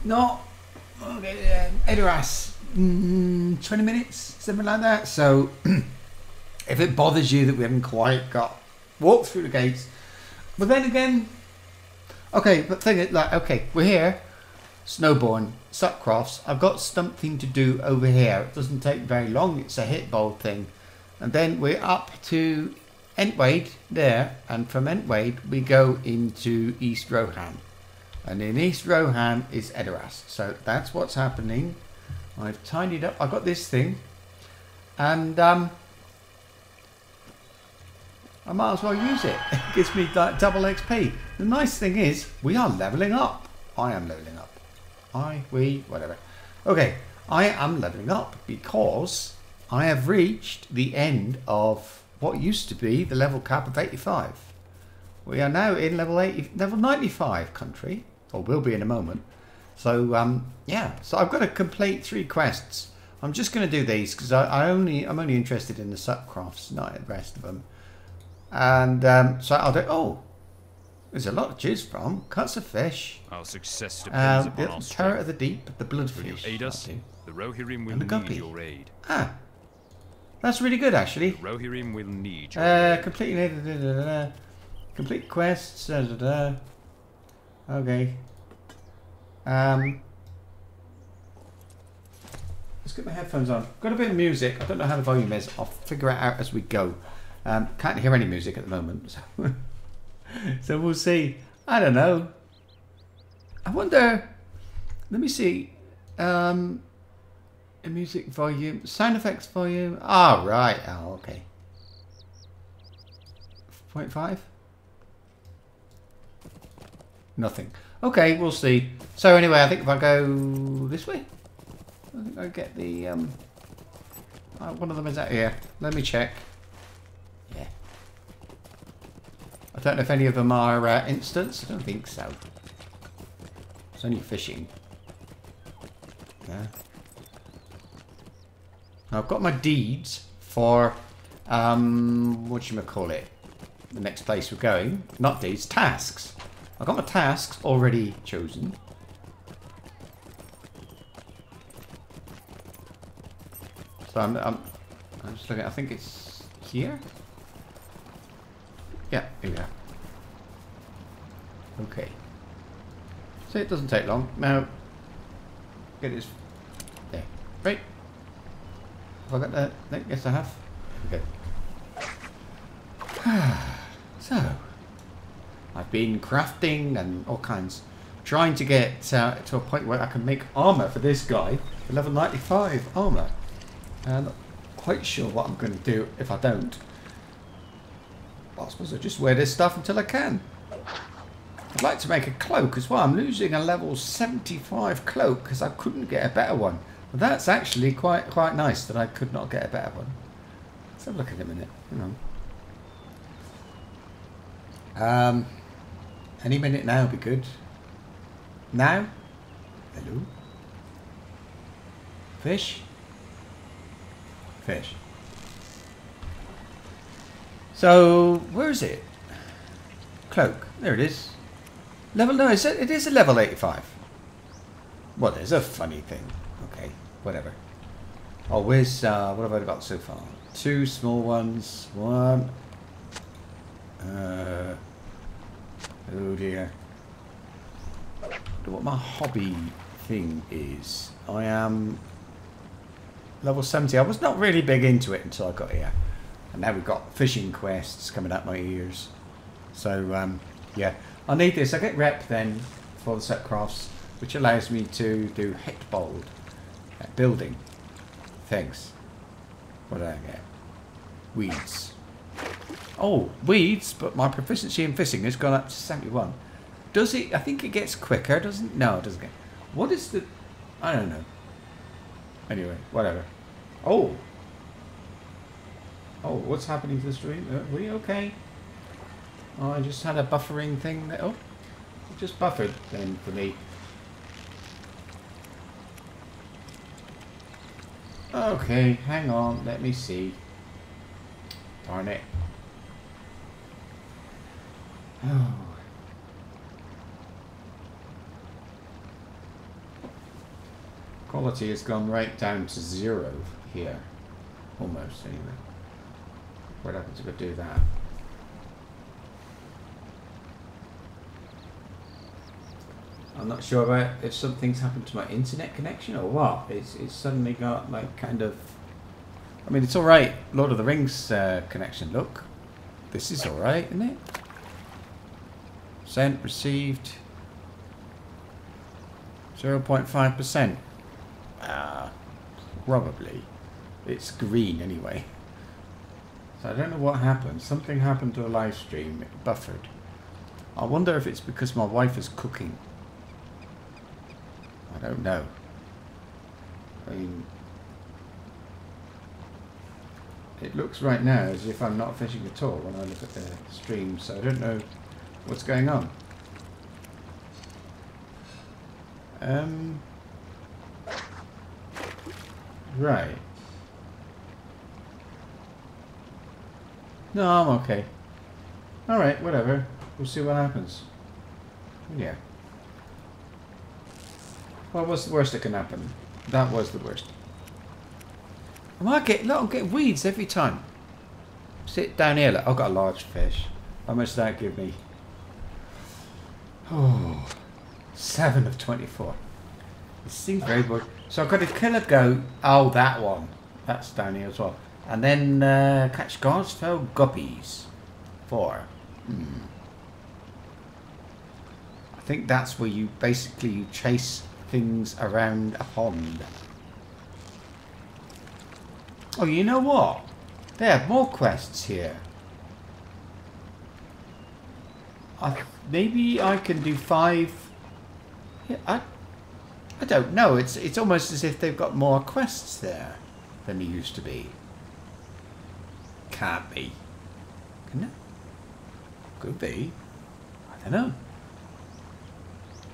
No. Okay, Edoras. 20 minutes, something like that. So, if it bothers you that we haven't quite got walked through the gates, but then again, okay. But thing is, like, okay, we're here, Snowborn, Suckcrofts. I've got something to do over here. It doesn't take very long. It's a hit bowl thing, and then we're up to Entwade there, and from Entwade we go into East Rohan, and in East Rohan is Edoras. So that's what's happening. I've tidied up. I've got this thing, and I might as well use it. It gives me like double XP. The nice thing is we are leveling up. I am leveling up. Whatever. Okay, I am leveling up because I have reached the end of what used to be the level cap of 85. We are now in level 95 country, or will be in a moment. So yeah, so I've got to complete 3 quests. I'm just going to do these because I'm only interested in the Suckcrofts, not the rest of them. And so I'll do. Oh, there's a lot to choose from. Cuts of fish. Our success depends upon our strength. Turret of the deep, the bloodfish. Will you aid us? The Rohirrim will And the need guppy. your aid. Ah, that's really good actually. The Rohirrim will need your aid. Complete quests. Okay. Let's get my headphones on. Got a bit of music. I don't know how the volume is. I'll figure it out as we go. Can't hear any music at the moment, so, so we'll see. I don't know. I wonder. Let me see. Music volume, sound effects volume. Ah, right. Oh, okay. 0.5. Nothing. Okay, we'll see. So anyway, I think if I go this way, I think I get the one of them is out here. Let me check. Yeah. I don't know if any of them are instants. I don't think so. It's only fishing. Yeah. Now I've got my deeds for whatchamacallit, the next place we're going. Not deeds, tasks. I've got my tasks already chosen. So I'm just looking. I think it's here. Yeah, here we are. Okay. So it doesn't take long. Now, get this. There. Right. Have I got that? Yes, I have. Okay. So, I've been crafting and all kinds, trying to get to a point where I can make armor for this guy, level 95 armor. And not quite sure what I'm going to do if I don't. Well, I suppose I just wear this stuff until I can. I'd like to make a cloak as well. I'm losing a level 75 cloak because I couldn't get a better one. But that's actually quite nice that I could not get a better one. Let's have a look at it a minute. Hang on. Any minute now would be good. Now? Hello? Fish? Fish. So, where is it? Cloak. There it is. Level, no, it is a level 85. Well, there's a funny thing. Okay, whatever. Oh, where's, what have I got so far? 2 small ones, 1. Oh dear. I wonder what my hobby thing is. I am level 70. I was not really big into it until I got here. And now we've got fishing quests coming out my ears. So, yeah. I need this. I get rep then for the set crafts, which allows me to do hit bold building things. What did I get? Weeds. Oh, weeds, but my proficiency in fishing has gone up to 71. Does it? I think it gets quicker, doesn't? No, it doesn't get. What is the? I don't know. Anyway, whatever. Oh. Oh, what's happening to the stream? Are we okay? Oh, I just had a buffering thing there. Oh, it just buffered then for me. Okay, hang on, let me see. Darn it. Oh. Quality has gone right down to 0 here. Almost, anyway. What happens if I do that? I'm not sure about if something's happened to my internet connection or what. It's suddenly got like kind of... I mean, it's alright. Lord of the Rings connection. Look. This is alright, isn't it? Sent, received. 0.5%. Probably. It's green anyway. So I don't know what happened. Something happened to a live stream. It buffered. I wonder if it's because my wife is cooking. I don't know. I mean, it looks right now as if I'm not fishing at all when I look at the stream, so I don't know what's going on. Right. No, I'm okay. Alright, whatever. We'll see what happens. Yeah. What was the worst that can happen? That was the worst. I'm getting weeds every time. Sit down here. Look, I've got a large fish. How much does that give me? Oh, 7 of 24. It seems very good. So I've got to kill a goat. Oh, that one. That's down here as well. And then catch Garsfell guppies. 4. I think that's where you basically chase things around a pond. Oh, you know what? They have more quests here. Maybe I can do 5. Yeah, I don't know. It's almost as if they've got more quests there than there used to be. Can't be. Can it? Could be. I don't know.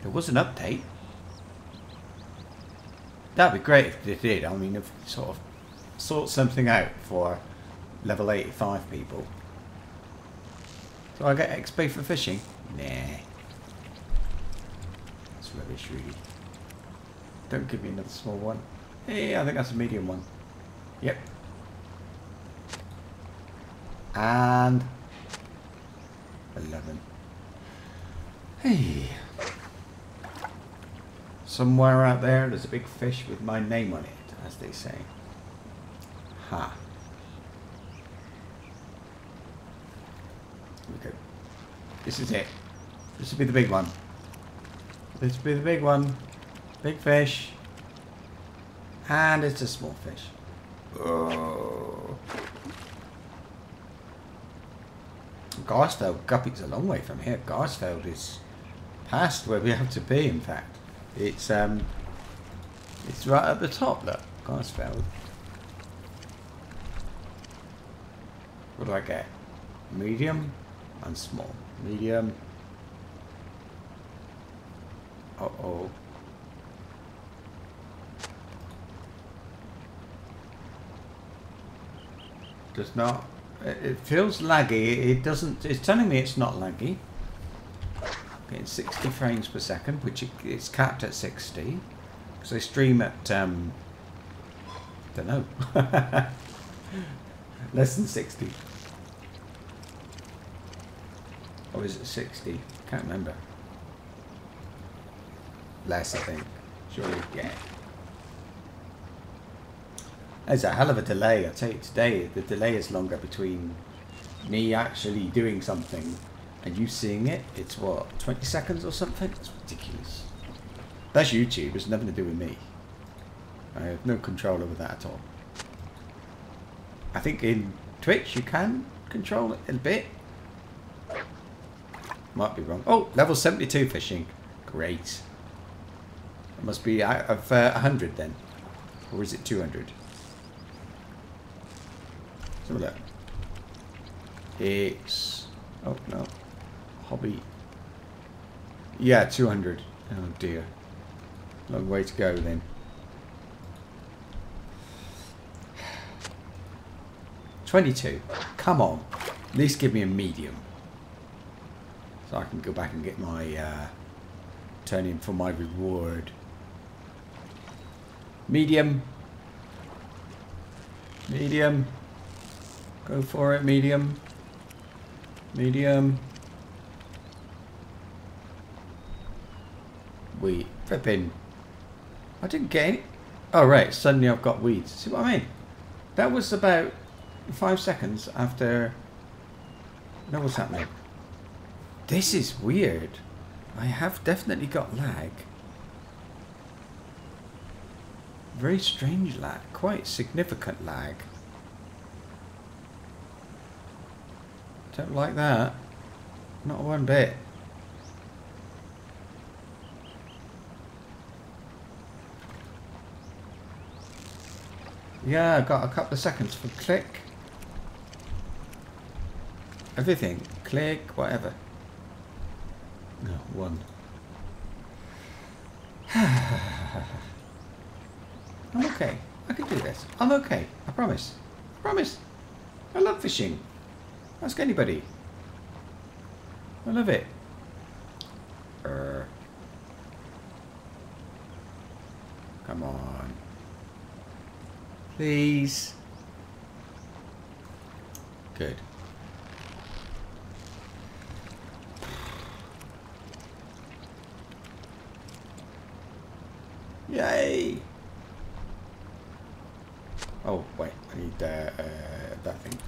There was an update. That'd be great if they did. I mean, if sort of sort something out for level 85 people. Do I get XP for fishing? Nah. That's rubbish, really. Don't give me another small one. Yeah, I think that's a medium one. Yep. And 11. Hey. Somewhere out there, there's a big fish with my name on it, as they say. Ha. Here we go. This is it. This will be the big one. This will be the big one. Big fish. And it's a small fish. Oh. Garsfell Guppy's a long way from here. Garsfell is past where we have to be, in fact. It's right at the top, look. Garsfell. What do I get? Medium and small. Medium. Uh-oh. Does not. It feels laggy. It doesn't. It's telling me it's not laggy. Getting 60 frames per second, which it's capped at 60. Because I stream at don't know. Less than 60. Or is it 60? Can't remember. Less, I think. Surely, yeah. There's a hell of a delay. I tell you, today the delay is longer between me actually doing something and you seeing it. It's what, 20 seconds or something? It's ridiculous. That's YouTube. It's nothing to do with me. I have no control over that at all. I think in Twitch you can control it a bit. Might be wrong. Oh, level 72 fishing. Great. It must be out of 100 then. Or is it 200? Let's have a look. It's... oh, no. Hobby. Yeah, 200. Oh, dear. Long way to go, then. $22. Come on. At least give me a medium. So I can go back and get my... turn in for my reward. Medium. Medium. Go for it, medium. Medium. Wheat. Flipping. I didn't get any. Oh, right. Suddenly I've got weeds. See what I mean? That was about 5 seconds after. Know what's happening? This is weird. I have definitely got lag. Very strange lag. Quite significant lag. Don't like that. Not one bit. Yeah, I got a couple of seconds for click. Everything. Click, whatever. No, one. I'm okay. I can do this. I'm okay. I promise. I promise. I love fishing. Ask anybody. I love it. Come on. Please. Good. Yay! Oh, wait. I need that thing.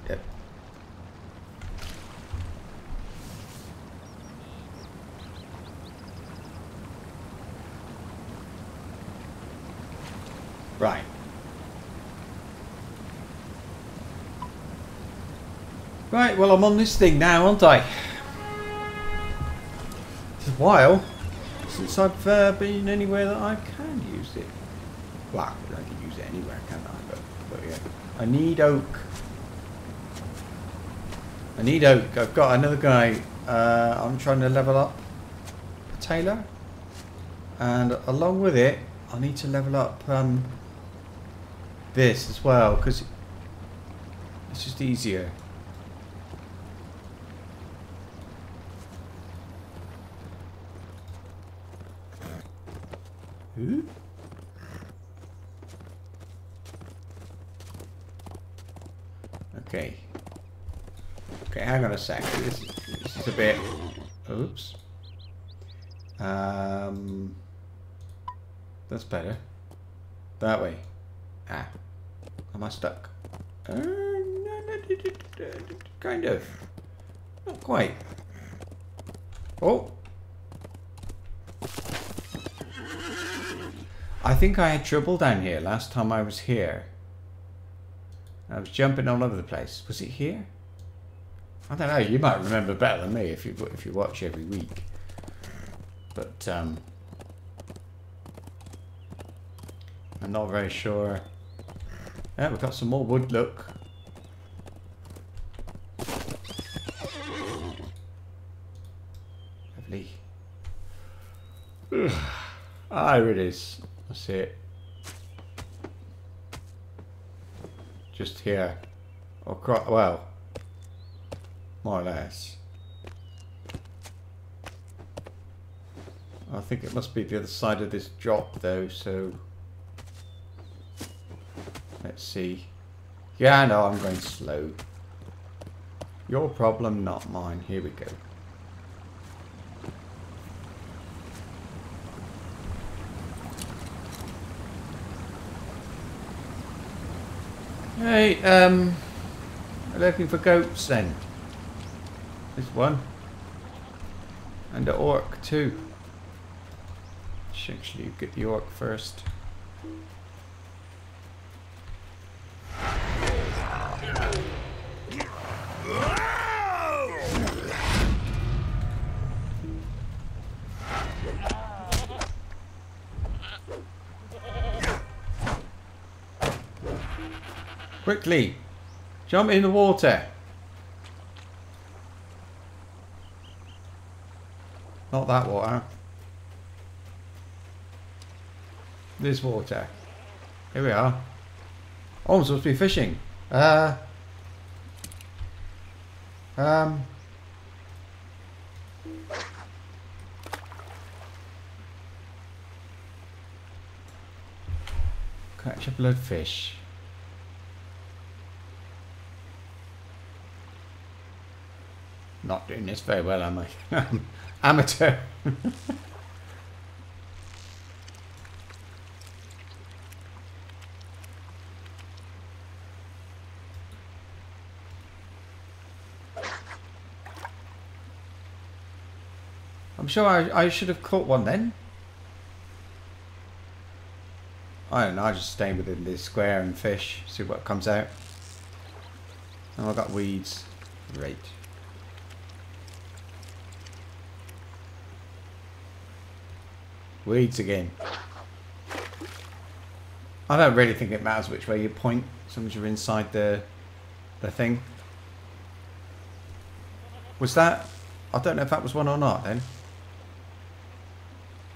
Yep. Right. Right, well, I'm on this thing now, aren't I? It's a while since I've been anywhere that I can use it. Well, I can use it anywhere, can't I? But yeah. I need oak. I need oak. I've got another guy. I'm trying to level up a tailor. And along with it, I need to level up this as well, because it's just easier. Ooh. Okay. Okay, hang on a sec. This is a bit. Oops. That's better. That way. Ah. Am I stuck? Kind of. Not quite. Oh. I think I had trouble down here last time I was here. I was jumping all over the place. Was it here? I don't know. You might remember better than me if you watch every week. But I'm not very sure. Yeah, we've got some more wood. Look. Lovely. Ah, here it is. That's it. Just here. Or well, more or less. I think it must be the other side of this drop though, so let's see. Yeah, no, I'm going slow. Your problem, not mine. Here we go. Hey, we're looking for goats then. There's one. And the orc too. Should actually get the orc first. Quickly, jump in the water. Not that water. This water. Here we are. Oh, I'm supposed to be fishing. Catch a bloodfish. Not doing this very well, am I? Amateur. I'm sure I should have caught one then. I don't know, I just stay within this square and fish, see what comes out. Oh, I got weeds. Great. Weeds again. I don't really think it matters which way you point, as long as you're inside the thing. Was that? I don't know if that was one or not then.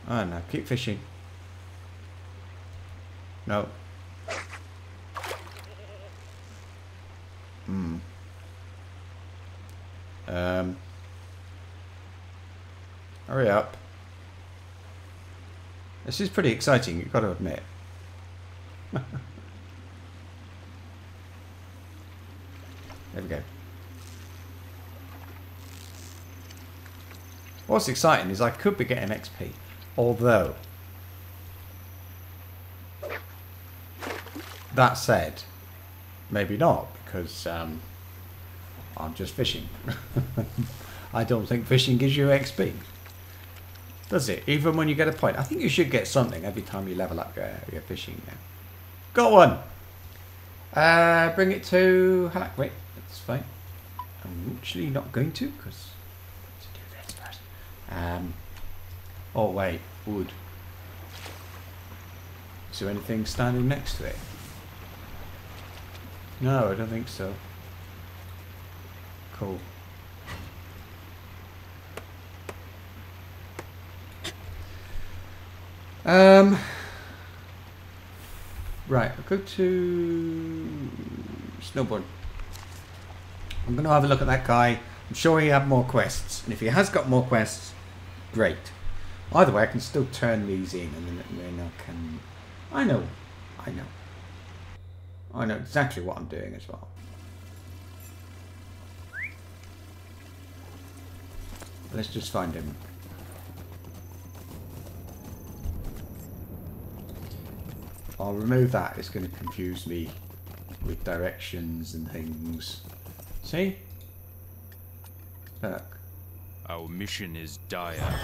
I don't know. Keep fishing. No. Hurry up. This is pretty exciting, you've got to admit. There we go. What's exciting is I could be getting XP, although that said, maybe not, because I'm just fishing. I don't think fishing gives you XP. Does it? Even when you get a point. I think you should get something every time you level up your fishing now. Got one! Bring it to Halak. Wait, that's fine. I'm actually not going to, because to do this first. Oh wait, wood. Is there anything standing next to it? No, I don't think so. Cool. Right, I'll go to Snowboard. I'm going to have a look at that guy. I'm sure he had more quests, and if he has got more quests, great. Either way, I can still turn these in, and then I can. I know exactly what I'm doing as well. Let's just find him. I'll remove that. It's going to confuse me with directions and things. See? Look. Our mission is dire.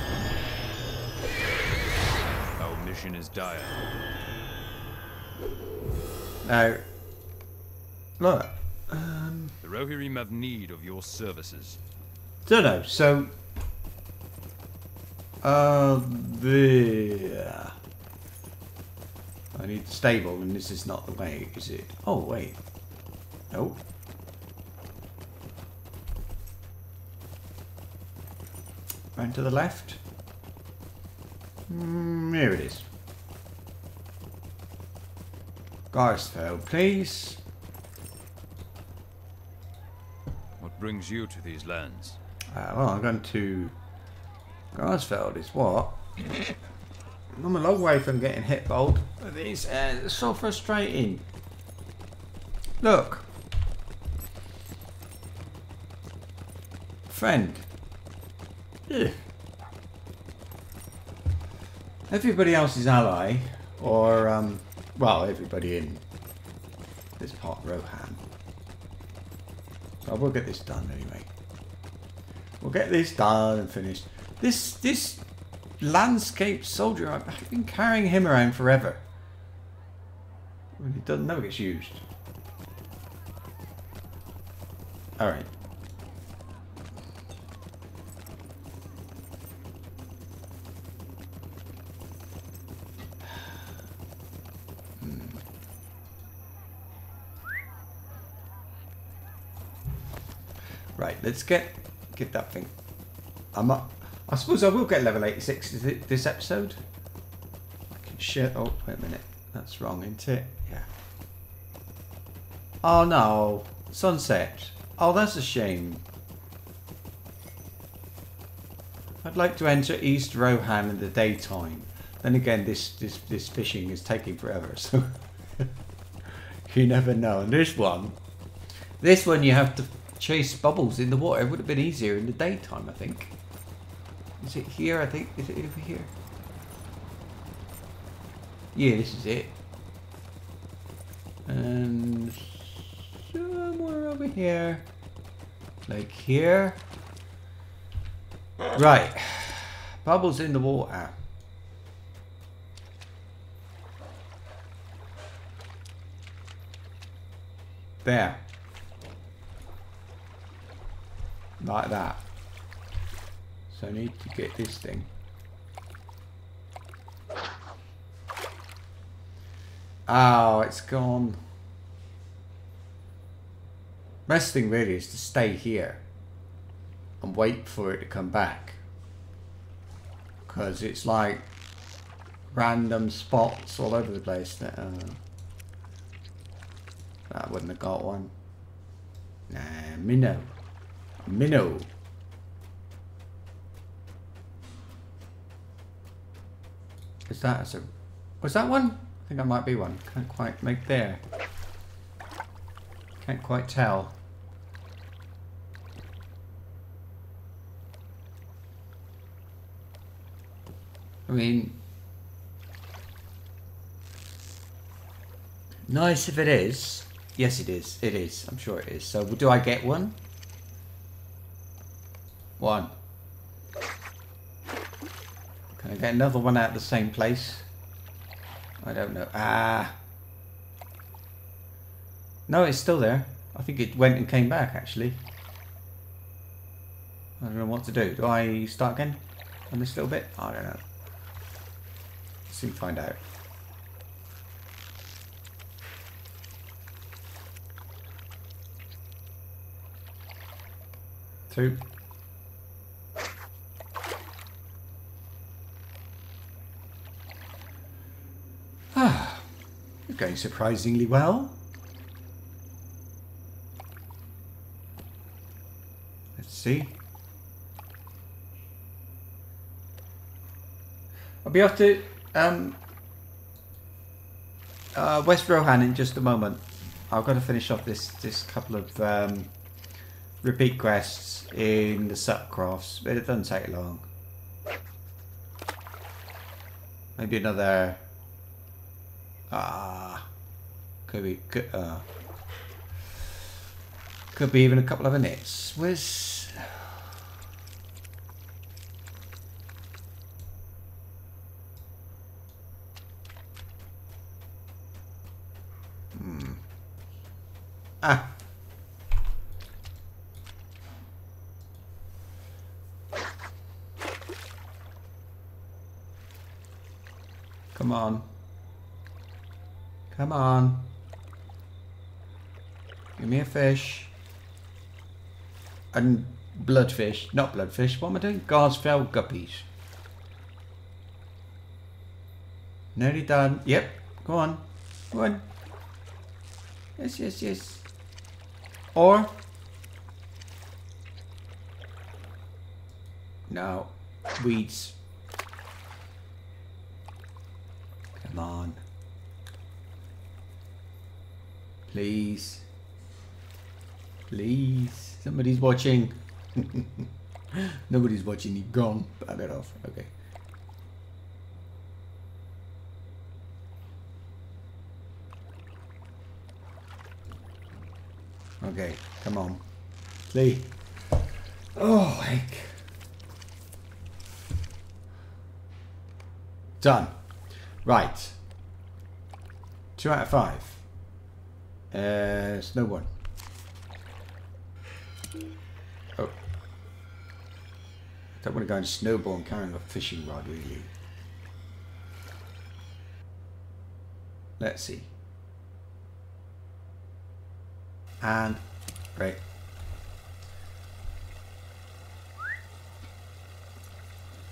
Our mission is dire. Now, look. The Rohirrim have need of your services. Don't know. So, there. I need stable, and this is not the way, is it? Oh wait. Nope. Round to the left. Here it is. Garsfeld, please. What brings you to these lands? Well, I'm going to... Garsfeld is what? I'm a long way from getting hit bold. It's so frustrating. Look. Friend. Ugh. Everybody else's ally, or, well, everybody in this part of Rohan. So we'll get this done anyway. We'll get this done and finished. This landscape soldier, I've been carrying him around forever. He doesn't never gets used. Alright. Right, let's get that thing. I suppose I will get level 86 this episode. I can share. Oh, wait a minute. That's wrong, isn't it? Yeah. Oh no, sunset. Oh, that's a shame. I'd like to enter East Rohan in the daytime. Then again, this fishing is taking forever, so You never know. And this one you have to chase bubbles in the water. It would have been easier in the daytime, I think. Is it here, I think? Is it over here? Yeah, this is it. And somewhere over here. Like here. Right. Bubbles in the water. There. Like that. So I need to get this thing. Oh, it's gone. Best thing really is to stay here and wait for it to come back. Because it's like random spots all over the place that that wouldn't have got one. Nah, minnow. Minnow. Is that a... Was that one? I think that might be one. Can't quite make there. Can't quite tell. I mean... Nice if it is. Yes, it is. It is. I'm sure it is. So, do I get one? One. Can I get another one out of the same place? I don't know. Ah. No, it's still there. I think it went and came back, actually. I don't know what to do. Do I start again on this little bit? I don't know. Let's soon find out. Two. Ah, you're going surprisingly well. Let's see. I'll be off to West Rohan in just a moment. I've got to finish off this couple of repeat quests in the subcrafts, but it doesn't take long. Maybe another. Could be even a couple of minutes. Where's... Ah. Come on. Come on. Give me a fish. And bloodfish. Not bloodfish. What am I doing? Garsfell guppies. Nearly done. Yep. Go on. Go on. Yes, yes, yes. Or... No. Weeds. Come on. Please. Please. Somebody's watching. Nobody's watching. You've gone. Bad it off. Okay. Okay. Come on. Please. Oh, heck. Done. Right. 2 out of 5. Snow one. Oh. I don't want to go and snowball and carrying a fishing rod, really. Let's see. And great.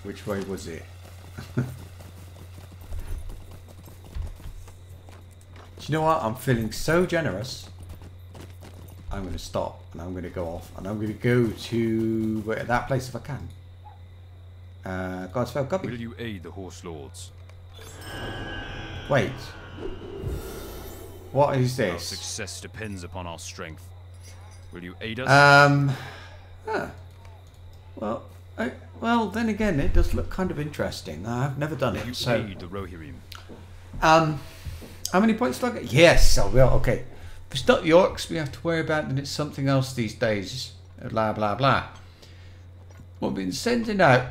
Which way was it? You know what? I'm feeling so generous. I'm going to stop and I'm going to go off and I'm going to go to that place if I can. Godspell Guppy. Will you aid the Horse Lords? Wait. What is Our this? success depends upon our strength. Will you aid us? Huh. Well, well, then again, it does look kind of interesting. I've never done Will you it, so... aid the Rohirrim? How many points do I get? Yes, I will. Okay. If it's not the orcs we have to worry about, then it's something else these days. Blah, blah, blah. We've been sending out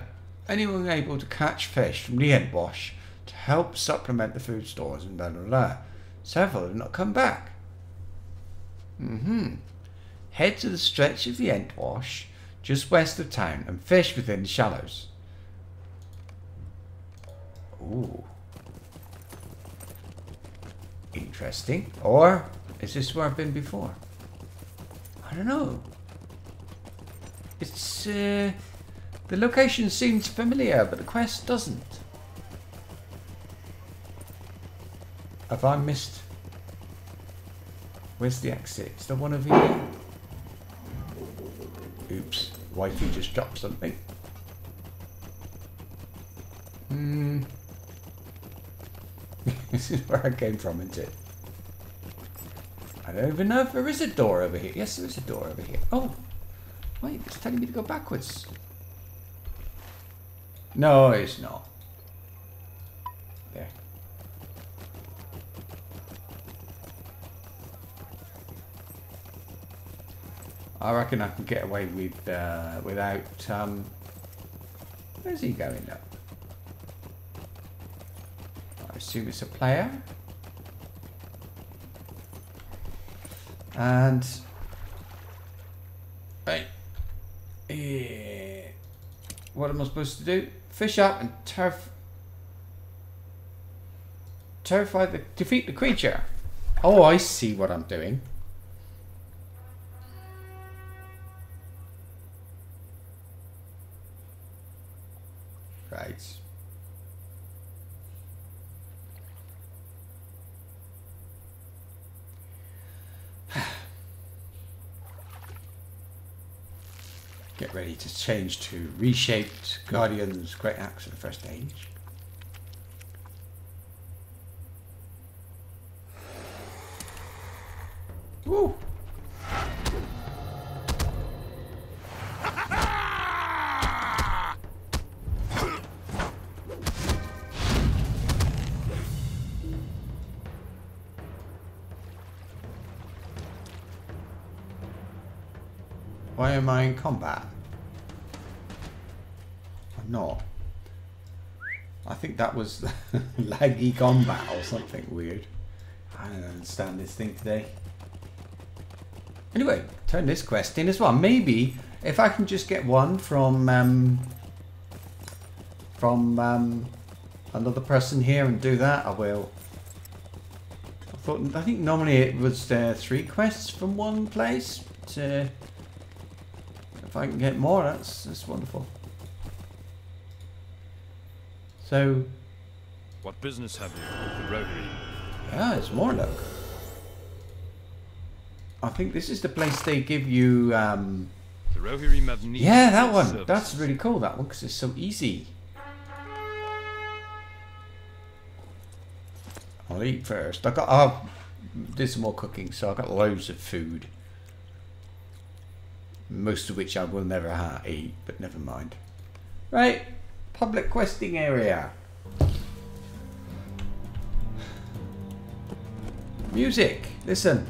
anyone able to catch fish from the end wash to help supplement the food stores and blah, blah, blah. Several have not come back. Head to the stretch of the end wash just west of town and fish within the shallows. Ooh. Interesting. Or is this where I've been before? I don't know. It's the location seems familiar, but the quest doesn't. Have I missed? Where's the exit? Is there one over here? Oops, wifey just dropped something. This is where I came from, isn't it? I don't even know if there is a door over here. Yes, there is a door over here. Oh, wait, it's telling me to go backwards. No, it's not. There. I reckon I can get away with without. Where's he going now? I assume it's a player. And right, what am I supposed to do? Fish up and defeat the creature. Oh, I see what I'm doing. Right. Get ready to change to reshaped Guardian's Great Axe at the first stage. Woo! Why am I in combat? I'm not. I think that was laggy combat or something weird. I don't understand this thing today. Anyway, turn this quest in as well. Maybe if I can just get one from another person here and do that, I will. I think normally it was 3 quests from one place. But, if I can get more, that's wonderful. So, What business have you with the Rohirrim? yeah, it's more luck. I think this is the place they give you. The Rohirrim have need. Yeah, of that your one. services. That's really cool. That one because it's so easy. I'll eat first. I'll do some more cooking, so I've got loads of food. Most of which I will never eat, but never mind. Right, public questing area. Music, listen.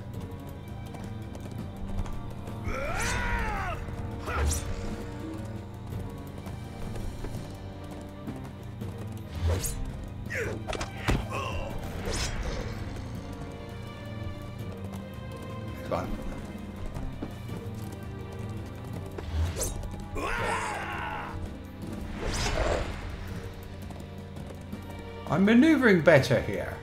Come on. I'm maneuvering better here.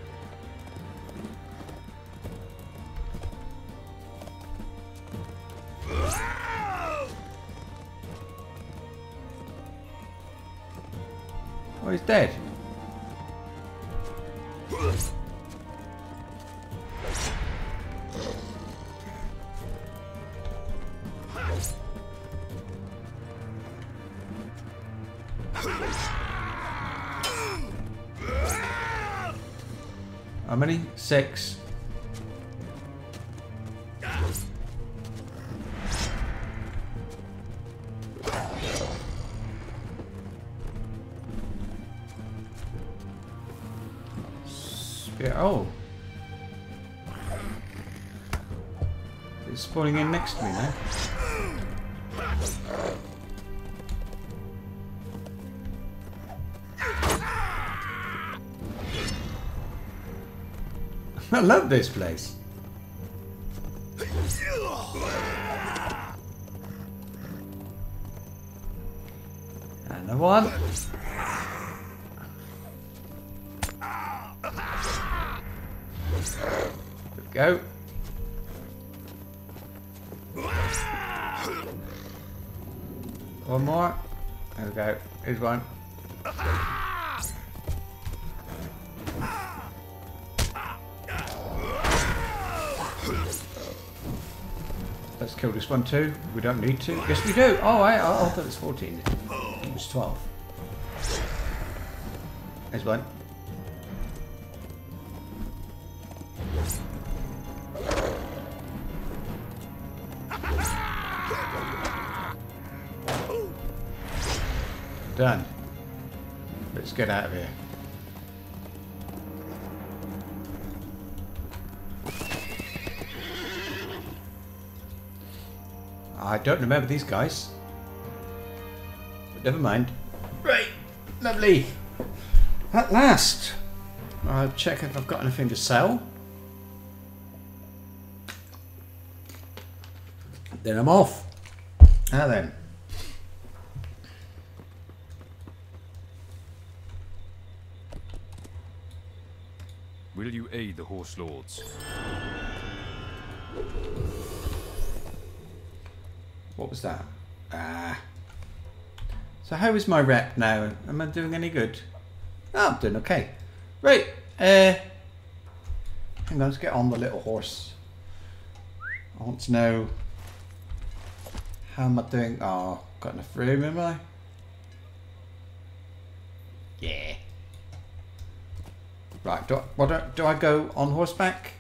Oh, he's dead. How many? 6. Yeah, oh. It's spawning in next to me now. I love this place. Another one. There we go. One more. There we go. Here's one. Let's kill this one too. We don't need to. Yes, we do. Oh, I thought it was 14. It was 12. There's one. Done. Let's get out of here. I don't remember these guys. But never mind. Right. Lovely. At last. I'll check if I've got anything to sell. Then I'm off. Now then. Will you aid the horse lords? What was that? So how is my rep now? Am I doing any good? Oh, I'm doing okay. Right. Hang on, let's get on the little horse. I want to know how am I doing? Oh, got enough room, am I? Yeah. Right, do I go on horseback?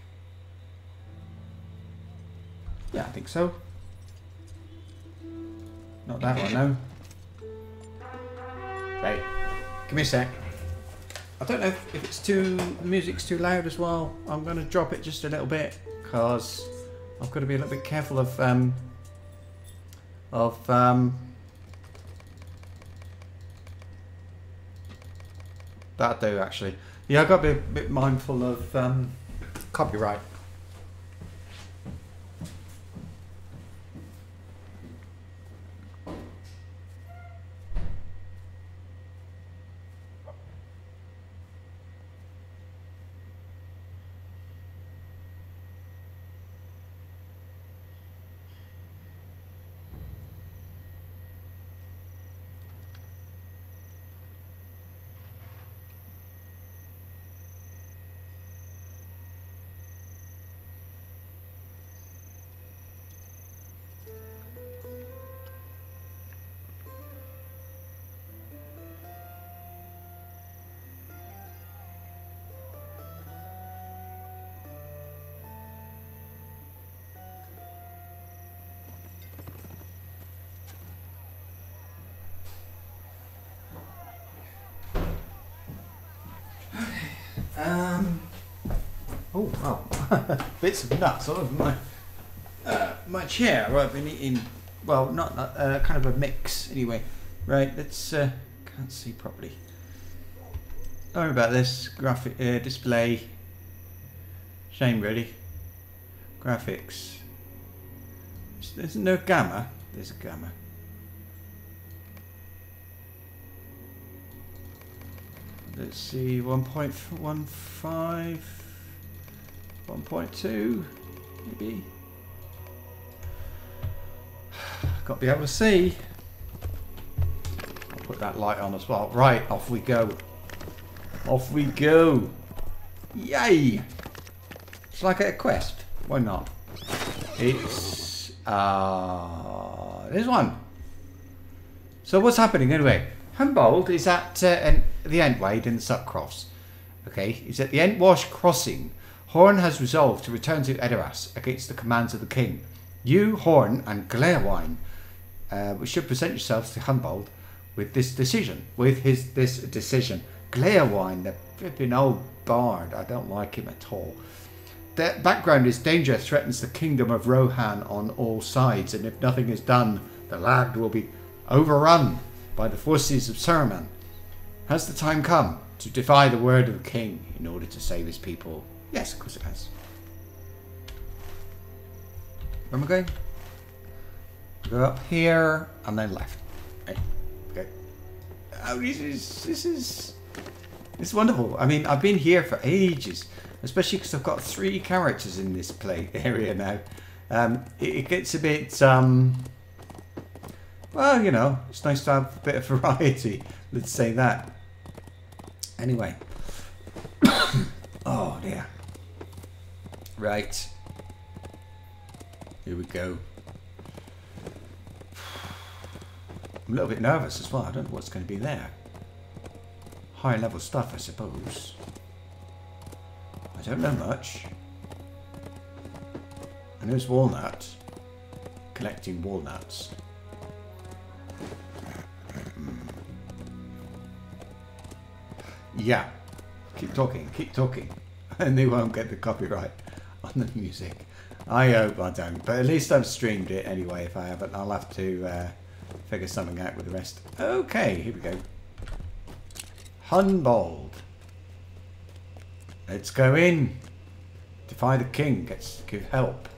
Yeah, I think so. Not that one, no. Right, give me a sec. I don't know if it's the music's too loud as well. I'm going to drop it just a little bit because I've got to be a little bit careful of that'll do actually. Yeah, I've got to be a bit mindful of copyright. Oh, wow. Bits of nuts all over my chair. Right, I've been eating, well, not kind of a mix anyway. Right, let's, can't see properly. Sorry about this. Graphic display. Shame, really. Graphics. There's no gamma. There's a gamma. Let's see, 1.15, 1.2, maybe. Got to be able to see. I'll put that light on as well. Right, off we go. Off we go. Yay! It's like a quest. Why not? It's there's one. So what's happening anyway? Humboldt is at the Entwade in the Subcross. Okay, he's at the Entwash crossing. Horn has resolved to return to Edoras against the commands of the king. You, Horn, and Glairwine should present yourselves to Humboldt with this decision. Glairwine, the flipping old bard. I don't like him at all. The background is danger threatens the kingdom of Rohan on all sides, and if nothing is done, the land will be overrun by the forces of Saruman. Has the time come to defy the word of the king in order to save his people? Yes, of course it has. Where am I going? Go up here and then left. Right. Okay. Oh, this is wonderful. I mean, I've been here for ages, especially because I've got 3 characters in this play area now. It gets a bit, well, you know, it's nice to have a bit of variety. Let's say that. Anyway. Oh, dear. Right. Here we go. I'm a little bit nervous as well. I don't know what's going to be there. High level stuff, I suppose. I don't know much. I know it's walnut. Collecting walnuts. Yeah. Keep talking. And they won't get the copyright on the music. I hope I don't. But at least I've streamed it anyway. If I haven't, I'll have to figure something out with the rest. Okay, here we go. Hunbold. Let's go in. Defy the king. Gets to give help.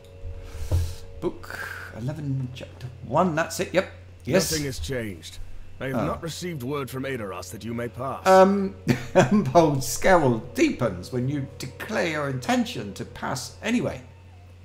Book 11, chapter 1. That's it. Yep. Yes. Nothing has changed. I have not received word from Edoras that you may pass. Hunbold's scowl deepens when you declare your intention to pass anyway.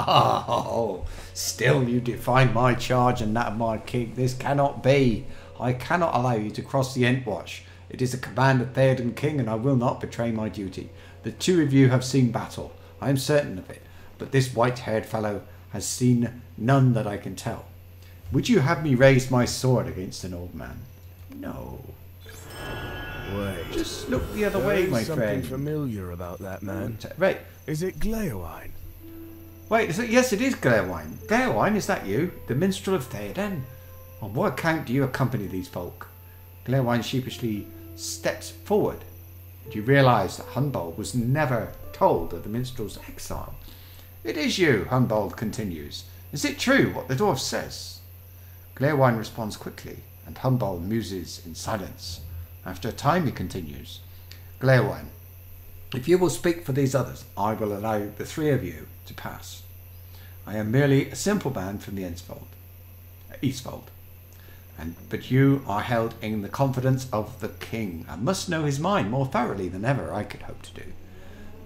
Oh, still you defy my charge and that of my king. This cannot be. I cannot allow you to cross the Entwash. It is a command of Theoden King, and I will not betray my duty. The 2 of you have seen battle. I am certain of it. But this white-haired fellow has seen none that I can tell. Would you have me raise my sword against an old man? No. Wait. Just look the other way, my friend. There is something familiar about that man. Right. Is it Glaewine? Wait, yes, it is Glaewine. Glaewine, is that you? The minstrel of Theoden? On what account do you accompany these folk? Glaewine sheepishly steps forward. Do you realise that Hunbold was never told of the minstrel's exile? It is you, Hunbold continues. Is it true what the dwarf says? Glaewine responds quickly, and Hunbold muses in silence. After a time he continues. Glaewine, if you will speak for these others, I will allow the 3 of you to pass. I am merely a simple man from the Eastfold. But you are held in the confidence of the king, and must know his mind more thoroughly than ever I could hope to do.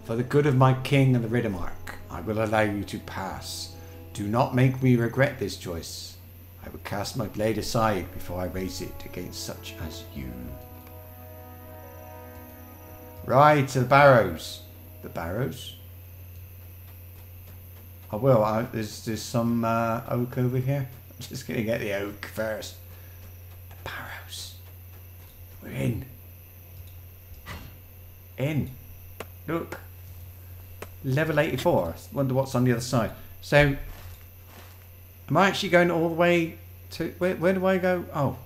For the good of my king and the Riddermark, I will allow you to pass. Do not make me regret this choice. I would cast my blade aside before I raise it against such as you. Right, to the barrows. The barrows? I will. There's some oak over here. I'm just going to get the oak first. The barrows. We're in. In. Look. Level 84. Wonder what's on the other side. So, am I actually going all the way to... Where do I go? Oh.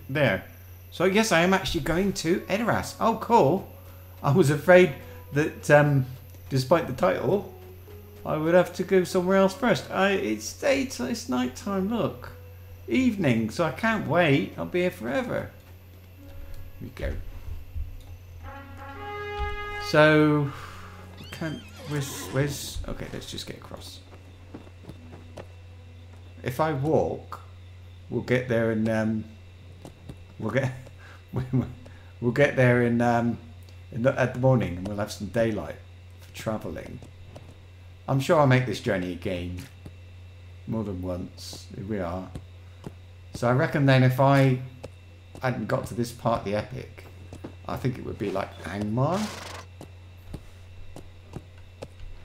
There. So, yes, I am actually going to Edoras. Oh, cool. I was afraid that, despite the title, I would have to go somewhere else first. It's daytime, it's night time, look. Evening, so I can't wait. I'll be here forever. Here we go. So, where's... Okay, let's just get across. If I walk, we'll get there in, we'll get there in, at the morning, and we'll have some daylight for travelling. I'm sure I'll make this journey again, more than once. Here we are. So I reckon then if I hadn't got to this part of the epic, I think it would be like Angmar.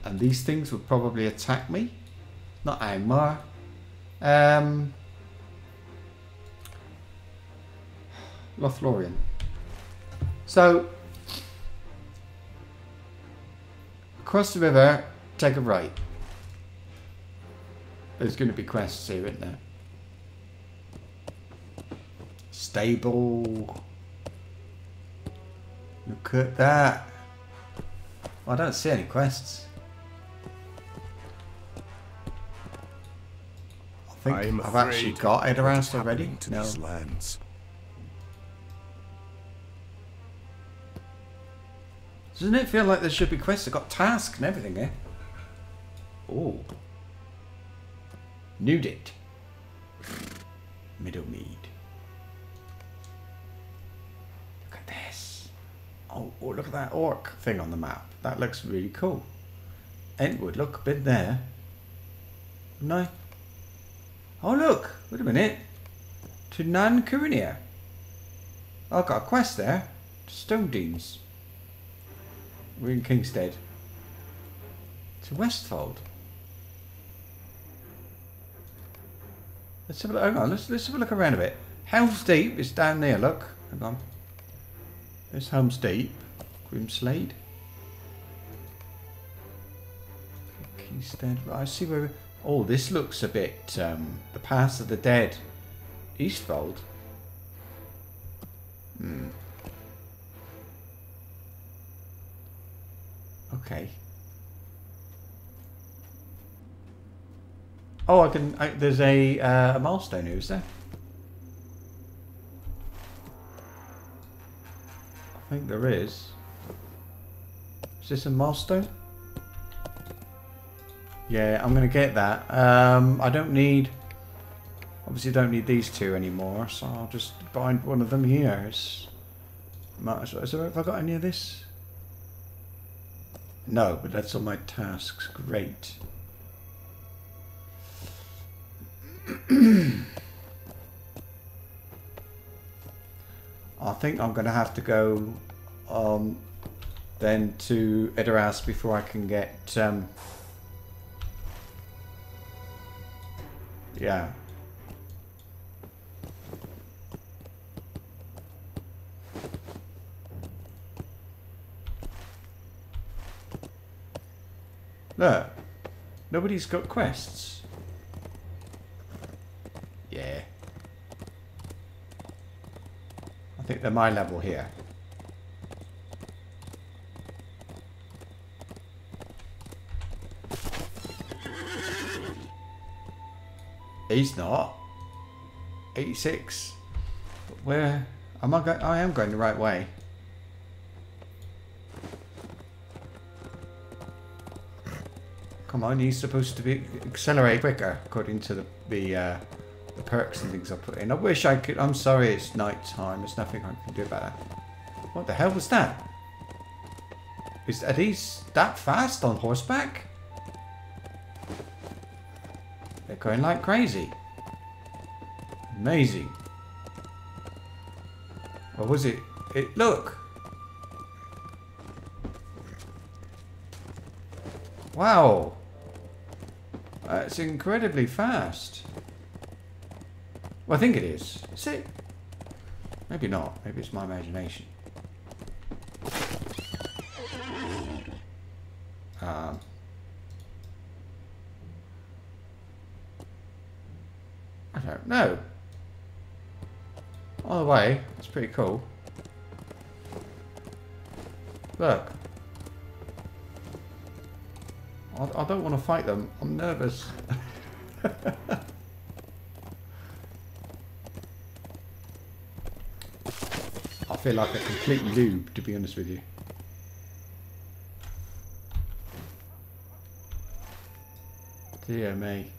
And these things would probably attack me. Not Angmar. LOTRO. So, across the river, take a right. There's going to be quests here, isn't there? Stable. Look at that. Well, I don't see any quests. I think I've actually got Edoras already. No. These lands. Doesn't it feel like there should be quests? I've got tasks and everything here. Oh. Nudit. Middle mead. Look at this. Oh, look at that orc thing on the map. That looks really cool. Entwood, look, been there. No. Oh look, wait a minute. To Nan Kurinia. I've got a quest there. Stone Deans. We're in Kingstead. To Westfold. Let's have a look. Hang on, let's have a look around a bit. Helm's Deep is down there, look. Hang on. There's Helm's Deep. Grimslade. Kingstead. Right, I see where. Oh, this looks a bit. The Pass of the Dead. Eastfold. Hmm. Okay. Oh, I can. There's a milestone here, is there? I think there is. Is this a milestone? Yeah, I'm gonna get that. I don't need. Obviously, don't need these two anymore, so I'll just bind one of them here. Might as well. So have I got any of this? No, but that's all my tasks. Great. I think I'm going to have to go then to Edoras before I can get yeah. Look, nobody's got quests. Yeah. I think they're my level here. He's not. 86. Where am I going? I am going the right way. Come on, he's supposed to be accelerate quicker according to the perks and things I put in. I wish I could. I'm sorry, it's night time. There's nothing I can do about that. What the hell was that? Are these that fast on horseback? They're going like crazy. Amazing. Or was it? Look. Wow. It's incredibly fast. Well, I think it is. Is it? Maybe not. Maybe it's my imagination. I don't know. All the way. It's pretty cool. Look. I don't want to fight them. I'm nervous. I feel like a complete noob, to be honest with you. Dear me.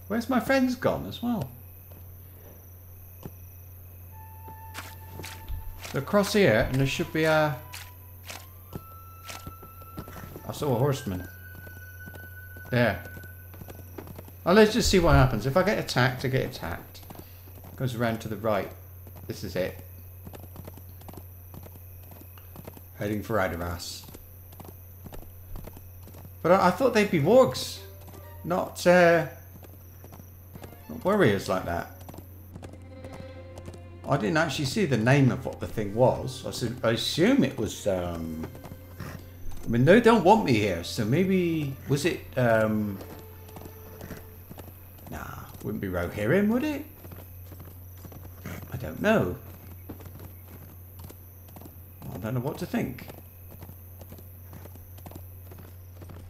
Where's my friends gone as well? They're across here, and there should be a... I saw a horseman. There. Oh, let's just see what happens. If I get attacked, I get attacked. Goes around to the right. This is it. Heading for Edoras. But I thought they'd be wargs. Not warriors like that. I didn't actually see the name of what the thing was. I assume it was... I mean, they don't want me here, so maybe... Was it... Nah, wouldn't be Rohirrim, would it? I don't know. I don't know what to think.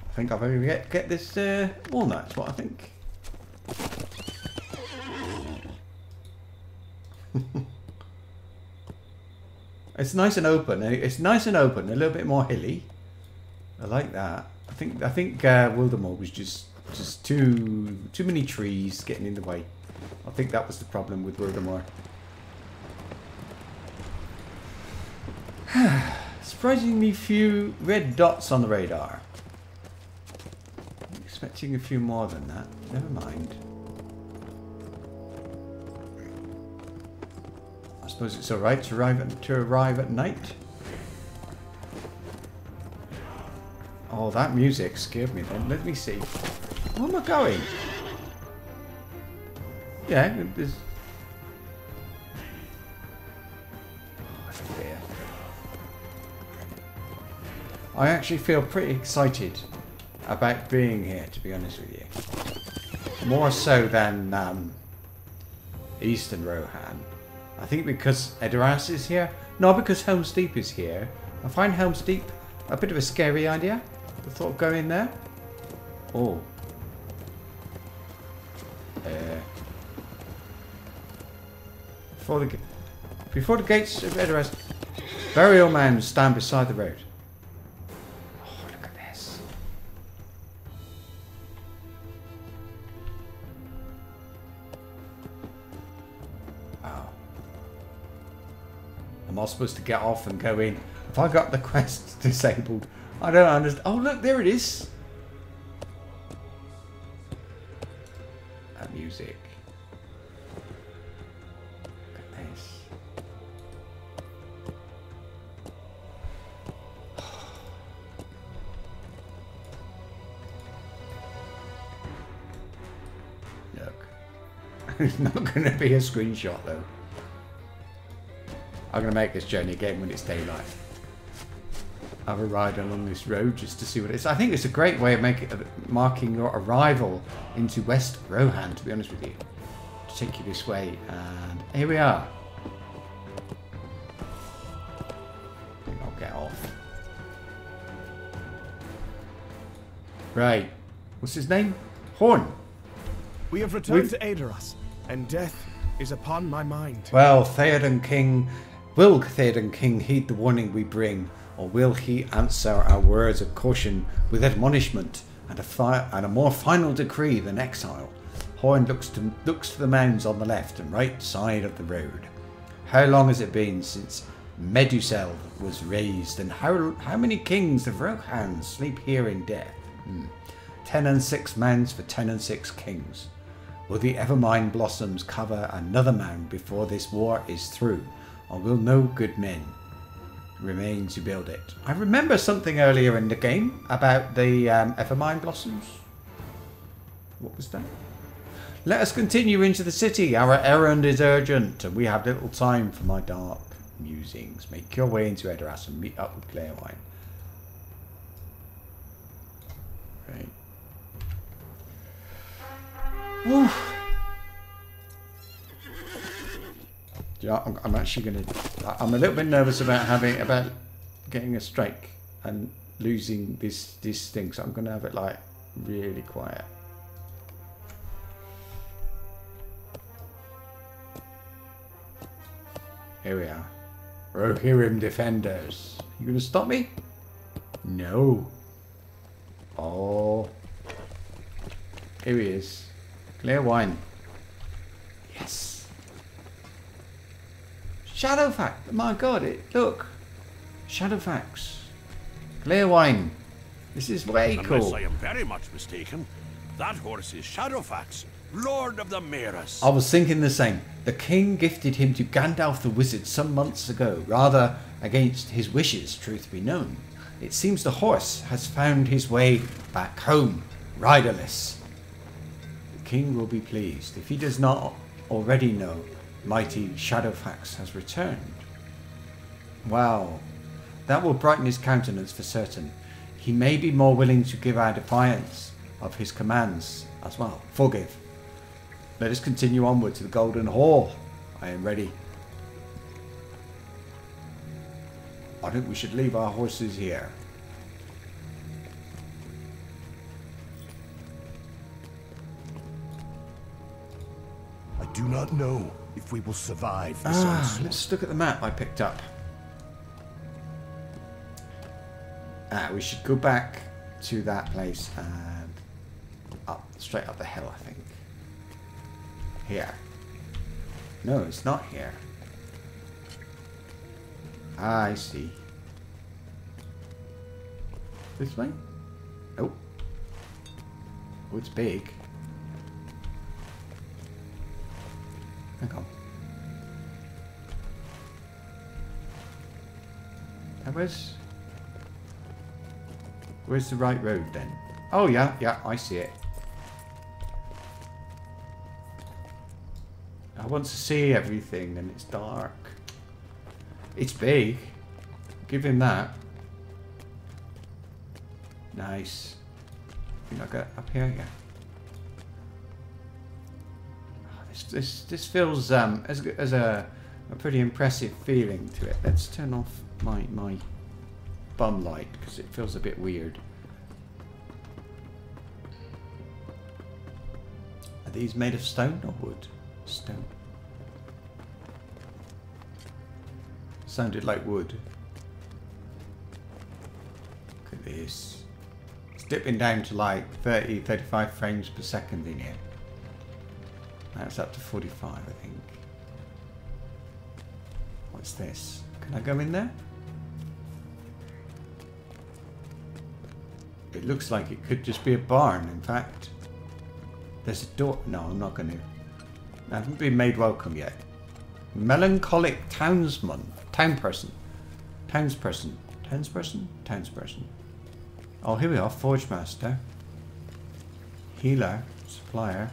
I think I'll maybe get this walnut. That's what I think. It's nice and open. It's nice and open. A little bit more hilly. I like that. I think Wildemore was just too many trees getting in the way. I think that was the problem with Wildemore. Surprisingly few red dots on the radar. I'm expecting a few more than that. Never mind. I suppose it's alright to arrive at night. Oh, that music scared me then. Let me see. Where am I going? Yeah, there's... Oh, dear. I actually feel pretty excited about being here, to be honest with you. More so than Eastern Rohan. I think because Edoras is here. No, because Helm's Deep is here. I find Helm's Deep a bit of a scary idea. The thought of going there. Oh. Before the gates of Edoras, burial mounds stand beside the road. Oh, look at this. Wow. Am I supposed to get off and go in? If I got the quest disabled, I don't understand. Oh, look, there it is. That music. Look at this. Look. It's not going to be a screenshot, though. I'm going to make this journey again when it's daylight. Have a ride along this road just to see what it is. I think it's a great way of marking your arrival into West Rohan, to be honest with you. To take you this way, and here we are. I think I'll get off. Right. What's his name? Horn. We have returned to Edoras, and death is upon my mind. Well, Theoden King... Will Theoden King heed the warning we bring, or will he answer our words of caution with admonishment and a more final decree than exile? Horn looks to the mounds on the left and right side of the road. How long has it been since Medusel was raised, and how many kings of Rohan sleep here in death? 10 and 6 mounds for 10 and 6 kings. Will the Evermind blossoms cover another mound before this war is through, or will no good men remain to build it? I remember something earlier in the game about the Evermind blossoms. What was that? Let us continue into the city. Our errand is urgent, and we have little time for my dark musings. Make your way into Edoras and meet up with Clairwine. Right. Whew. Yeah, I'm actually going to... I'm a little bit nervous about getting a strike and losing this thing, so I'm going to have it, like, really quiet. Here we are. Rohirrim defenders. You going to stop me? No. Oh. Here he is. Clairwine. Yes. Shadowfax! My god, look! Shadowfax. Clairwine. This is way cool. Unless I am very much mistaken, that horse is Shadowfax, Lord of the Maris. I was thinking the same. The king gifted him to Gandalf the Wizard some months ago, rather against his wishes, truth be known. It seems the horse has found his way back home, riderless. The king will be pleased. If he does not already know, mighty Shadowfax has returned. Wow, that will brighten his countenance for certain. He may be more willing to give our defiance of his commands as well. Forgive. Let us continue onward to the Golden Hall. I am ready. I think we should leave our horses here. I do not know if we will survive this onslaught. Let's look at the map I picked up. We should go back to that place and up, straight up the hill, I think. Here. No, it's not here. Ah, I see. This way? Nope. Oh, it's big. Hang on. And where's the right road then? Oh yeah, yeah, I see it. I want to see everything and it's dark. It's big. Give him that. Nice. I think I got up here, yeah. Oh, this feels as a pretty impressive feeling to it. Let's turn off my bum light because it feels a bit weird. Are these made of stone or wood? Stone. Sounded like wood. Look at this. It's dipping down to like 30, 35 frames per second in here. That's up to 45, I think. What's this? Can I go in there? It looks like it could just be a barn, in fact. There's a door. No, I'm not going to. I haven't been made welcome yet. Melancholic townsman. Townsperson. Oh, here we are. Forge master. Healer. Supplier.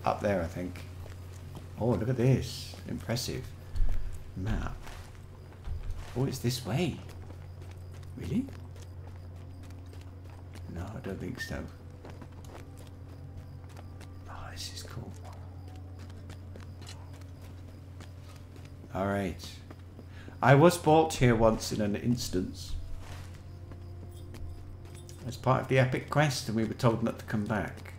Up there, I think. Oh, look at this. Impressive. Map. Oh, it's this way. Really? No, I don't think so. Oh, this is cool. Alright. I was brought here once in an instance. As part of the epic quest, and we were told not to come back.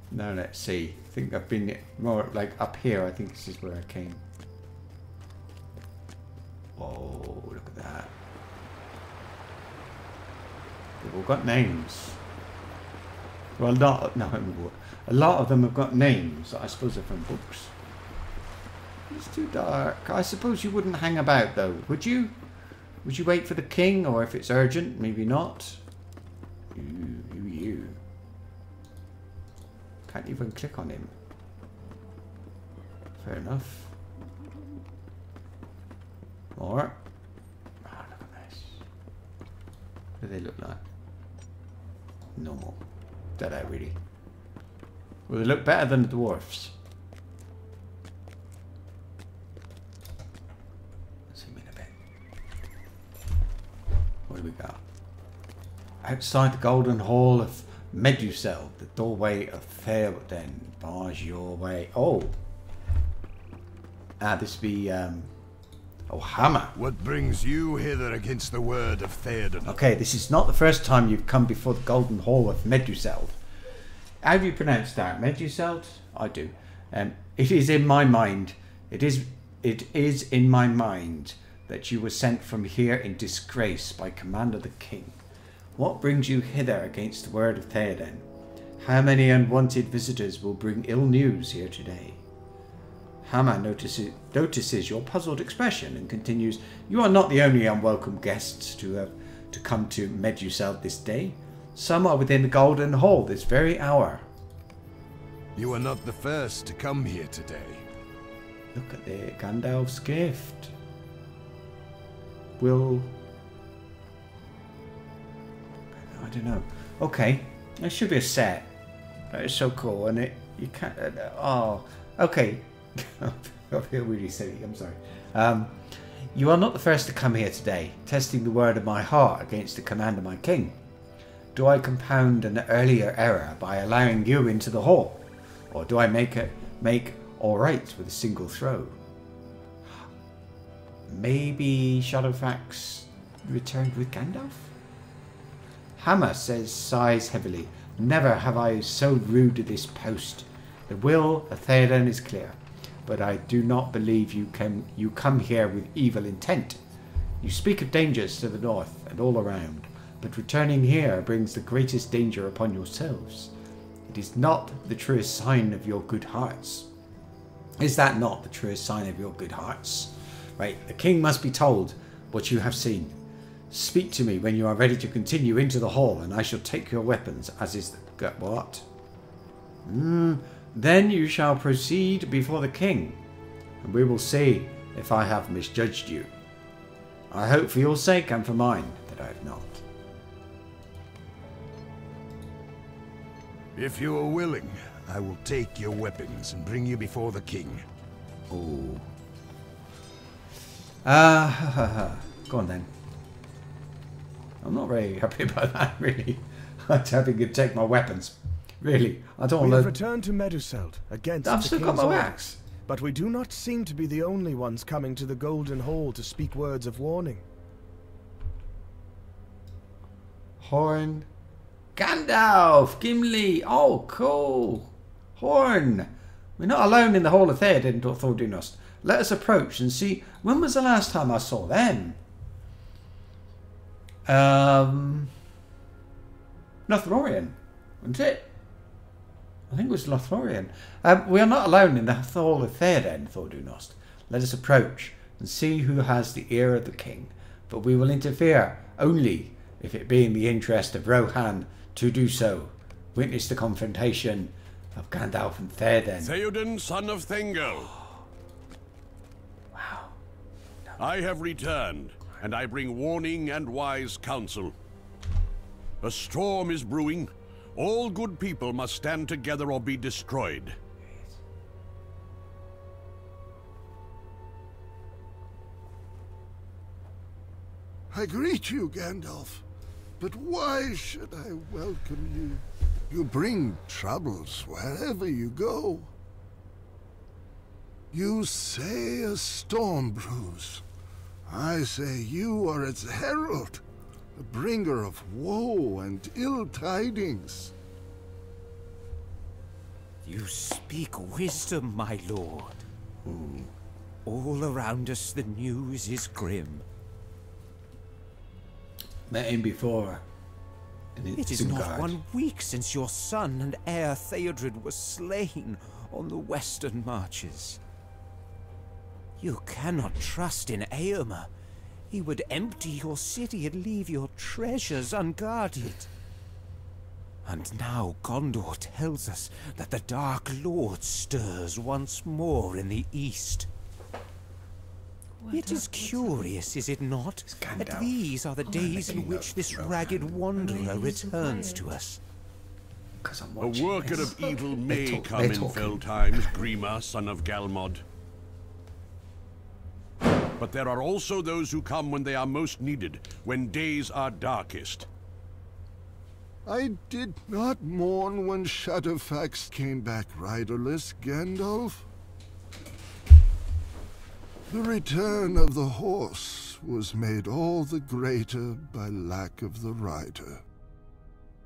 Now let's see. I think I've been more like up here. I think this is where I came. Oh, look at that. They've all got names. Well, a lot of them have got names. I suppose they're from books. It's too dark. I suppose you wouldn't hang about though, would you? Would you wait for the king, or if it's urgent, maybe not? You. Can't even click on him. Fair enough. More. Oh, look at this. What do they look like? Normal. Don't know, really. Well, they look better than the dwarfs. Zoom in a bit. What do we got? Outside the Golden Hall of Medusel, the doorway of Theoden bars your way. Oh. This be oh, hammer. What brings you hither against the word of Theoden? Okay, this is not the first time you've come before the Golden Hall of Medusel. How do you pronounce that? Medusel? I do. It is in my mind. It is in my mind that you were sent from here in disgrace by command of the king. What brings you hither against the word of Theoden? How many unwanted visitors will bring ill news here today? Hammer notices your puzzled expression and continues, you are not the only unwelcome guests to come to Medusel this day. Some are within the Golden Hall this very hour. You are not the first to come here today. Look at the Gandalf's gift. I don't know. Okay, there should be a set. That is so cool, and you can't. Oh, okay. I feel really silly. I'm sorry. You are not the first to come here today, testing the word of my heart against the command of my king. Do I compound an earlier error by allowing you into the hall, or do I make alright with a single throw. Maybe Shadowfax returned with Gandalf? Hammer sighs heavily. Never have I so rued this post. The will of Theoden is clear, but I do not believe you come here with evil intent. You speak of dangers to the north and all around, but returning here brings the greatest danger upon yourselves. It is not the truest sign of your good hearts. Is that not the truest sign of your good hearts? Right, the king must be told what you have seen. Speak to me when you are ready to continue into the hall, and I shall take your weapons, as is the... What? Then you shall proceed before the king, and we will see if I have misjudged you. I hope for your sake and for mine that I have not. If you are willing, I will take your weapons and bring you before the king. Oh. Go on then. I'm not very happy about that, really. I'm having to take my weapons. Really, I don't want to... We have returned to Meduseld against I've the still got king's my order, axe. but we do not seem to be the only ones coming to the Golden Hall to speak words of warning. Horn. Gandalf! Gimli! Oh, cool! Horn! We're not alone in the Hall of Theoden, Thordunost. Let us approach and see... When was the last time I saw them? Lothlorien, wasn't it? I think it was Lothlorien. We are not alone in the Hall of Theoden, Thordunost. Let us approach and see who has the ear of the king. But we will interfere only if it be in the interest of Rohan to do so. Witness the confrontation of Gandalf and Theoden. Theoden, son of Thengel. Wow. I have returned, and I bring warning and wise counsel. A storm is brewing. All good people must stand together or be destroyed. I greet you, Gandalf. But why should I welcome you? You bring troubles wherever you go. You say a storm brews. I say you are its herald, a bringer of woe and ill tidings. You speak wisdom, my lord. All around us the news is grim. Met him before. It is not 1 week since your son and heir Theodred was slain on the western marches. You cannot trust in Éomer. He would empty your city and leave your treasures unguarded. And now Gondor tells us that the Dark Lord stirs once more in the east. It is curious, is it not, that these are the days in which this ragged wanderer returns to us. A worker of evil may come in fell times, Grima, son of Galmod. But there are also those who come when they are most needed, when days are darkest. I did not mourn when Shadowfax came back riderless, Gandalf. The return of the horse was made all the greater by lack of the rider.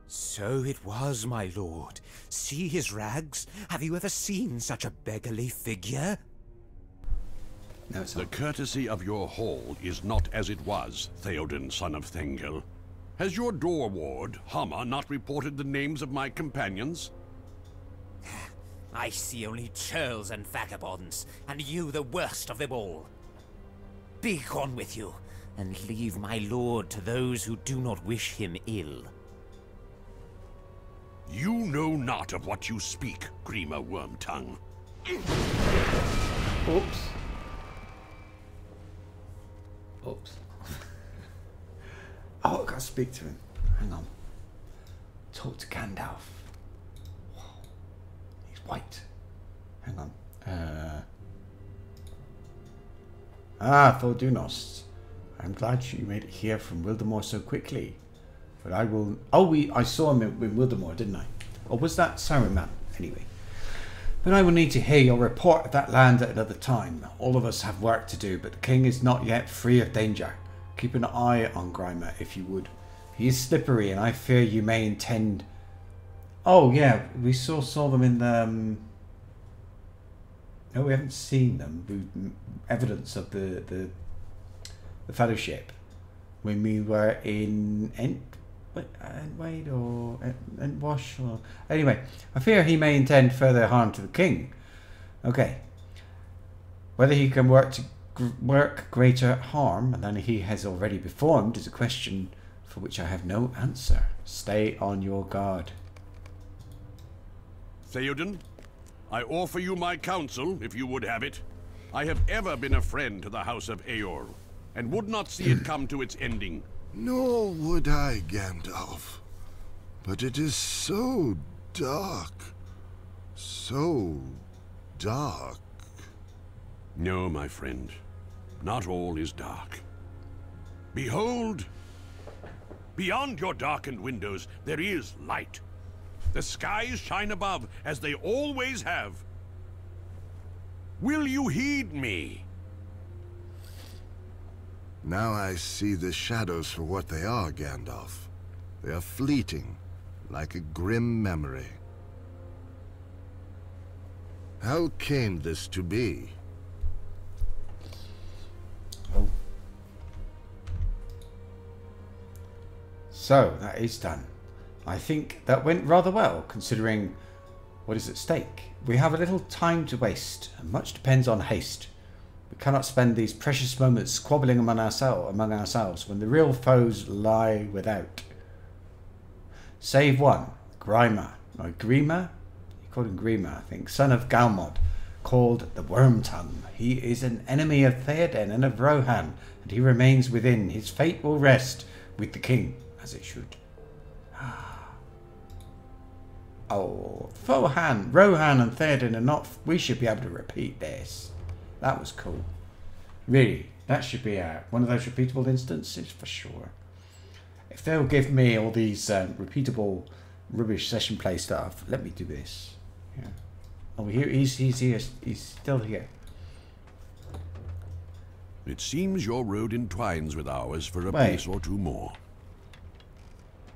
So it was, my lord. See his rags? Have you ever seen such a beggarly figure? No, it's The not. courtesy of your hall is not as it was, Theoden, son of Thengel. Has your door ward, Hammer, not reported the names of my companions? I see only churls and vagabonds, and you the worst of them all. Be gone with you, and leave my lord to those who do not wish him ill. You know not of what you speak, Grima Wormtongue. Oops. Oops. Oh, I gotta speak to him. Hang on. Talk to Gandalf. Whoa. He's white. Hang on. Thordunost. I'm glad you made it here from Wildemore so quickly. But I will... Oh, I saw him in Wildemore, didn't I? Or was that Saruman? Anyway. Then I will need to hear your report of that land at another time. All of us have work to do, but the king is not yet free of danger. Keep an eye on Grimer, if you would. He is slippery, and I fear you may intend... Oh, yeah, we saw them in the... No, we haven't seen them. Evidence of the Fellowship. When we were in Entwade or Entwash or... Anyway, I fear he may intend further harm to the king. Okay. Whether he can work greater harm than he has already performed is a question for which I have no answer. Stay on your guard. Theoden, I offer you my counsel, if you would have it. I have ever been a friend to the House of Eorl, and would not see it come to its ending. Nor would I, Gandalf. But it is so dark. So dark. No, my friend. Not all is dark. Behold! Beyond your darkened windows, there is light. The skies shine above, as they always have. Will you heed me? Now I see the shadows for what they are, Gandalf. They are fleeting, like a grim memory. How came this to be? Oh. So, that is done. I think that went rather well, considering what is at stake. We have a little time to waste, and much depends on haste. We cannot spend these precious moments squabbling among ourselves when the real foes lie without. Save one, Grimer, or Grima? You called him Grima, I think, son of Galmod, called the Worm-Tongue. He is an enemy of Theoden and of Rohan, and he remains within. His fate will rest with the king, as it should. Oh, Rohan and Theoden are not... We should be able to repeat this. That was cool. Really, that should be one of those repeatable instances for sure. If they'll give me all these repeatable rubbish session play stuff, let me do this. Yeah. Oh, here he's here. He's still here. It seems your road entwines with ours for a pace or two more.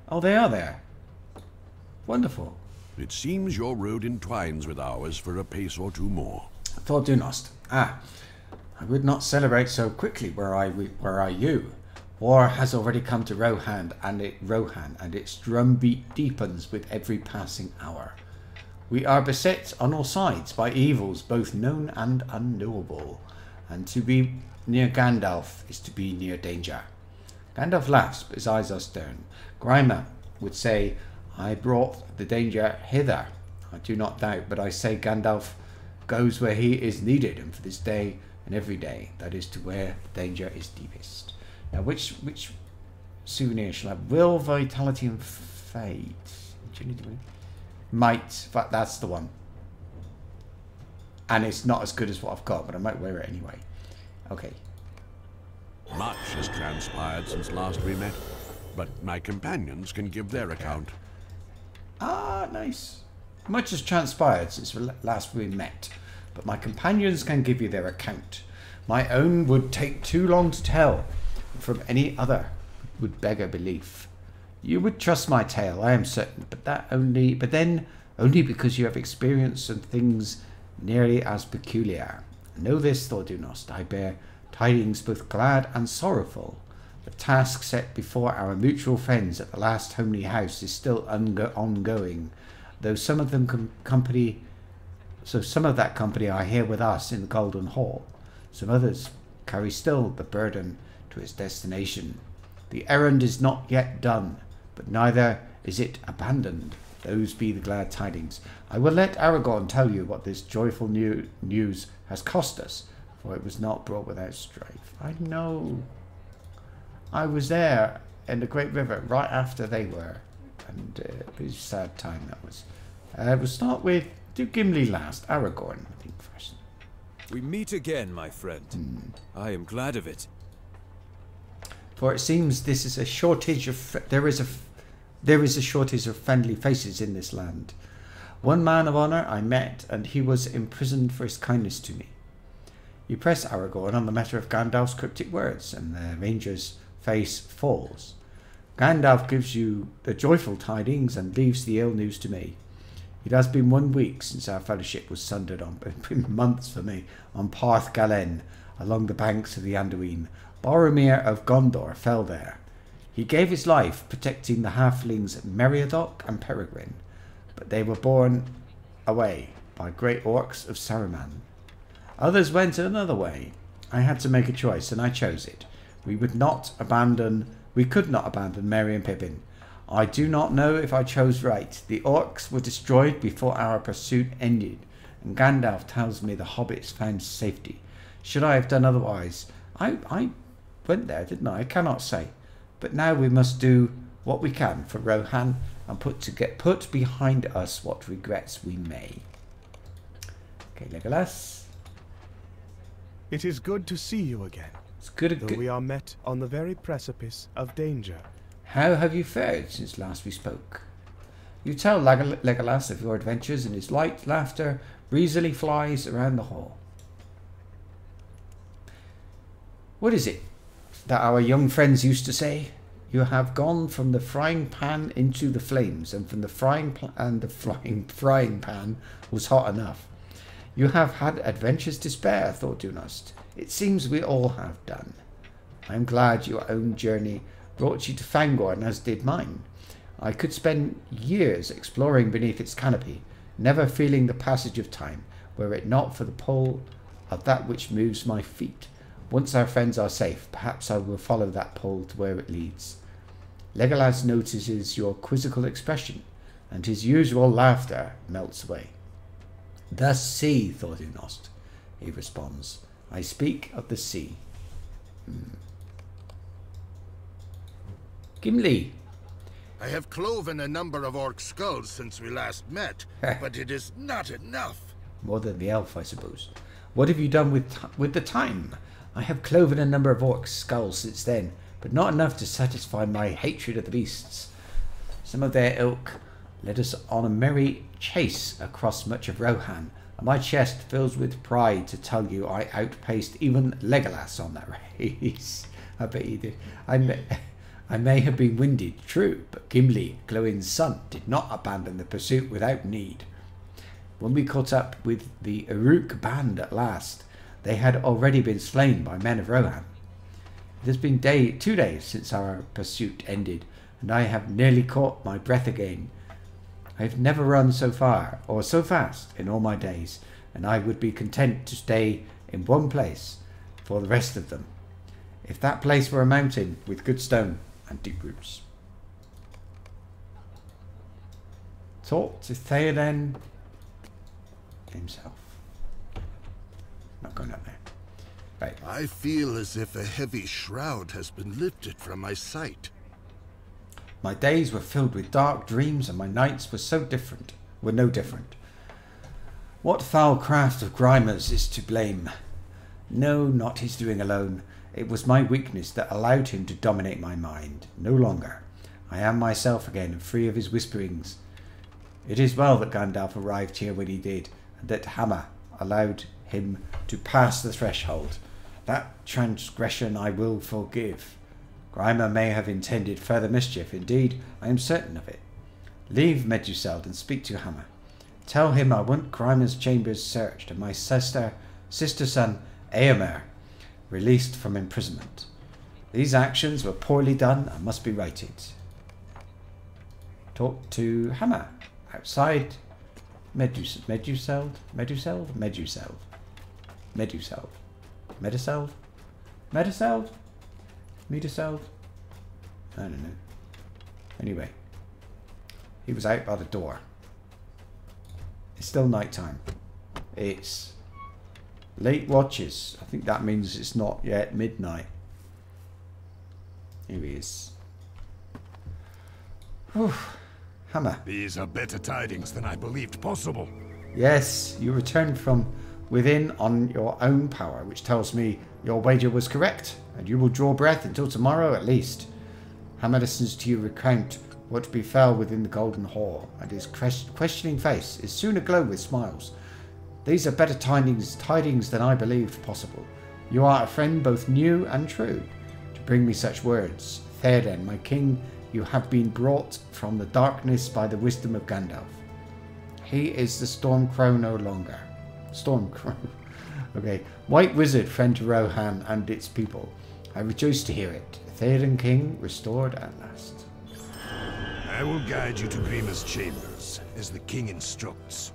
Oh, they are there. Wonderful. It seems your road entwines with ours for a pace or two more. Thordunost. I would not celebrate so quickly were I you. War has already come to Rohan, and its drumbeat deepens with every passing hour. We are beset on all sides by evils both known and unknowable, and to be near Gandalf is to be near danger. Gandalf laughs, but his eyes are stern. Grimer would say, I brought the danger hither. I do not doubt, but I say Gandalf goes where he is needed, and for this day and every day, that is to where the danger is deepest. Now, which souvenir shall I have? Will, Vitality, and Fate. Might, but that's the one. And it's not as good as what I've got, but I might wear it anyway. Okay. Much has transpired since last we met, but my companions can give their account. Ah, nice. Much has transpired since last we met, but my companions can give you their account. My own would take too long to tell, and from any other would beg a belief. You would trust my tale, I am certain, but then only because you have experienced some things nearly as peculiar. Know this, Thordunost, I bear tidings both glad and sorrowful. The task set before our mutual friends at the last homely house is still ongoing, though some of that company are here with us in the Golden Hall. Some others carry still the burden to its destination. The errand is not yet done, but neither is it abandoned. Those be the glad tidings. I will let Aragorn tell you what this joyful news has cost us, for it was not brought without strife. I know. I was there in the Great River right after they were, and it was a sad time that was. We'll start with, do Gimli last, Aragorn, I think, first. We meet again, my friend. I am glad of it. For it seems this is a shortage of there is a shortage of friendly faces in this land. One man of honour I met, and he was imprisoned for his kindness to me. You press Aragorn on the matter of Gandalf's cryptic words, and the ranger's face falls. Gandalf gives you the joyful tidings and leaves the ill news to me. It has been 1 week since our fellowship was sundered on, months for me, on Parth Galen, along the banks of the Anduin. Boromir of Gondor fell there. He gave his life protecting the halflings Meriadoc and Peregrine, but they were borne away by great orcs of Saruman. Others went another way. I had to make a choice, and I chose it. We could not abandon Merry and Pippin. I do not know if I chose right. The orcs were destroyed before our pursuit ended, and Gandalf tells me the hobbits found safety. Should I have done otherwise? I went there, didn't I? I cannot say. But now we must do what we can for Rohan and put behind us what regrets we may. Okay, Legolas. It is good to see you again. It's good. Though we are met on the very precipice of danger. How have you fared since last we spoke? You tell Legolas of your adventures, and his light laughter breezily flies around the hall. What is it that our young friends used to say? You have gone from the frying pan into the flames, and from the frying pan was hot enough. You have had adventures to spare, thought Dunost. It seems we all have done. I am glad your own journey brought you to Fangorn, as did mine. I could spend years exploring beneath its canopy, never feeling the passage of time, were it not for the pull of that which moves my feet. Once our friends are safe, perhaps I will follow that pull to where it leads. Legolas notices your quizzical expression, and his usual laughter melts away. The sea, thought Dunost. He responds. I speak of the sea. Gimli. I have cloven a number of orc skulls since we last met, but it is not enough. More than the elf, I suppose. What have you done with the time? I have cloven a number of orc skulls since then, but not enough to satisfy my hatred of the beasts. Some of their ilk led us on a merry chase across much of Rohan, and my chest fills with pride to tell you I outpaced even Legolas on that race. I bet you did. I may have been winded, true, but Gimli, Glowin's son, did not abandon the pursuit without need. When we caught up with the Uruk band at last, they had already been slain by men of Rohan. It has been 2 days since our pursuit ended, and I have nearly caught my breath again. I have never run so far or so fast in all my days, and I would be content to stay in one place for the rest of them, if that place were a mountain with good stone and deep roots. Talk to Theoden himself. Not going up there. Right. I feel as if a heavy shroud has been lifted from my sight. My days were filled with dark dreams, and my nights were no different. What foul craft of Grimer's is to blame? No, not his doing alone. It was my weakness that allowed him to dominate my mind. No longer. I am myself again, and free of his whisperings. It is well that Gandalf arrived here when he did, and that Hammer allowed him to pass the threshold. That transgression I will forgive. Grimer may have intended further mischief. Indeed, I am certain of it. Leave Meduseld and speak to Hammer. Tell him I want Grimer's chambers searched, and my sister son, Éomer, released from imprisonment. These actions were poorly done and must be righted. Talk to Hammer outside Meduseld. I don't know. Anyway, he was out by the door. It's still night time. It's late watches. I think that means it's not yet midnight. Here he is. Whew. Hammer. These are better tidings than I believed possible. Yes, you returned from within on your own power, which tells me your wager was correct, and you will draw breath until tomorrow at least. Hammer listens to you recount what befell within the Golden Hall, and his questioning face is soon aglow with smiles. These are better tidings than I believed possible. You are a friend both new and true, to bring me such words. Theoden, my king, you have been brought from the darkness by the wisdom of Gandalf. He is the Stormcrow no longer. Stormcrow. Okay. White Wizard, friend to Rohan and its people. I rejoice to hear it. Theoden King restored at last. I will guide you to Grima's chambers, as the king instructs.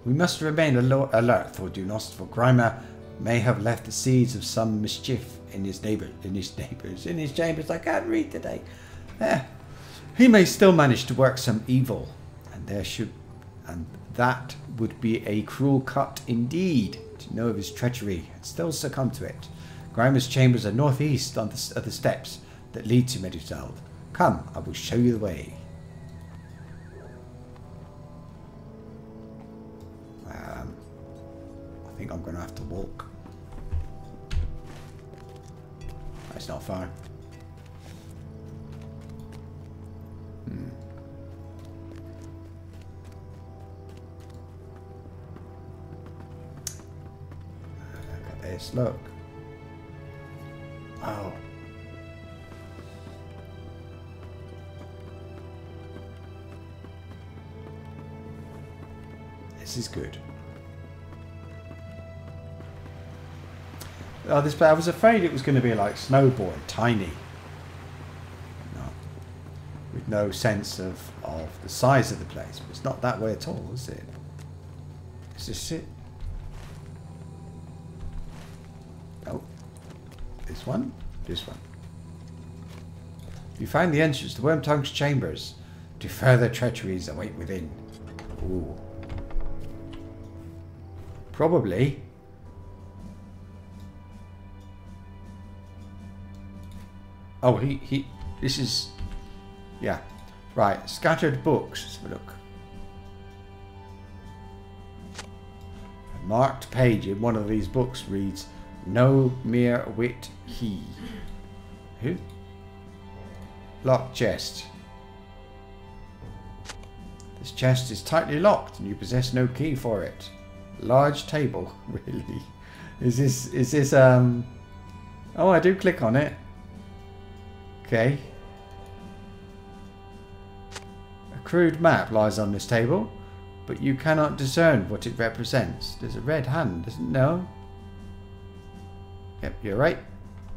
We must remain alert, for Grima may have left the seeds of some mischief in his chambers. I can't read today. He may still manage to work some evil, and that would be a cruel cut indeed, to know of his treachery and still succumb to it. Grima's chambers are northeast of the steps that lead to Meduseld. Come, I will show you the way. I think I'm going to have to walk. That's not far. Look at this, look. Oh. This is good. Oh, I was afraid it was going to be like Snowboard, tiny. No. With no sense of the size of the place. But it's not that way at all, is it? Is this it? Oh. This one? This one. You find the entrance to Wormtongue's chambers. To further treacheries await within. Ooh. Probably. Oh, this is, yeah. Right, scattered books. Let's have a look. A marked page in one of these books reads, No mere wit he. Who? Locked chest. This chest is tightly locked and you possess no key for it. Large table, really? Is this, oh, I do click on it. Okay. A crude map lies on this table, but you cannot discern what it represents. There's a red hand, isn't there? No? Yep, you're right.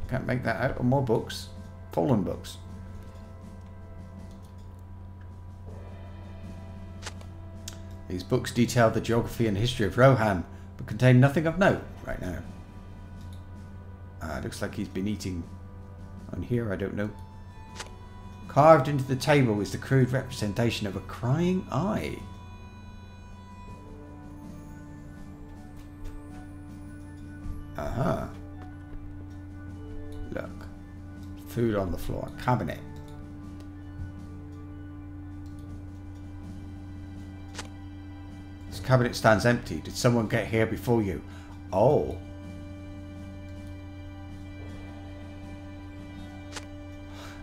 Can't make that out. Or more books. Fallen books. These books detail the geography and history of Rohan, but contain nothing of note right now. Looks like he's been eating on here, I don't know. Carved into the table is the crude representation of a crying eye. Aha. Look. Food on the floor. Cabinet. This cabinet stands empty. Did someone get here before you? Oh.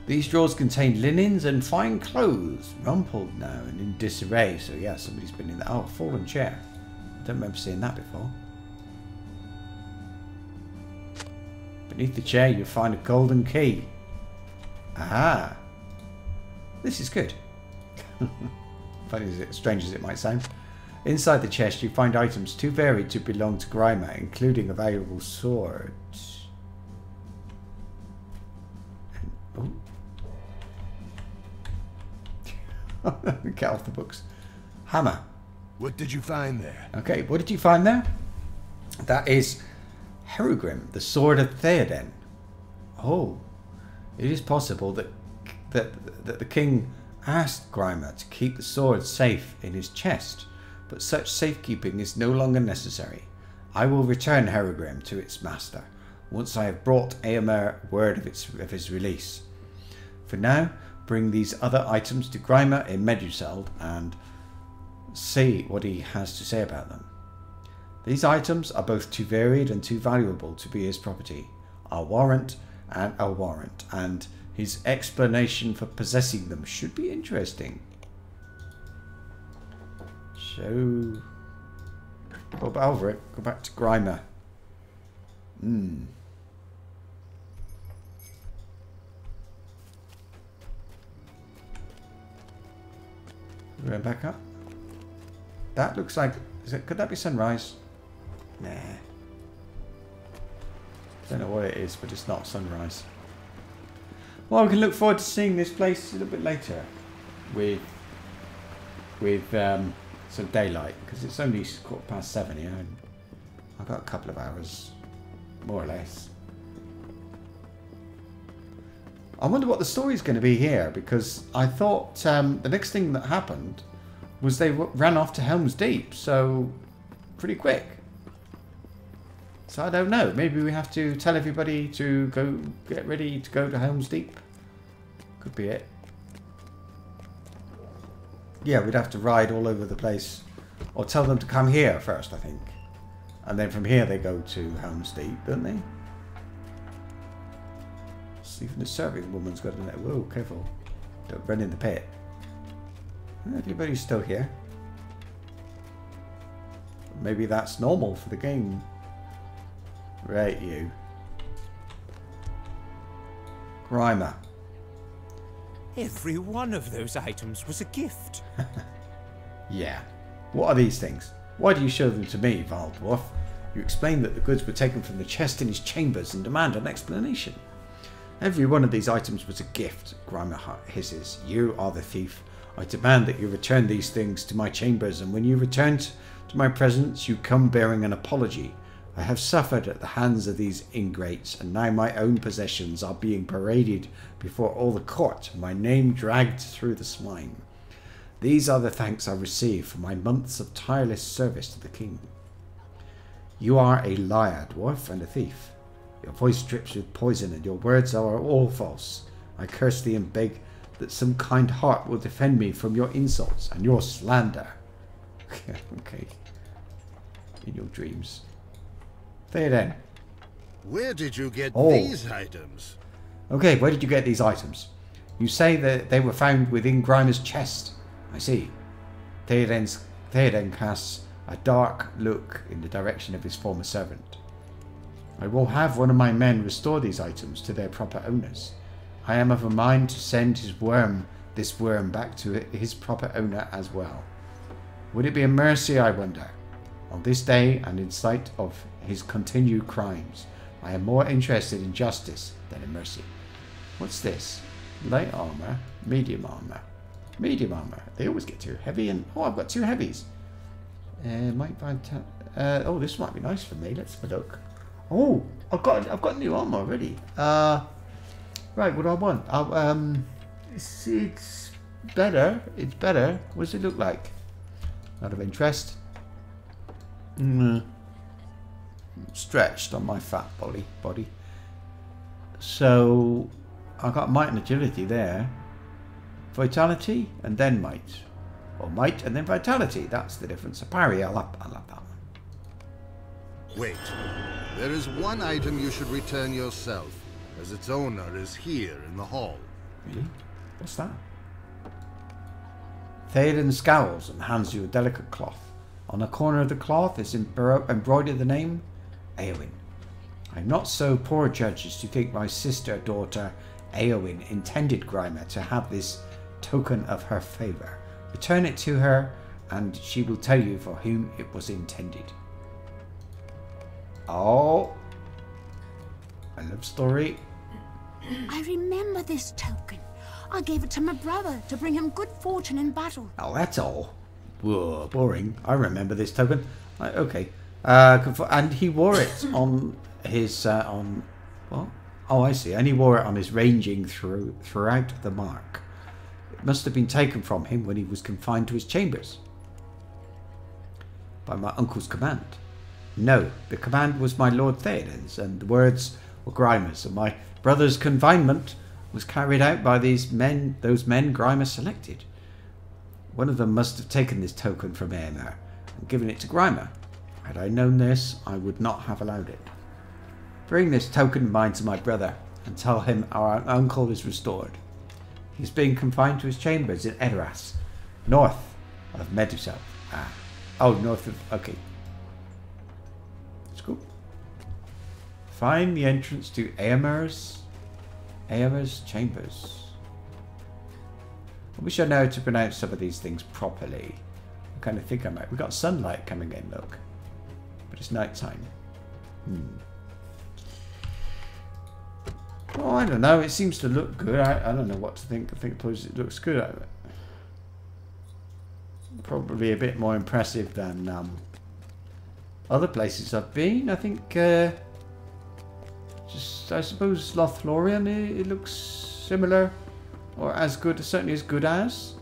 These drawers contain linens and fine clothes, rumpled now and in disarray. So yeah, somebody's been in there. Oh, fallen chair. I don't remember seeing that before. Beneath the chair, you'll find a golden key. Aha. This is good. Funny, strange as it might sound. Inside the chest, you find items too varied to belong to Grima, including a valuable sword. And, get off the books. Hammer. What did you find there? Okay, what did you find there? That is Herugrim, the sword of Theoden. Oh, it is possible that the king asked Grima to keep the sword safe in his chest, but such safekeeping is no longer necessary. I will return Herugrim to its master once I have brought Éomer word of his release. For now, bring these other items to Grima in Meduseld and see what he has to say about them. These items are both too varied and too valuable to be his property. I'll warrant, and His explanation for possessing them should be interesting. So, go over it. Go back to Grimer. We went back up. That looks like. Could that be sunrise? Nah. Don't know what it is, but it's not sunrise. Well, we can look forward to seeing this place a little bit later, with some daylight, because it's only 7:15 here, and I've got a couple of hours, more or less. I wonder what the story's going to be here, because I thought the next thing that happened was they ran off to Helm's Deep, so pretty quick. So I don't know. Maybe we have to tell everybody to go get ready to go to Helm's Deep. Could be it. Yeah, we'd have to ride all over the place, or tell them to come here first, I think, and then from here they go to Helm's Deep, don't they? Even the serving woman's got a net. Whoa, careful! Don't run in the pit. Everybody's still here. Maybe that's normal for the game. Right, you. Grimer. Every one of those items was a gift. Yeah. What are these things? Why do you show them to me, Vile Dwarf? You explain that the goods were taken from the chest in his chambers and demand an explanation. Every one of these items was a gift, Grimer hisses. You are the thief. I demand that you return these things to my chambers, and when you return to my presence, you come bearing an apology. I have suffered at the hands of these ingrates, and now my own possessions are being paraded before all the court, my name dragged through the swine. These are the thanks I receive for my months of tireless service to the king. You are a liar, dwarf, and a thief. Your voice drips with poison, and your words are all false. I curse thee and beg that some kind heart will defend me from your insults and your slander. Okay. In your dreams. There then. Where did you get Oh. these items? Okay, where did you get these items? You say that they were found within Grimer's chest. I see. Theoden casts a dark look in the direction of his former servant. I will have one of my men restore these items to their proper owners. I am of a mind to send this worm back to his proper owner as well. Would it be a mercy, I wonder? On this day, and in sight of his continued crimes, I am more interested in justice than in mercy. What's this? Light armor, medium armor. Medium armor. They always get too heavy, and oh, I've got two heavies. Oh, this might be nice for me. Let's have a look. Oh, I've got new armor already. Right, what do I want? It's better. It's better. What does it look like? Out of interest. Stretched on my fat body. So I got might and agility there. Vitality and then might. Or might and then vitality. That's the difference. A parry, I'll have that one. Wait. There is one item you should return yourself, as its owner is here in the hall. Really? What's that? Theoden scowls and hands you a delicate cloth. On a corner of the cloth is embroidered the name Eowyn. I'm not so poor judge as to think my daughter Eowyn intended Grimer to have this token of her favour. Return it to her, and she will tell you for whom it was intended. Oh, a love story. I remember this token. I gave it to my brother to bring him good fortune in battle. Oh, that's all. Whoa, boring. I remember this token. Okay. And he wore it on his on what? Oh, I see. And he wore it on his ranging throughout the mark. It must have been taken from him when he was confined to his chambers by my uncle's command. No, the command was my Lord Theoden's, and the words were Grimer's, and my brother's confinement was carried out by those men Grimer selected. One of them must have taken this token from Eomer and given it to Grimer. Had I known this, I would not have allowed it. Bring this token of mine to my brother. and tell him our uncle is restored. He's being confined to his chambers in Edoras, north of Medusa. Ah. Oh, north of... Okay. Let's go. Find the entrance to Eomer's chambers. I wish I know how to pronounce some of these things properly. I kind of think I might. We've got sunlight coming in, look. But it's night time. Oh, I don't know. It seems to look good. I don't know what to think. I think it looks good. Probably a bit more impressive than other places I've been. I think just, I suppose, LAURELIN, it looks similar. Or as good, certainly as good as.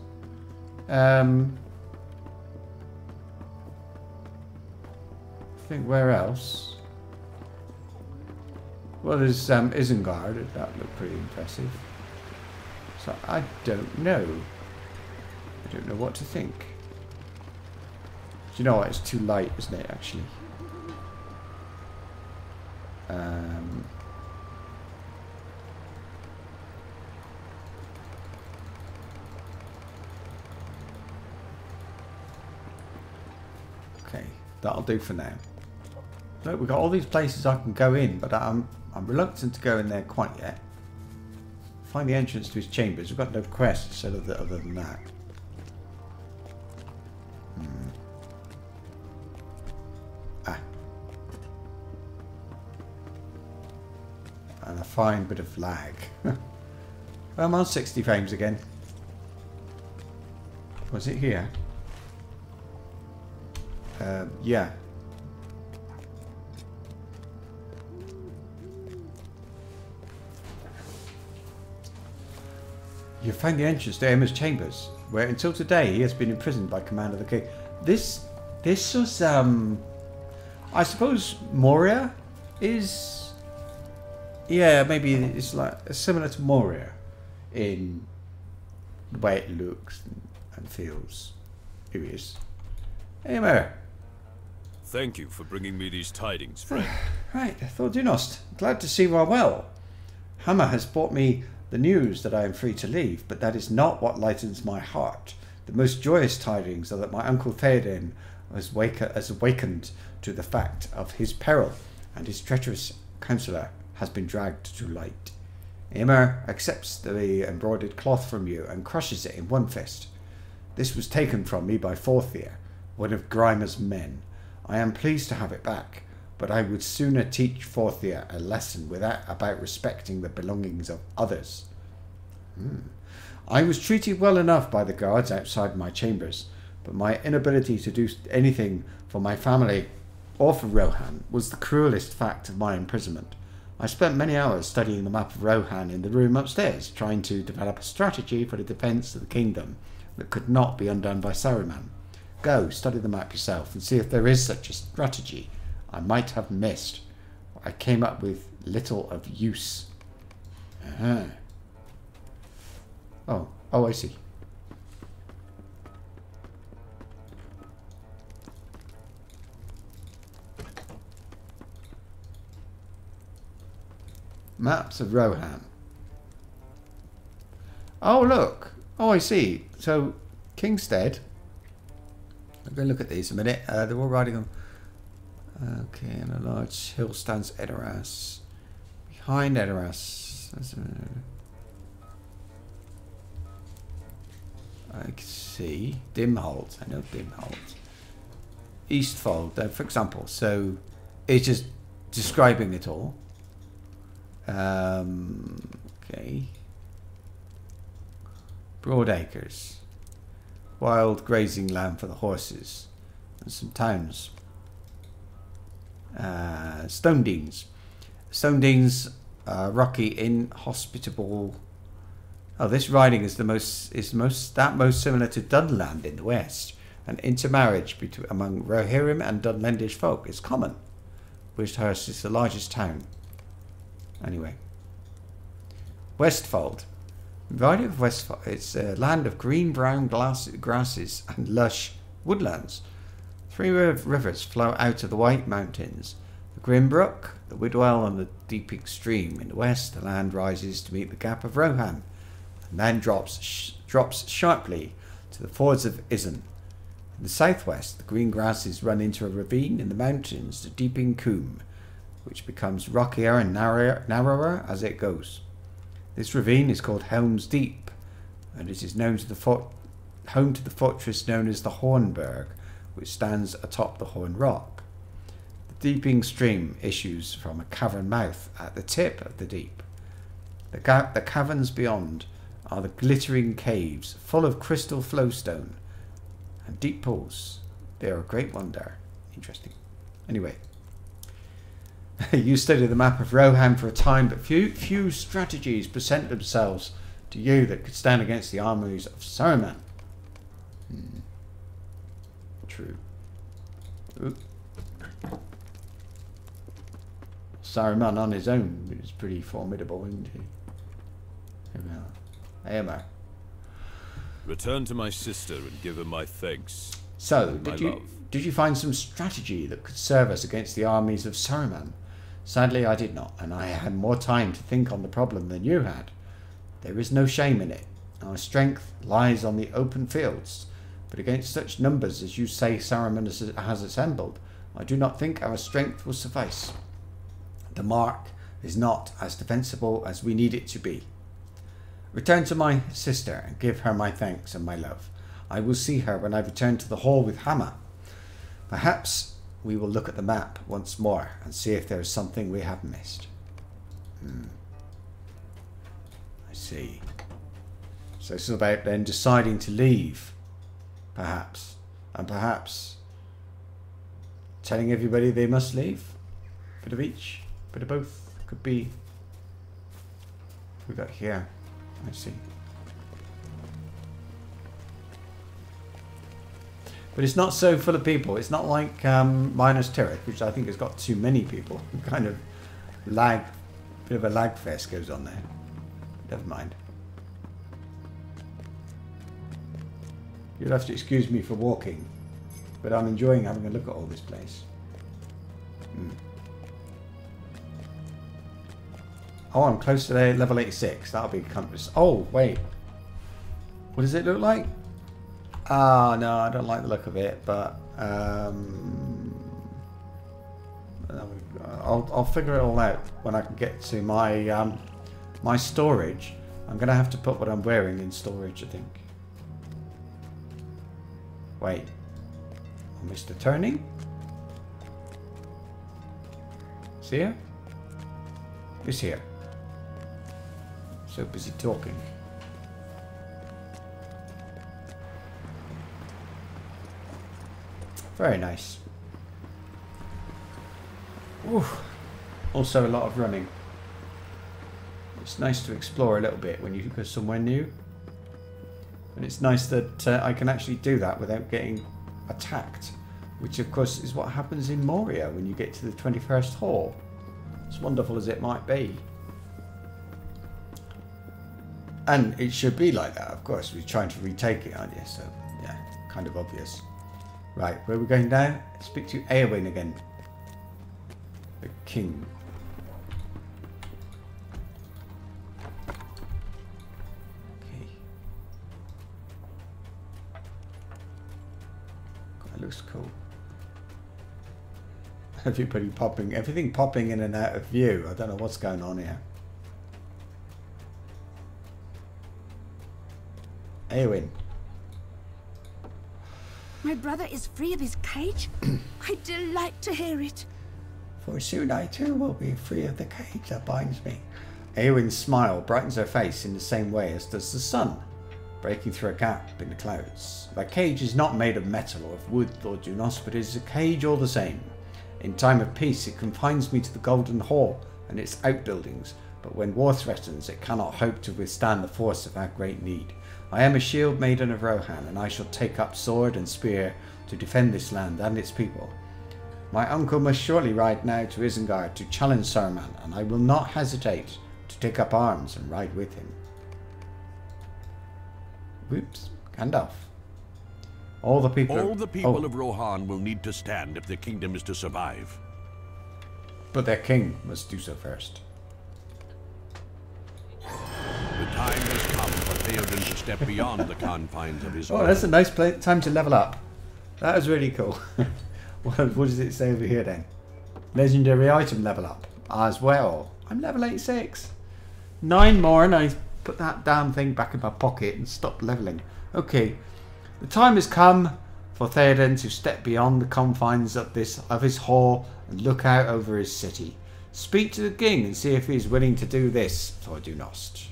I think where else? Well, there's Isengard. That looked pretty impressive. So I don't know. I don't know what to think. Do you know what? It's too light, isn't it? Actually. Okay, that'll do for now. Look, we've got all these places I can go in, but I'm reluctant to go in there quite yet. Find the entrance to his chambers. We've got no quest other than that. And a fine bit of lag. Well, I'm on 60 frames again. Was it here? Yeah. You find the entrance to Emma's chambers, where until today he has been imprisoned by command of the king. This was, I suppose Moria is, yeah, maybe it's like similar to Moria in the way it looks and feels. Here he is. Emma. Thank you for bringing me these tidings, friend. Right, Thordinost. Glad to see you are well. Hammer has brought me the news that I am free to leave, but that is not what lightens my heart. The most joyous tidings are that my uncle Theoden has awakened to the fact of his peril, and his treacherous counsellor has been dragged to light. Eomer accepts the embroidered cloth from you and crushes it in one fist. This was taken from me by Forthia, one of Grimer's men. I am pleased to have it back, but I would sooner teach Forthia a lesson about respecting the belongings of others. I was treated well enough by the guards outside my chambers, but my inability to do anything for my family or for Rohan was the cruelest fact of my imprisonment. I spent many hours studying the map of Rohan in the room upstairs, trying to develop a strategy for the defence of the kingdom that could not be undone by Saruman. Go, study the map yourself and see if there is such a strategy I might have missed. I came up with little of use. Oh, I see. Maps of Rohan. Oh, look. Oh, I see. So, Kingstead. I'm going to look at these a minute. They're all riding on. Okay, and a large hill stands Edoras. Behind Edoras. I can see. Dimhold. I know Dimhold. Eastfold, for example. So, it's just describing it all. Okay. Broadacres. Wild grazing land for the horses. And some towns. Stone Deans. Stone Deans, rocky, inhospitable. Oh, this riding is most similar to Dunland in the west. An intermarriage among Rohirrim and Dunlendish folk is common. Wishurst is the largest town. Anyway. Westfold. Riding of Westfold. It's a land of green-brown grasses and lush woodlands. 3 rivers flow out of the White Mountains. The Grimbrook, The Widwell and the Deeping Stream. In the west, the land rises to meet the Gap of Rohan, and then drops sharply to the fords of Izen. In the southwest, the green grasses run into a ravine in the mountains, the Deeping Coombe, which becomes rockier and narrower as it goes. This ravine is called Helm's Deep, and it is known to home to the fortress known as the Hornburg, which stands atop the Horn Rock. The Deeping Stream issues from a cavern mouth at the tip of the deep. The caverns beyond are the glittering caves full of crystal flowstone and deep pools. They are a great wonder. Interesting. Anyway, you study the map of Rohan for a time, but few strategies present themselves to you that could stand against the armies of Saruman. True. Oop. Saruman on his own is pretty formidable, isn't he? Here we are. Aemar. Return to my sister and give her my thanks. So, and did you find some strategy that could serve us against the armies of Saruman? Sadly, I did not, and I had more time to think on the problem than you had. There is no shame in it. Our strength lies on the open fields, but against such numbers as you say Saruman has assembled, I do not think our strength will suffice. The mark is not as defensible as we need it to be. Return to my sister and give her my thanks and my love. I will see her when I return to the hall with Hama. Perhaps we will look at the map once more and see if there is something we have missed. I see. So it's about then deciding to leave, perhaps. And perhaps telling everybody they must leave. Bit of each, bit of both. Could be. What we got here? I see. But it's not so full of people. It's not like Minas Tirith, which I think has got too many people. Kind of lag, bit of a lag fest goes on there. Never mind. You'll have to excuse me for walking, but I'm enjoying having a look at all this place. Oh, I'm close to level 86. That'll be a compass. Oh, wait. What does it look like? Ah, no, I don't like the look of it, but I'll figure it all out when I can get to my my storage. I'm gonna have to put what I'm wearing in storage, I think. Wait, I missed a turning. See here? Who's here? So busy talking. Very nice. Ooh. Also a lot of running. It's nice to explore a little bit when you go somewhere new. And it's nice that I can actually do that without getting attacked. Which of course is what happens in Moria when you get to the 21st hall. As wonderful as it might be. And it should be like that, of course. We're trying to retake it, aren't you? So, yeah, kind of obvious. Right, where are we going now? Speak to Eowyn again. The king. Okay. That looks cool. Everything popping in and out of view. I don't know what's going on here. Eowyn. My brother is free of his cage? I delight to hear it. For soon I too will be free of the cage that binds me. Eowyn's smile brightens her face in the same way as does the sun, breaking through a gap in the clouds. My cage is not made of metal or of wood, Lord Junos, but it is a cage all the same. In time of peace it confines me to the Golden Hall and its outbuildings, but when war threatens it cannot hope to withstand the force of our great need. I am a shield maiden of Rohan, and I shall take up sword and spear to defend this land and its people. My uncle must surely ride now to Isengard to challenge Saruman, and I will not hesitate to take up arms and ride with him. Whoops, Gandalf. All the people of Rohan will need to stand if the kingdom is to survive. But their king must do so first. The time has come for Theoden to step beyond the confines of his Oh, that's a nice time to level up. That was really cool. what does it say over here then? Legendary item level up as well. I'm level 86. 9 more and I put that damn thing back in my pocket and stop leveling. Okay. The time has come for Theoden to step beyond the confines of his hall and look out over his city. Speak to the king and see if he is willing to do this, Tortoise.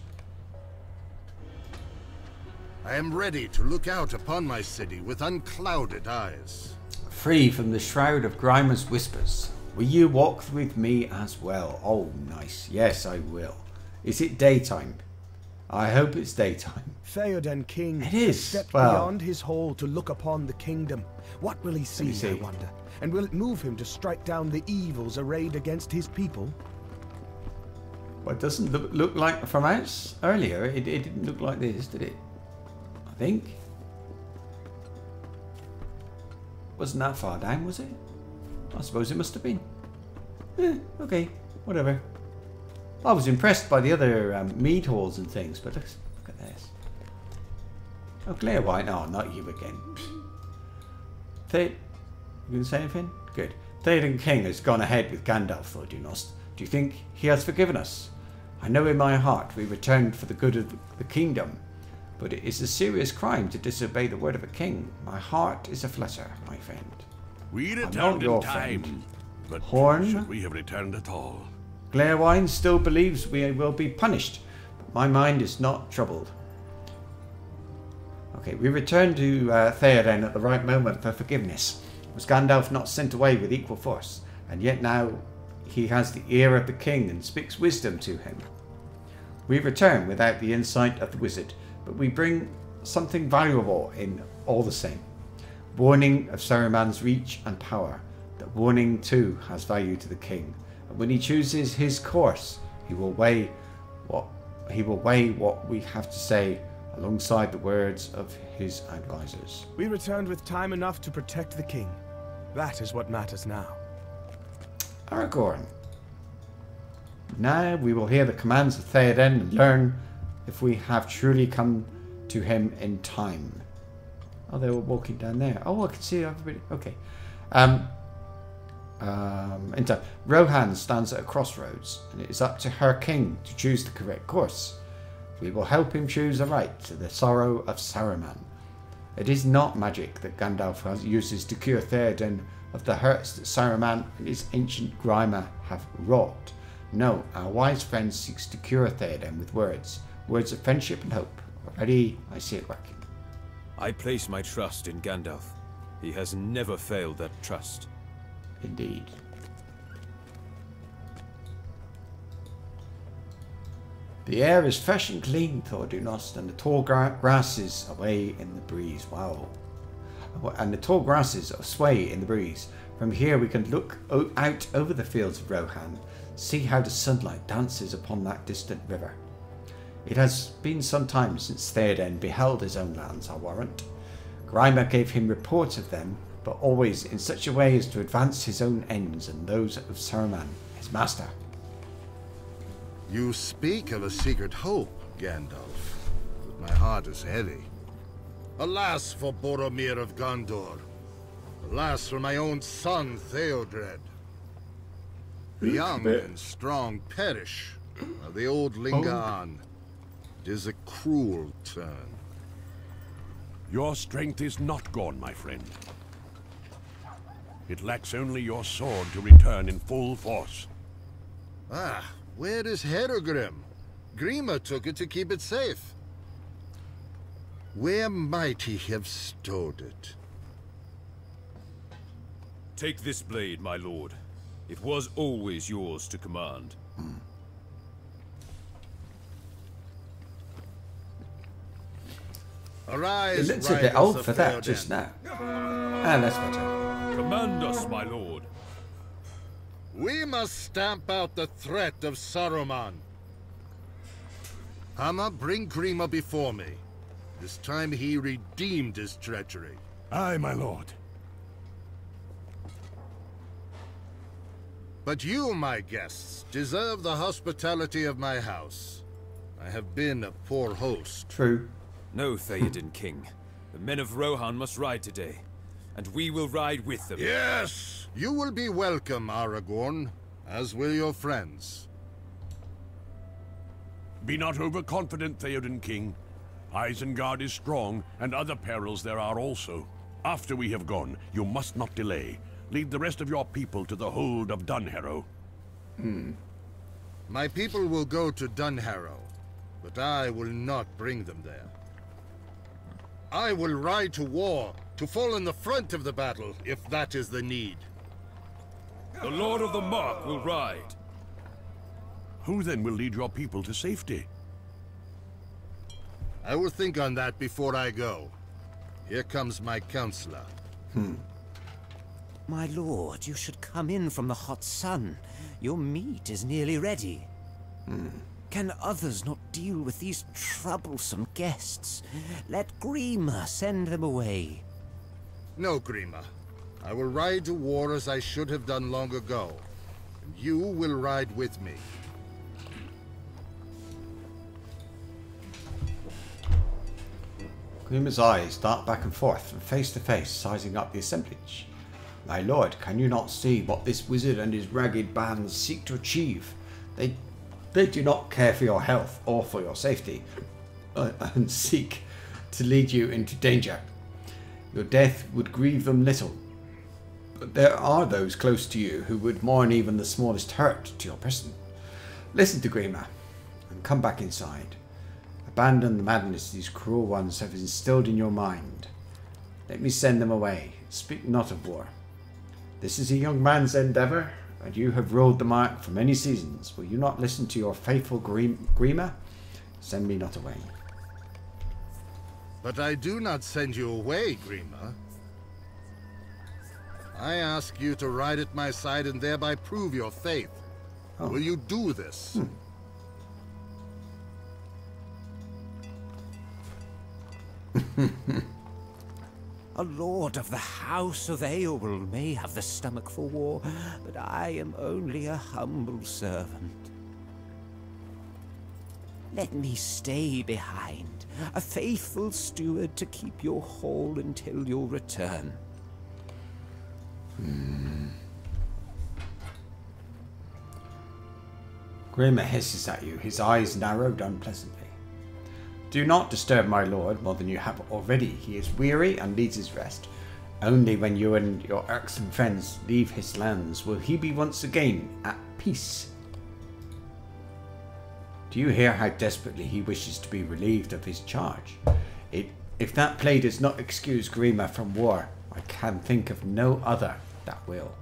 I am ready to look out upon my city with unclouded eyes. Free from the shroud of Grimer's whispers, will you walk with me as well? Oh, nice. Yes, I will. Is it daytime? I hope it's daytime. Theoden King It is. stepped Well, beyond his hall to look upon the kingdom. What will he see, I wonder? And will it move him to strike down the evils arrayed against his people? well, it doesn't look like from us earlier. It didn't look like this, did it? I think. Wasn't that far down, was it? I suppose it must have been. Okay, whatever. I was impressed by the other mead halls and things, but look at this. Oh, Claire White. No, not you again. You going to say anything? Good. Theoden King has gone ahead with Gandalf, Tortoise. Do you think he has forgiven us? I know in my heart we returned for the good of the kingdom, but it is a serious crime to disobey the word of a king. My heart is a flutter, my friend. We not returned your in time, friend. but Horn? should we have returned at all? Glairwine still believes we will be punished, but my mind is not troubled. Okay, we return to Theoden at the right moment for forgiveness. Was Gandalf not sent away with equal force? And yet now he has the ear of the king and speaks wisdom to him. We return without the insight of the wizard, but we bring something valuable in all the same. Warning of Saruman's reach and power. That warning too has value to the king. And when he chooses his course, he will weigh what we have to say alongside the words of his advisors. We returned with time enough to protect the king. That is what matters now. Aragorn. Now we will hear the commands of Theoden and learn if we have truly come to him in time. Oh, they were walking down there. Oh, I can see everybody. Okay. In time. Rohan stands at a crossroads, and it is up to her king to choose the correct course. We will help him choose aright to the sorrow of Saruman. It is not magic that Gandalf uses to cure Theoden of the hurts that Saruman and his ancient Grimer have wrought. No, our wise friend seeks to cure Theoden with words of friendship and hope. Already, I see it working. I place my trust in Gandalf. He has never failed that trust. Indeed. The air is fresh and clean, Tortoise, and the tall grasses away in the breeze. Wow. And the tall grasses sway in the breeze. From here we can look out over the fields of Rohan, see how the sunlight dances upon that distant river. It has been some time since Theoden beheld his own lands, I warrant. Grimer gave him reports of them, but always in such a way as to advance his own ends and those of Saruman, his master. You speak of a secret hope, Gandalf, but my heart is heavy. Alas for Boromir of Gondor. Alas for my own son, Theodred. The young and strong perish, while the old linger on. It is a cruel turn. Your strength is not gone, my friend. It lacks only your sword to return in full force. Ah, where is Herogrim? Grima took it to keep it safe. Where might he have stowed it? Take this blade, my lord. It was always yours to command. Arise, It looks a bit riders old of for that Theoden. just now. Ah, that's better. Command us, my lord. We must stamp out the threat of Saruman. Hama, bring Grima before me. This time he redeemed his treachery. Aye, my lord. But you, my guests, deserve the hospitality of my house. I have been a poor host. True. No, Theoden King. The men of Rohan must ride today, and we will ride with them. Yes! You will be welcome, Aragorn, as will your friends. Be not overconfident, Theoden King. Isengard is strong, and other perils there are also. After we have gone, you must not delay. Lead the rest of your people to the hold of Dunharrow. My people will go to Dunharrow, but I will not bring them there. I will ride to war, to fall in the front of the battle, if that is the need. The Lord of the Mark will ride. Who then will lead your people to safety? I will think on that before I go. Here comes my counselor. My lord, you should come in from the hot sun. Your meat is nearly ready. Can others not deal with these troublesome guests? Let Grima send them away. No, Grima. I will ride to war as I should have done long ago. And you will ride with me. Grima's eyes dart back and forth from face to face, sizing up the assemblage. My lord, can you not see what this wizard and his ragged bands seek to achieve? They do not care for your health or for your safety, and seek to lead you into danger. Your death would grieve them little, but there are those close to you who would mourn even the smallest hurt to your person. Listen to Grima, and come back inside. Abandon the madness these cruel ones have instilled in your mind. Let me send them away. Speak not of war. This is a young man's endeavour, and you have ruled the mark for many seasons. Will you not listen to your faithful Grima? Send me not away. But I do not send you away, Grima. I ask you to ride at my side and thereby prove your faith. Will you do this? A lord of the House of Eowl may have the stomach for war, but I am only a humble servant. Let me stay behind, a faithful steward to keep your hall until your return. Grima hisses at you, his eyes narrowed unpleasantly. Do not disturb my lord more than you have already. He is weary and needs his rest. Only when you and your irksome friends leave his lands will he be once again at peace. Do you hear how desperately he wishes to be relieved of his charge? If that play does not excuse Grima from war, I can think of no other that will.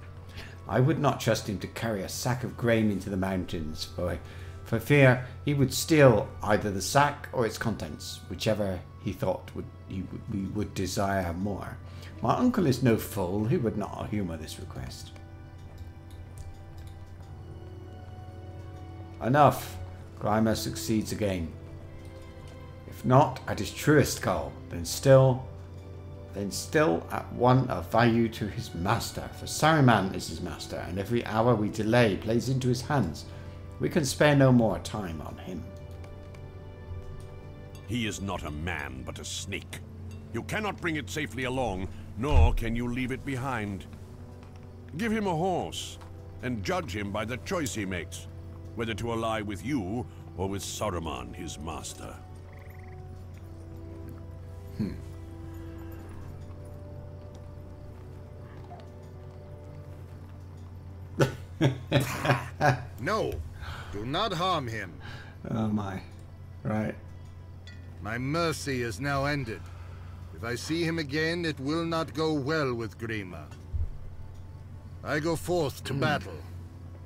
I would not trust him to carry a sack of grain into the mountains, for fear he would steal either the sack or its contents, whichever he thought we would desire more. My uncle is no fool, he would not humour this request. Enough. Grima succeeds again. If not at his truest call, then still at one of value to his master, for Saruman is his master, and every hour we delay plays into his hands. We can spare no more time on him. He is not a man, but a snake. You cannot bring it safely along, nor can you leave it behind. Give him a horse, and judge him by the choice he makes, whether to ally with you or with Saruman, his master. No, do not harm him. Oh my. Right. My mercy is now ended. If I see him again, it will not go well with Grima. I go forth to battle.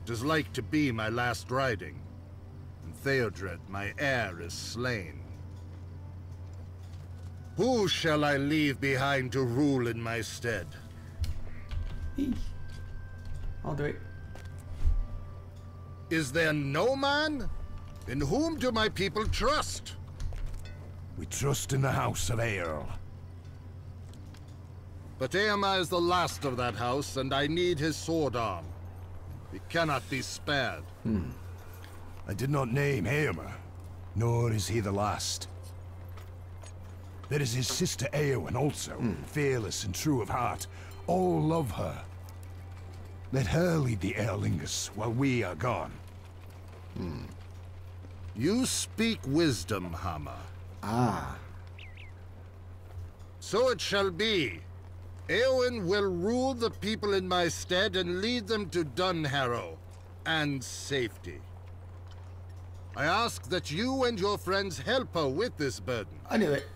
'Tis like to be my last riding. And Theodred, my heir, is slain. Who shall I leave behind to rule in my stead? I'll do it. Is there no man? In whom do my people trust? We trust in the House of Eorl. But Eomer is the last of that house, and I need his sword arm. He cannot be spared. I did not name Eomer, nor is he the last. There is his sister Eowyn also, fearless and true of heart. All love her. Let her lead the Eorlingus while we are gone. You speak wisdom, Hammer. Ah. So it shall be. Eowyn will rule the people in my stead and lead them to Dunharrow and safety. I ask that you and your friends help her with this burden. I knew it.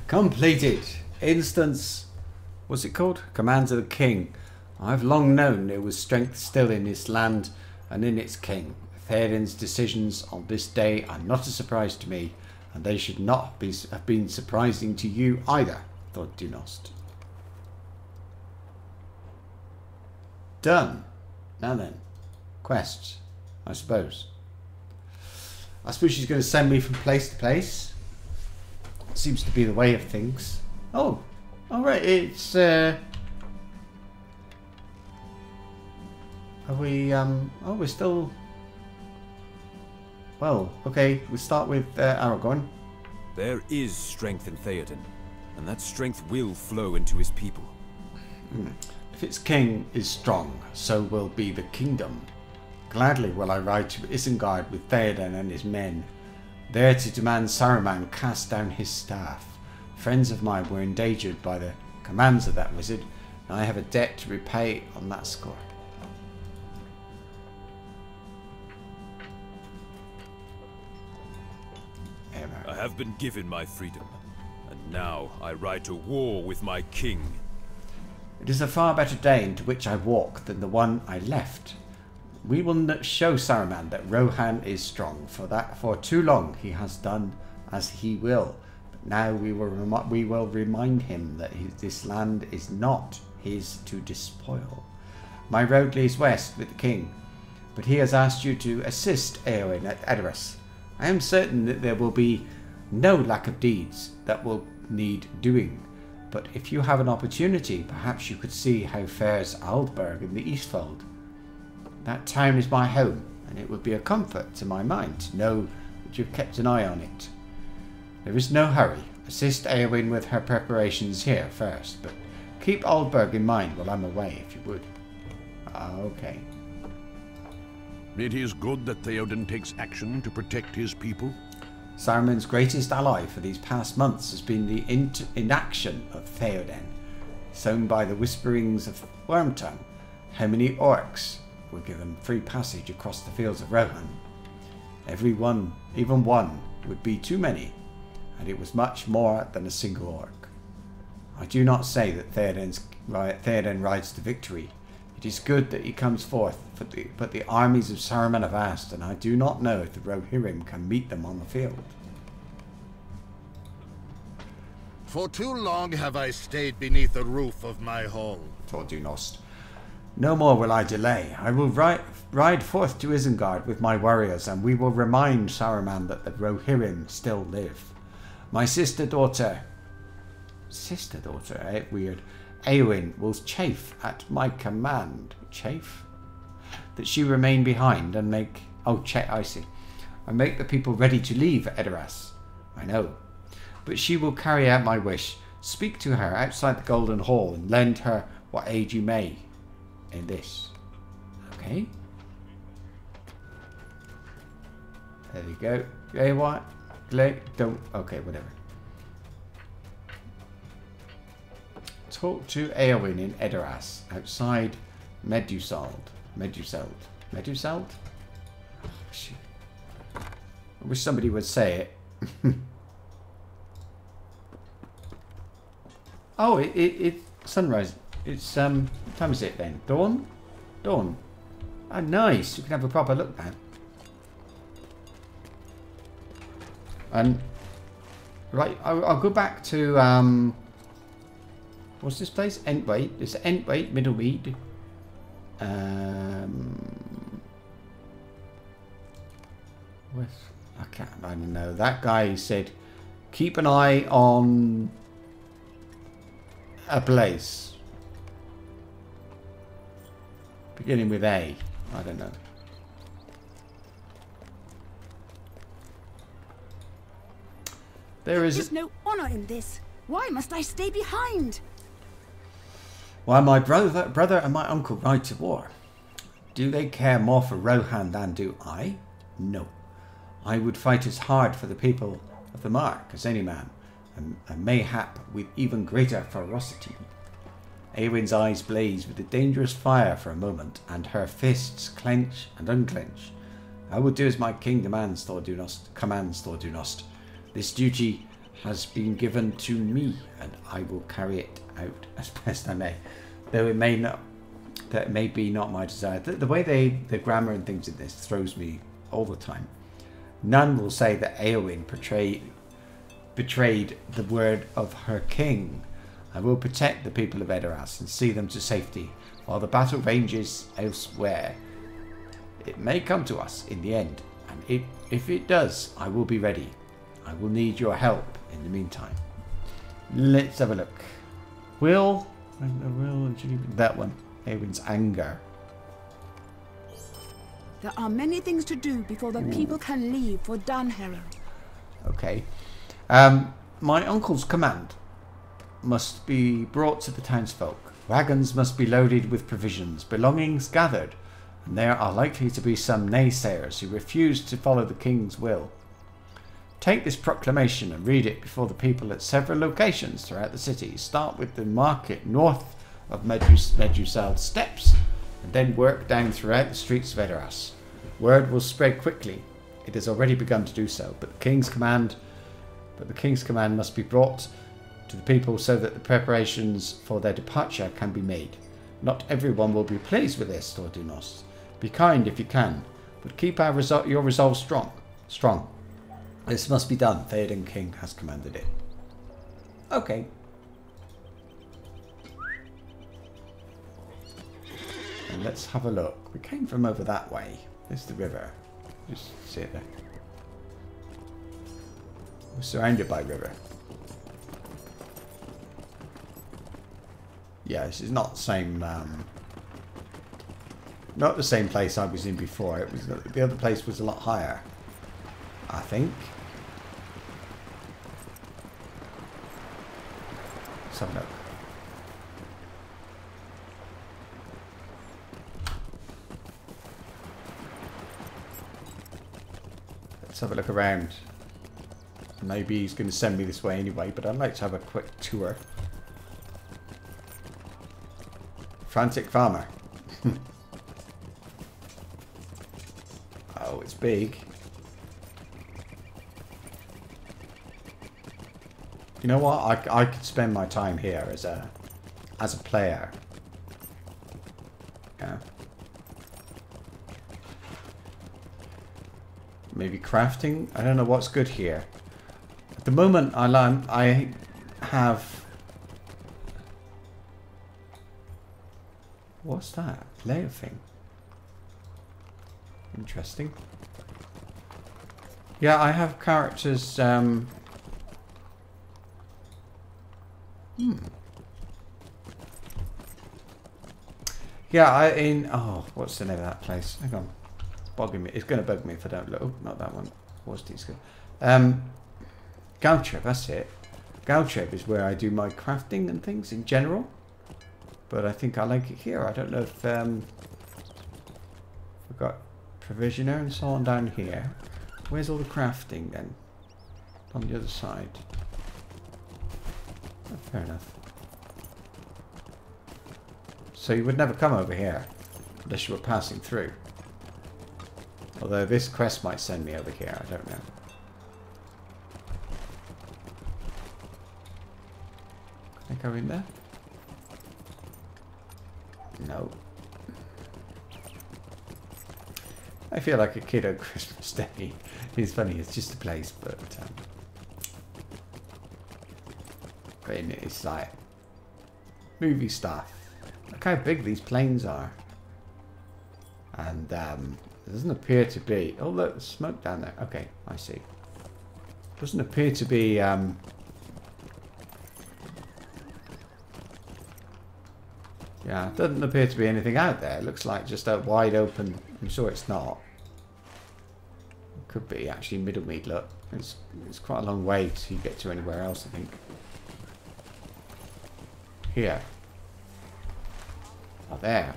Completed. Instance. What's it called? Commands of the King. I've long known there was strength still in this land and in its king. Theoden's decisions on this day are not a surprise to me, and they should not have been surprising to you either, thought Dunost. Done. Now then. Quests, I suppose. I suppose she's going to send me from place to place. Seems to be the way of things. Oh, alright, it's are we oh, we're still, well, okay, we start with Aragorn. There is strength in Theoden, and that strength will flow into his people. If its king is strong, so will be the kingdom. Gladly will I ride to Isengard with Theoden and his men, there to demand Saruman cast down his staff. Friends of mine were endangered by the commands of that wizard, and I have a debt to repay on that score. I have been given my freedom, and now I ride to war with my king. It is a far better day into which I walk than the one I left. We will show Saruman that Rohan is strong, for too long he has done as he will. But now we will remind him that this land is not his to despoil. My road leads west with the king, but he has asked you to assist Eowyn at Edoras. I am certain that there will be no lack of deeds that will need doing, but if you have an opportunity, perhaps you could see how fares Aldburg in the Eastfold. That town is my home, and it would be a comfort to my mind to know that you've kept an eye on it. There is no hurry. Assist Eowyn with her preparations here first, but keep Aldburg in mind while I'm away, if you would. Okay. It is good that Theoden takes action to protect his people. Saruman's greatest ally for these past months has been the inaction of Theoden, sown by the whisperings of Wormtongue. How many orcs were given free passage across the fields of Rohan? Everyone, even one, would be too many, and it was much more than a single orc. I do not say that Theoden rides to victory. It is good that he comes forth, but the armies of Saruman are vast, and I do not know if the Rohirrim can meet them on the field. For too long have I stayed beneath the roof of my home. Thought Dunost. No more will I delay. I will ride forth to Isengard with my warriors, and we will remind Saruman that the Rohirrim still live. My sister-daughter, weird, Eowyn will chafe at my command. Chafe? That she remain behind and make... Oh, I see. And make the people ready to leave Edoras. I know. But she will carry out my wish. Speak to her outside the Golden Hall and lend her what aid you may in this. Okay. There you go. Hey, what? Don't... Okay, whatever. Talk to Eowyn in Edoras, outside Meduseld. Meduseld? Oh, shit. I wish somebody would say it. Oh, it's sunrise. It's, what time is it then? Dawn? Dawn. Oh, nice. You can have a proper look now. And, right, I'll go back to, what's this place? Entwaite. It's Entwaite, Middlemead. I don't know. That guy said, keep an eye on a place. Beginning with A. I don't know. There's no honor in this. Why must I stay behind? Why my brother and my uncle ride to war? Do they care more for Rohan than do I? No. I would fight as hard for the people of the Mark as any man, and mayhap with even greater ferocity. Eowyn's eyes blaze with a dangerous fire for a moment, and her fists clench and unclench. I will do as my king commands, Tortoise. This duty has been given to me, and I will carry it out as best I may. Though it may not, that may be not my desire. The way the grammar and things in this throws me all the time. None will say that Eowyn betrayed the word of her king. I will protect the people of Edoras and see them to safety, while the battle rages elsewhere. It may come to us in the end, and if it does, I will be ready. I will need your help in the meantime. Let's have a look. That one. Eowyn's anger. There are many things to do before the people can leave for Dunharrow. Okay. My uncle's command must be brought to the townsfolk. Wagons must be loaded with provisions, belongings gathered, and there are likely to be some naysayers who refuse to follow the king's will. Take this proclamation and read it before the people at several locations throughout the city. Start with the market north of Medusald's steps, and then work down throughout the streets of Edoras. Word will spread quickly. It has already begun to do so, but the king's command must be brought to the people so that the preparations for their departure can be made. Not everyone will be pleased with this, Tortoise. Be kind if you can, but keep your resolve strong. This must be done. Theoden King has commanded it. Okay. And let's have a look. We came from over that way. There's the river. Just see it there. We're surrounded by river. Yeah, this is not the same. Not the same place I was in before. It was the other place was a lot higher, I think. Let's have a look. Let's have a look around. Maybe he's going to send me this way anyway, but I'd like to have a quick tour. Frantic farmer. Oh, it's big. You know what? I could spend my time here as a player. Yeah. Maybe crafting. I don't know what's good here. At the moment, I have. What's that? Layer thing. Interesting. Yeah, I have characters. Yeah, oh, what's the name of that place? Hang on. It's bugging me. It's going to bug me if I don't look. Oh, not that one. What's these good? Gautreb, that's it. Gautreb is where I do my crafting and things in general. But I think I like it here. I don't know if we've got provisioner and so on down here. Where's all the crafting then? On the other side. Oh, fair enough. So you would never come over here unless you were passing through. Although this quest might send me over here, I don't know. Can I go in there? No. I feel like a kid on Christmas Day. It's funny, it's just a place, but it's like movie stuff. Look how big these planes are. And there doesn't appear to be... Oh look, there's smoke down there. Okay, I see. Doesn't appear to be... Yeah, doesn't appear to be anything out there. It looks like just a wide open. I'm sure it's not. It could be actually Middlemead. Look, it's quite a long way to get to anywhere else, I think. Here. Oh, there.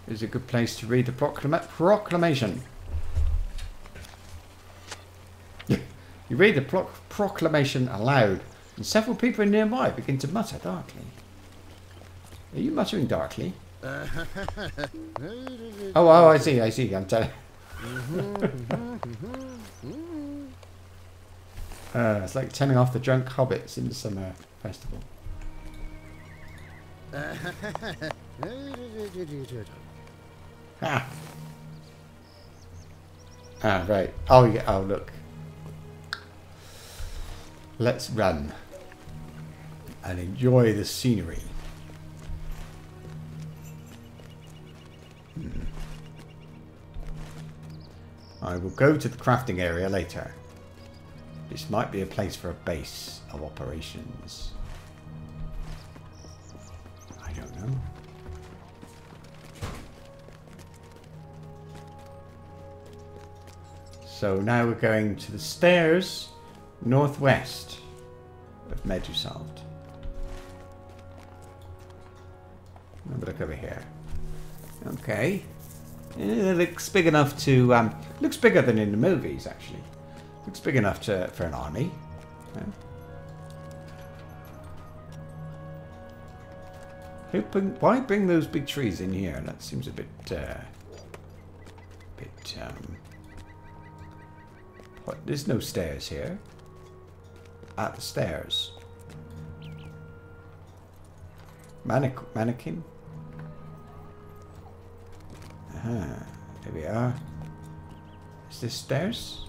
Is a good place to read the proclamation. You read the proclamation aloud, and several people nearby begin to mutter darkly. Are you muttering darkly? Oh, I see. I'm telling. It's like telling off the drunk hobbits in the summer festival. Right. Oh, yeah. Oh, look. Let's run and enjoy the scenery. I will go to the crafting area later. This might be a place for a base of operations. I don't know. So now we're going to the stairs northwest of Medusoft. Have a look over here. Okay. It looks big enough to... looks bigger than in the movies, actually. Looks big enough for an army. Yeah. Why bring those big trees in here? That seems a bit... what? There's no stairs here. At the stairs. Mannequin? There we are. Is this stairs?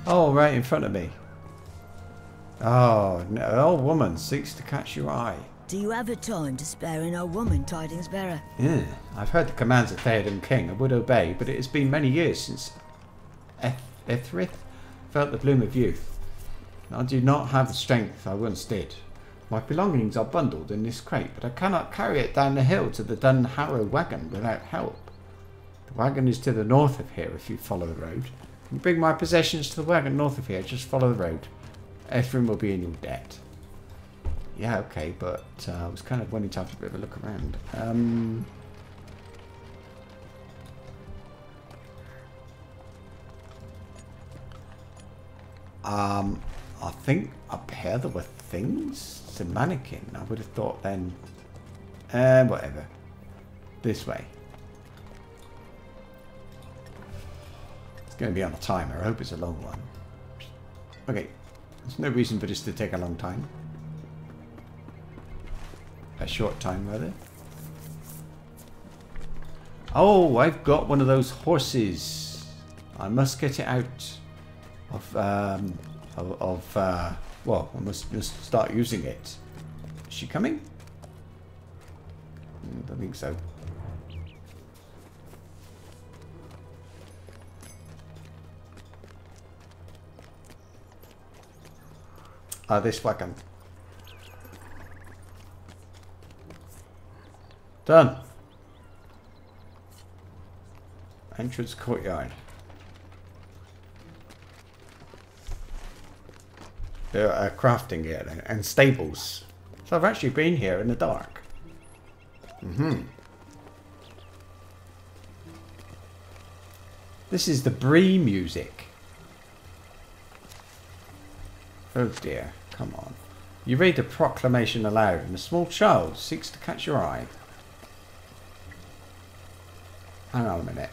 Oh, right in front of me. Oh, no, an old woman seeks to catch your eye. Do you have a time to spare an old woman, tidings bearer? Yeah, I've heard the commands of Theoden King. I would obey, but it has been many years since Ethrith felt the bloom of youth. I do not have the strength I once did. My belongings are bundled in this crate, but I cannot carry it down the hill to the Dunharrow wagon without help. The wagon is to the north of here if you follow the road. You bring my possessions to the wagon north of here, just follow the road. Ephraim will be in your debt. Yeah, okay, but I was kind of wanting to have a bit of a look around. I think up here there were things. It's a mannequin. I would have thought then. Whatever. This way. It's going to be on a timer. I hope it's a long one. Okay. There's no reason for this to take a long time. A short time, rather. Oh, I've got one of those horses. I must get it out well, I must start using it. Is she coming? I don't think so. This wagon. Done. Entrance courtyard. There are crafting here and stables. So I've actually been here in the dark. This is the Brie music. Oh dear, come on. You read the proclamation aloud and a small child seeks to catch your eye. Hang on a minute.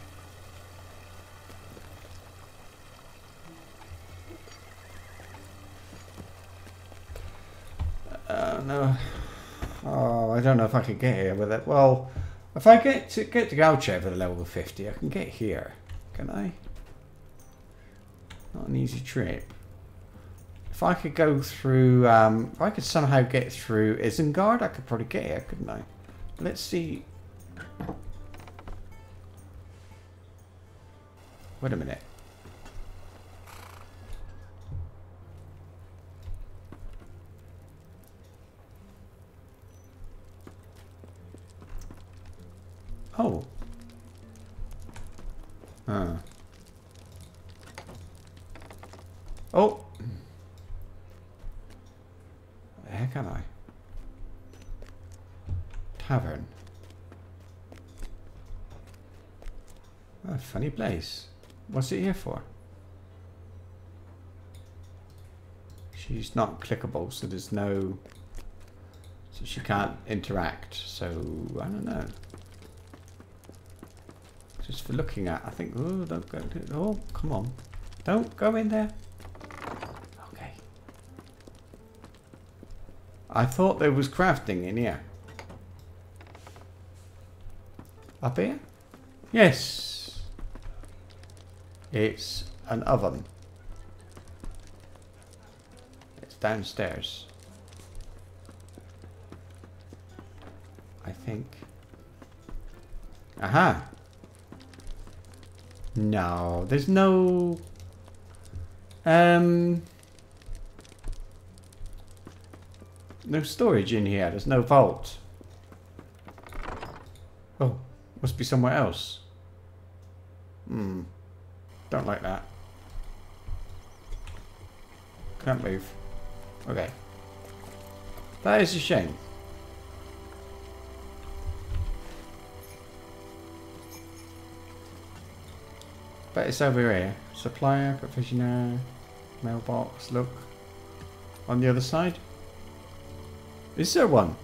No. Oh, I don't know if I can get here with it. Well, if I get to Gaucho over the level 50, I can get here. Can I? Not an easy trip. If I could go through, if I could somehow get through Isengard, I could probably get here, couldn't I? Let's see. Wait a minute. Oh. Oh. The heck am I? Tavern. Oh, funny place. What's it here for? She's not clickable, so there's no... So she can't interact, so I don't know. Just for looking at, I think, oh, don't go, oh, come on. Don't go in there. Okay. I thought there was crafting in here. Up here? Yes. It's an oven. It's downstairs. I think. Aha. No, there's no no storage in here. There's no vault. Oh, must be somewhere else. Don't like that. Can't move. Okay. That is a shame. But it's over here. Supplier, provisioner, mailbox, look. On the other side? Is there one?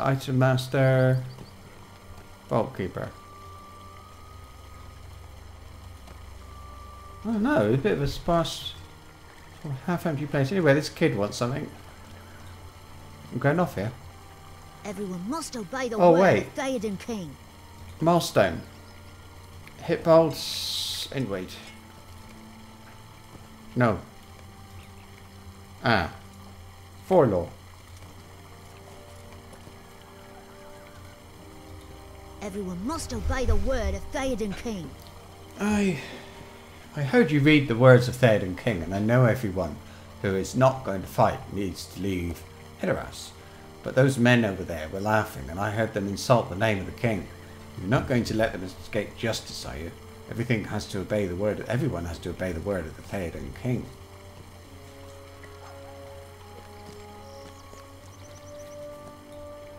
Item master, vault keeper. Oh no, a bit of a sparse, half empty place. Anyway, this kid wants something. I'm going off here. Everyone must obey the Oh, word wait. of Theoden King. Milestone. Hit bolts. And wait. No. Ah. Forelaw. Everyone must obey the word of Theoden King. I heard you read the words of Theoden King, and I know everyone who is not going to fight needs to leave Edoras. But those men over there were laughing, and I heard them insult the name of the king. You're not going to let them escape justice, are you? Everyone has to obey the word of the Theoden King.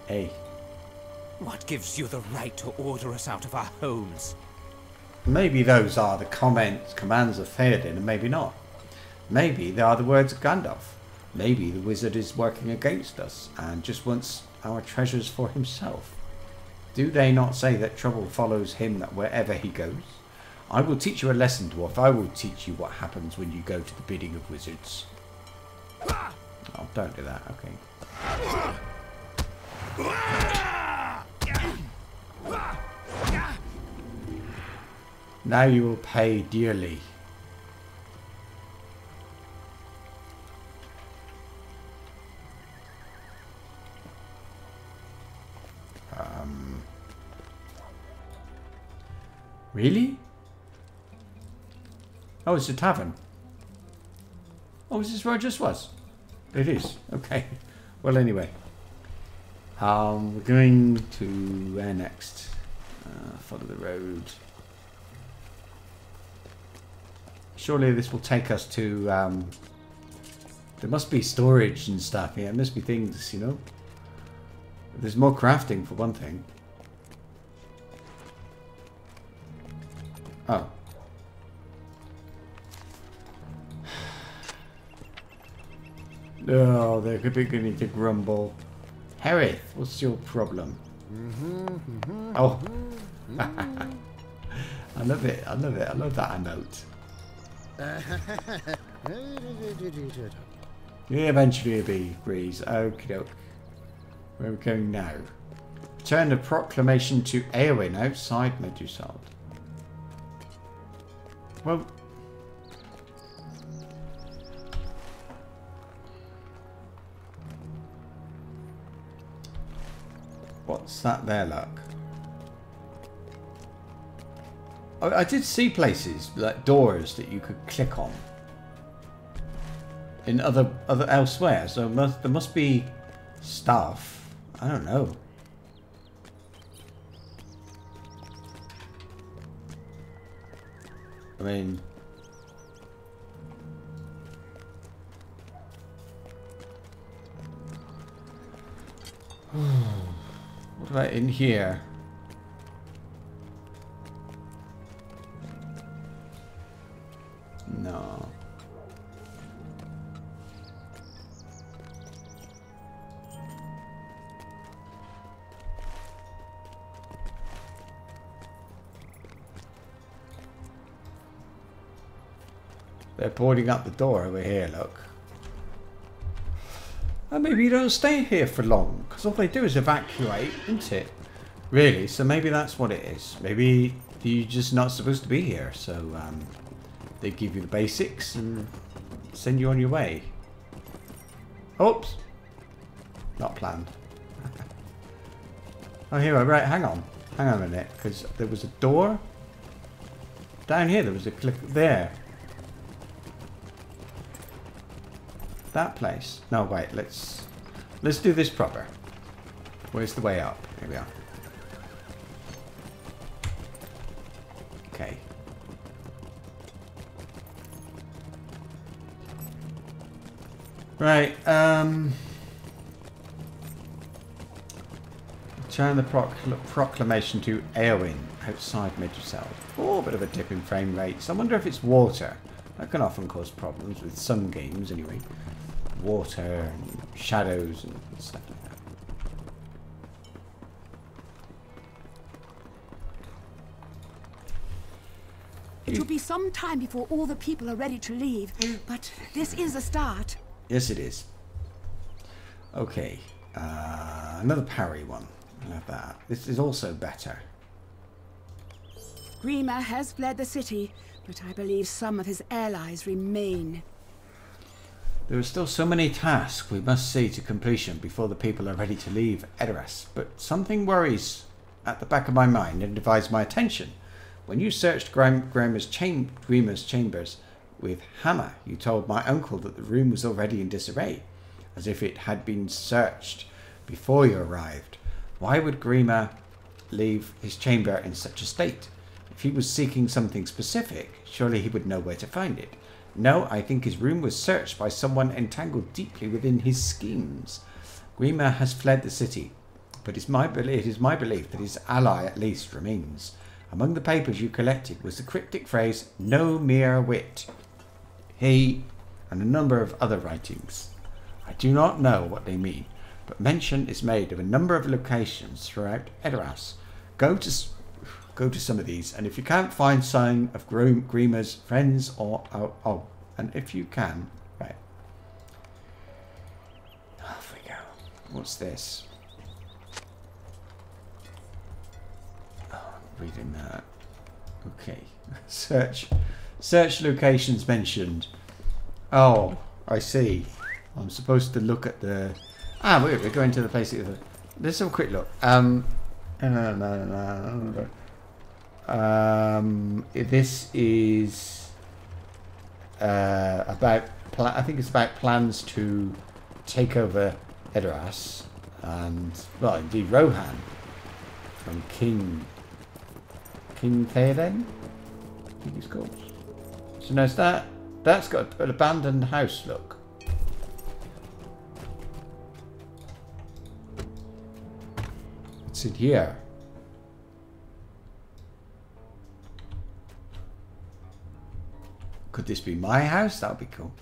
Hey. What gives you the right to order us out of our homes? Maybe those are the commands of Theoden, and maybe not. Maybe they are the words of Gandalf. Maybe the wizard is working against us and just wants our treasures for himself. Do they not say that trouble follows him wherever he goes? I will teach you a lesson, dwarf. I will teach you what happens when you go to the bidding of wizards. Oh, don't do that. Okay. Now you will pay dearly. Really? Oh, it's a tavern. Oh, is this where it just was? It is. Okay. Well, anyway. We're going to where next? Follow the road. Surely this will take us to... there must be storage and stuff here. There must be things, you know. There's more crafting for one thing. Oh. Oh, they're beginning to grumble. Harith, what's your problem? Oh. I love it. I love it. I love that emote. Yeah, eventually it'll be breeze. Okie doke. Where are we going now? Return the proclamation to Eowyn outside Medusald. Well, what's that there, look? I did see places, like doors, that you could click on. in other elsewhere. So there must be stuff. I don't know. I mean, what about in here? No. They're boarding up the door over here, look. And maybe you don't stay here for long, because all they do is evacuate, isn't it? Really, so maybe that's what it is. Maybe you're just not supposed to be here, so they give you the basics and send you on your way. Oops. Not planned. Oh, here, right, hang on. Hang on a minute, because there was a door. Down here, there was a click there. That place. No, wait, let's do this proper. Where's the way up? Here we are. Okay. Right, turn the proclamation to Eowyn outside Midgelseld. Oh, a bit of a dip in frame rates. I wonder if it's water. That can often cause problems with some games anyway. Water and shadows and stuff like that. It will be some time before all the people are ready to leave, but this is a start. Yes, it is. Okay, another parry one. I love that. This is also better. Grima has fled the city, but I believe some of his allies remain. There are still so many tasks we must see to completion before the people are ready to leave Edoras, but something worries at the back of my mind and divides my attention. When you searched Grima's chambers with hammer, you told my uncle that the room was already in disarray, as if it had been searched before you arrived. Why would Grima leave his chamber in such a state? If he was seeking something specific, surely he would know where to find it. No, I think his room was searched by someone entangled deeply within his schemes. Grima has fled the city, but it is my belief that his ally at least remains. Among the papers you collected was the cryptic phrase, "no mere wit." He, and a number of other writings. I do not know what they mean, but mention is made of a number of locations throughout Edoras. Go to some of these, and if you can't find sign of Grima's friends and if you can, right. Off we go. What's this? Oh, I'm reading that. Okay. Search locations mentioned. Oh, I see. I'm supposed to look at the... Ah, we're going to the place... Let's have a quick look. This is about... I think it's about plans to take over Edoras and, well, indeed Rohan from King Theoden, I think he's called. So notice that's got an abandoned house look. What's in here? Could this be my house? That would be cool.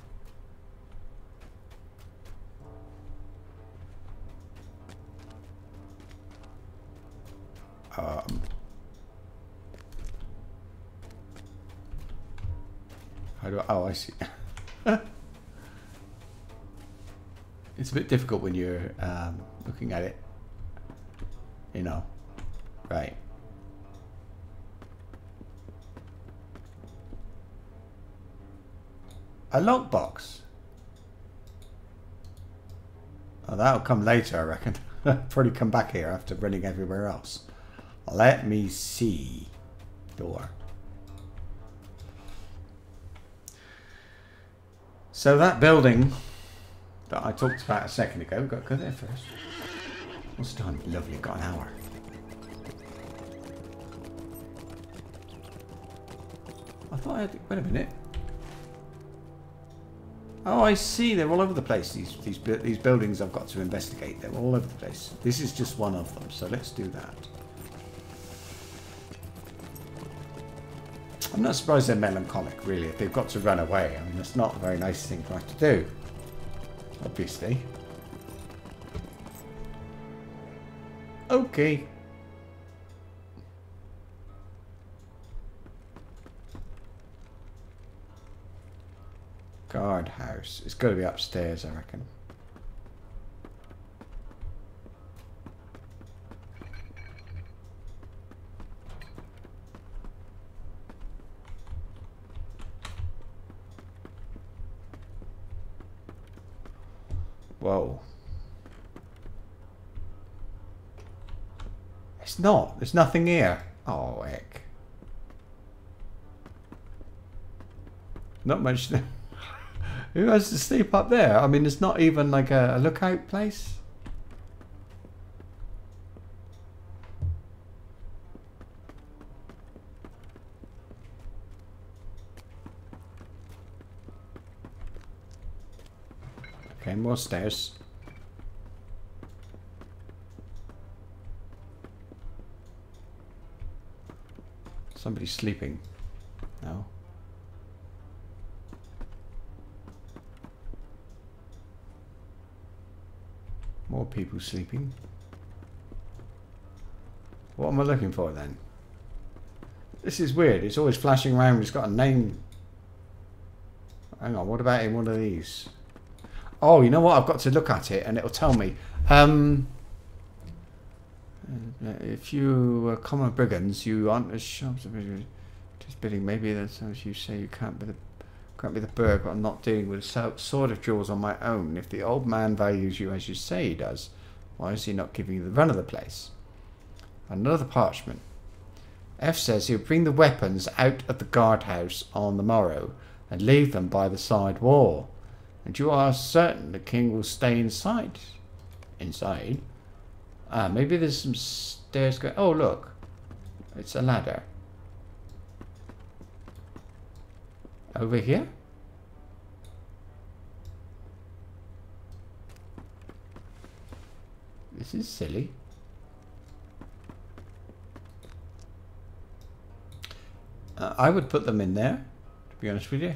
How do I... Oh, I see. It's a bit difficult when you're looking at it. You know. Right. A lockbox. Oh, that'll come later, I reckon. Probably come back here after running everywhere else. Let me see. Door. So that building that I talked about a second ago, got to go there first. What's the time? Lovely, got an hour. I thought I had, wait a minute. Oh, I see. They're all over the place. These buildings I've got to investigate. They're all over the place. This is just one of them. So let's do that. I'm not surprised they're melancholic, really. If they've got to run away, I mean, it's not a very nice thing for us to do. Obviously. Okay. Guardhouse. It's got to be upstairs, I reckon. Whoa. It's not. There's nothing here. Oh, heck. Not much. Who has to sleep up there? I mean, it's not even like a lookout place. Okay, more stairs. Somebody's sleeping. No. More people sleeping. What am I looking for then? This is weird. It's always flashing around. It's got a name. Hang on. What about in one of these? Oh, you know what? I've got to look at it and it'll tell me. If you are common brigands, you aren't as sharp as just bidding. Maybe that's as you say. You can't be the bird, but I'm not dealing with a sword of jewels on my own. If the old man values you as you say he does, why is he not giving you the run of the place? Another parchment. F says he'll bring the weapons out of the guardhouse on the morrow and leave them by the side wall. And you are certain the king will stay inside? Inside? Ah, maybe there's some stairs going... Oh, look. It's a ladder. Over here? This is silly. I would put them in there, to be honest with you.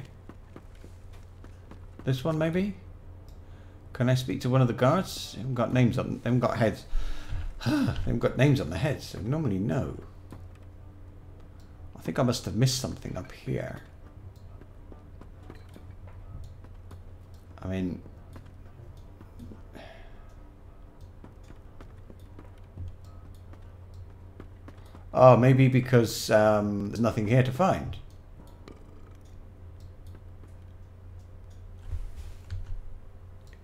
This one, maybe? Can I speak to one of the guards? They haven't got names on them. They haven't got heads. They haven't got names on the heads, so normally no. I think I must have missed something up here. I mean... Oh, maybe because there's nothing here to find.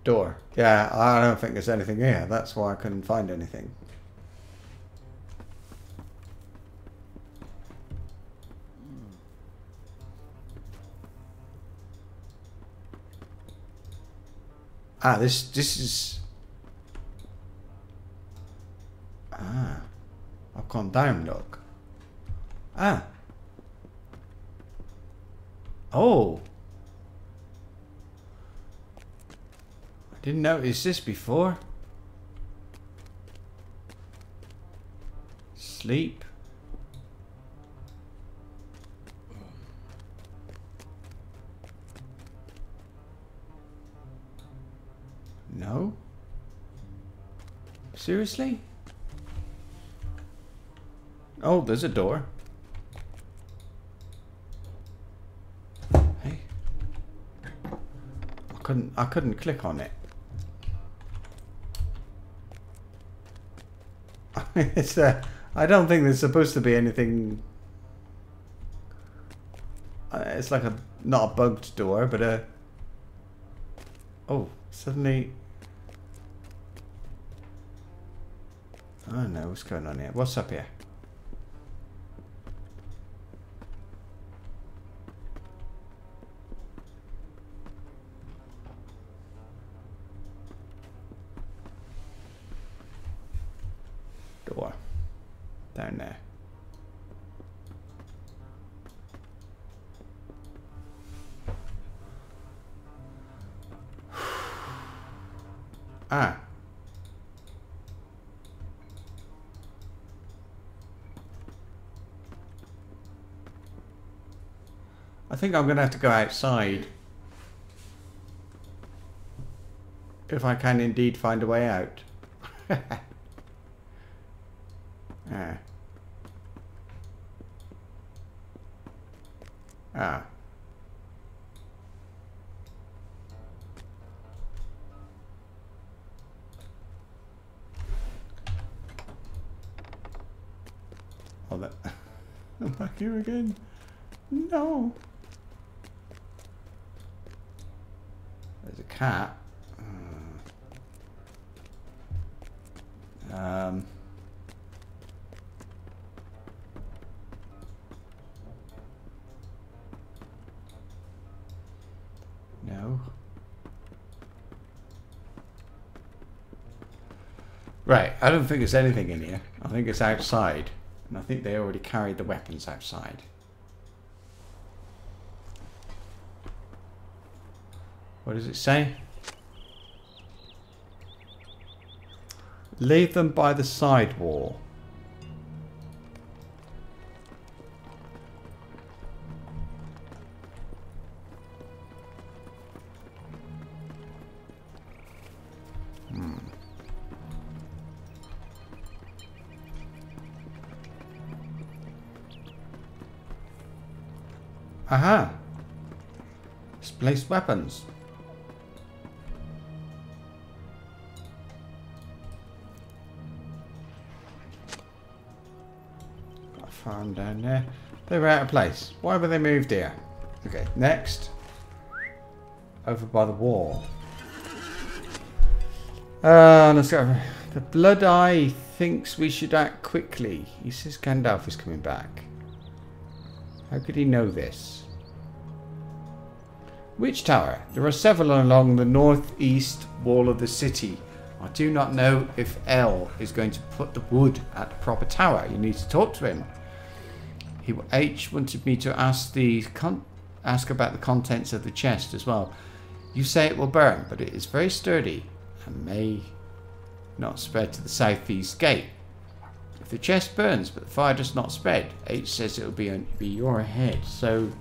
Door. Yeah, I don't think there's anything here. That's why I couldn't find anything. Ah, this is... Ah. I've gone down, look. Ah. Oh. I didn't notice this before. Sleep. No? Seriously? Oh, there's a door. Hey. I couldn't click on it. It's I don't think there's supposed to be anything. It's like not a bugged door, but a... Oh, suddenly... I don't know what's going on here. What's up here? Down there. Ah. I think I'm going to have to go outside. If I can indeed find a way out. Ah. Ah. Oh, that. I'm back here again. No. There's a cat. No. Right, I don't think there's anything in here. I think it's outside. And I think they already carried the weapons outside. What does it say? Leave them by the side wall. Aha! Misplaced weapons. Got a farm down there. They were out of place. Why were they moved here? Okay, next. Over by the wall. Let's go. The Blood Eye thinks we should act quickly. He says Gandalf is coming back. How could he know this? Which tower? There are several along the northeast wall of the city. I do not know if L is going to put the wood at the proper tower. You need to talk to him. H wanted me to ask about the contents of the chest as well. You say it will burn, but it is very sturdy and may not spread to the southeast gate. If the chest burns but the fire does not spread, H says it will be your head. So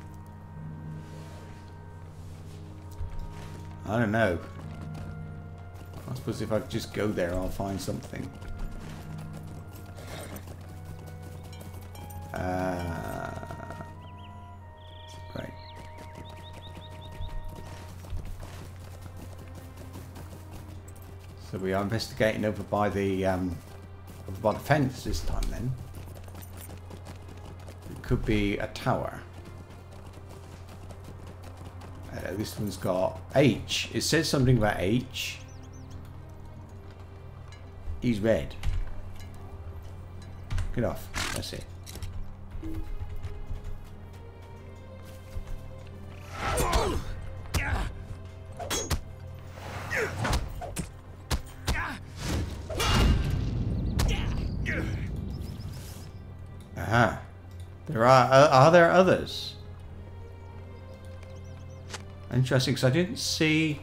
I don't know. I suppose if I just go there, I'll find something. Right. So we are investigating over by the fence this time. Then it could be a tower. This one's got H. It says something about H. He's red. Get off. That's it. Aha. Are there others? Interesting, because I didn't see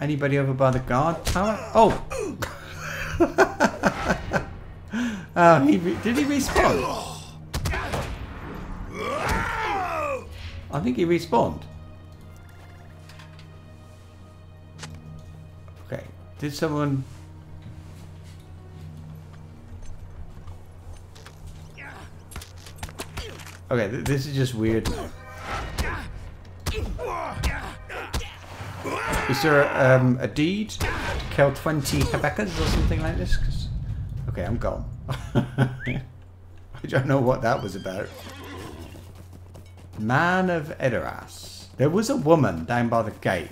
anybody over by the guard tower. Oh! Did he respawn? I think he respawned. Okay, did someone... Okay, this is just weird now. Is there a deed to kill 20 Hebecas or something like this? Okay, I'm gone. I don't know what that was about. Man of Edoras. There was a woman down by the gate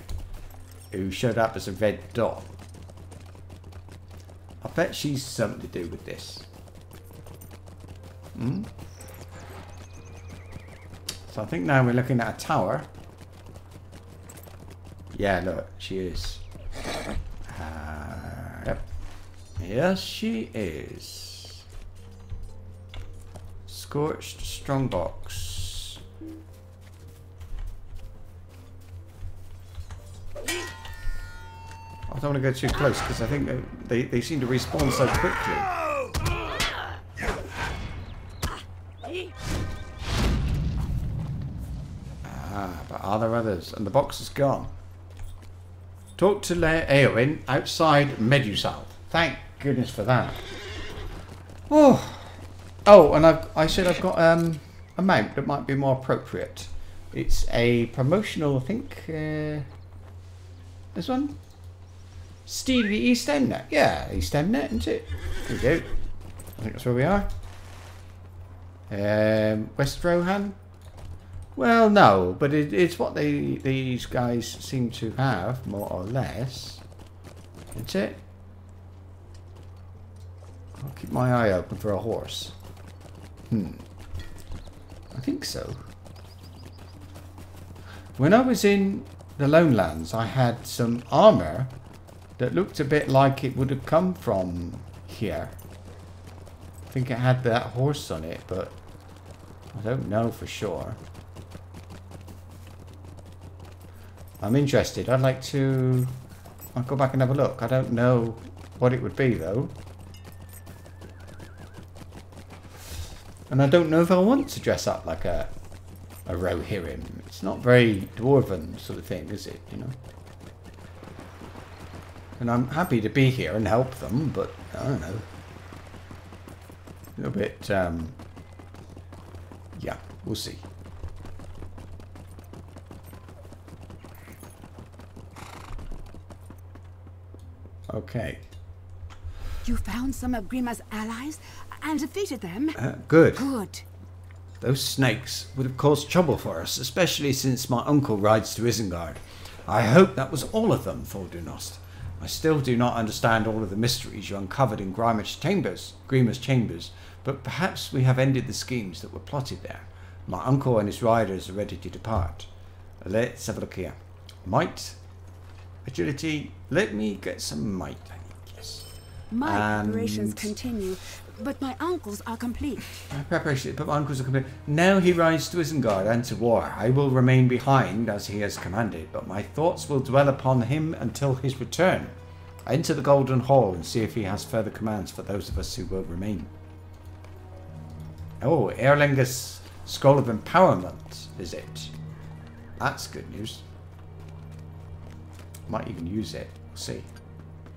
who showed up as a red dot. I bet she's something to do with this. Hmm? So I think now we're looking at a tower. Yeah, look, she is. Yep. Yes, she is. Scorched strongbox. I don't want to go too close because I think they seem to respawn so quickly. Ah, but are there others? And the box is gone. Talk to Eowyn outside Medusal. Thank goodness for that. Oh. Oh, and I said I've got a mount that might be more appropriate. It's a promotional, I think. This one? Steed of the East Endnet. Yeah, East Endnet, isn't it? There we go. I think that's where we are. West Rohan? Well, no, but it's what these guys seem to have, more or less. Isn't it? I'll keep my eye open for a horse. I think so. When I was in the Lone Lands, I had some armor that looked a bit like it would have come from here. I think it had that horse on it, but I don't know for sure. I'm interested. I'd like to... I'll go back and have a look. I don't know what it would be, though. And I don't know if I want to dress up like a Rohirrim. It's not very dwarven sort of thing, is it? You know. And I'm happy to be here and help them, but I don't know. A little bit. Yeah, we'll see. Okay. You found some of Grima's allies and defeated them? Good. Good. Those snakes would have caused trouble for us, especially since my uncle rides to Isengard. I hope that was all of them, Thordunost. I still do not understand all of the mysteries you uncovered in Grima's chambers, but perhaps we have ended the schemes that were plotted there. My uncle and his riders are ready to depart. Let's have a look here. Might. Agility. Let me get some might, yes. My preparations continue, but my uncle's are complete. My preparations, but my uncle's are complete. Now he rides to Isengard and to war. I will remain behind as he has commanded, but my thoughts will dwell upon him until his return. I enter the Golden Hall and see if he has further commands for those of us who will remain. Oh, Erlinga's Scroll of Empowerment, is it? That's good news. Might even use it. We'll see.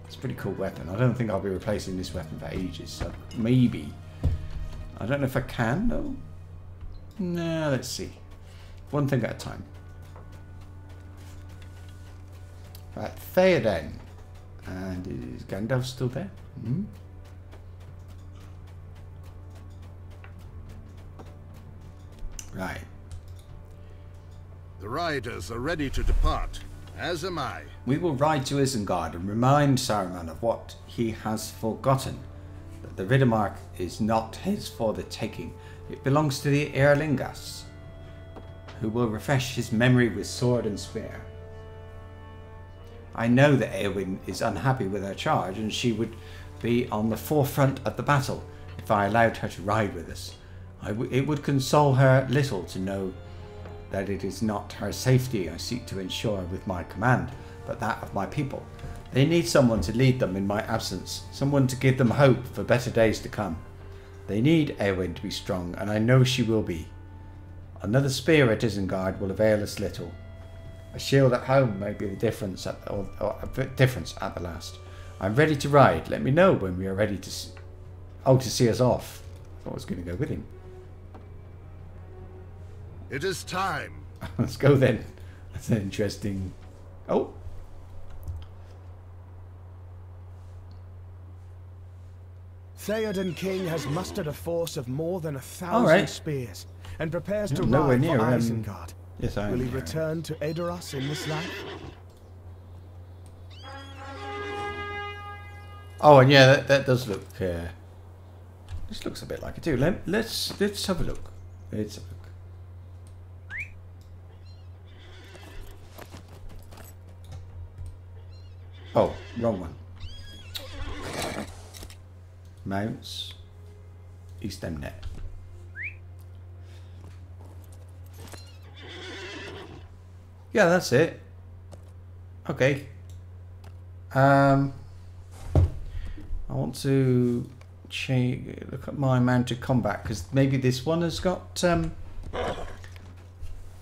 It's a pretty cool weapon. I don't think I'll be replacing this weapon for ages, so maybe. I don't know if I can, though. No, let's see. One thing at a time. Right, Theoden. And is Gandalf still there? Hmm? Right. The riders are ready to depart, as am I. We will ride to Isengard and remind Saruman of what he has forgotten. That the Riddermark is not his for the taking. It belongs to the Erlingas, who will refresh his memory with sword and spear. I know that Eowyn is unhappy with her charge, and she would be on the forefront of the battle if I allowed her to ride with us. It would console her little to know that it is not her safety I seek to ensure with my command, but that of my people. They need someone to lead them in my absence, someone to give them hope for better days to come. They need Eowyn to be strong, and I know she will be. Another spear at Isengard will avail us little. A shield at home may be the difference at the last. I'm ready to ride. Let me know when we are ready to see us off. I thought I was going to go with him. It is time. Let's go then. That's an interesting... Oh. Theoden King has mustered a force of more than 1,000 spears and prepares to ride for Isengard. Yes, I am. Will he return to Edoras in this life? Oh, and yeah, that does look... this looks a bit like it too. Let's have a look. Let's have a look. Oh, wrong one. Mounts. East Endnet. Yeah, that's it. Okay. I want to look at my mounted combat, because maybe this one has got an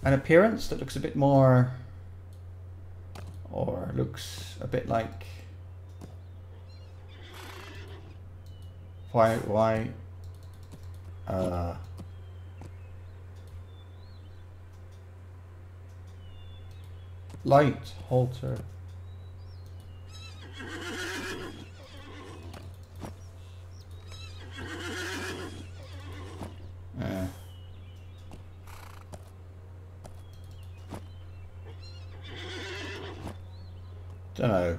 appearance that looks a bit more, or looks a bit like why light halter. Don't know.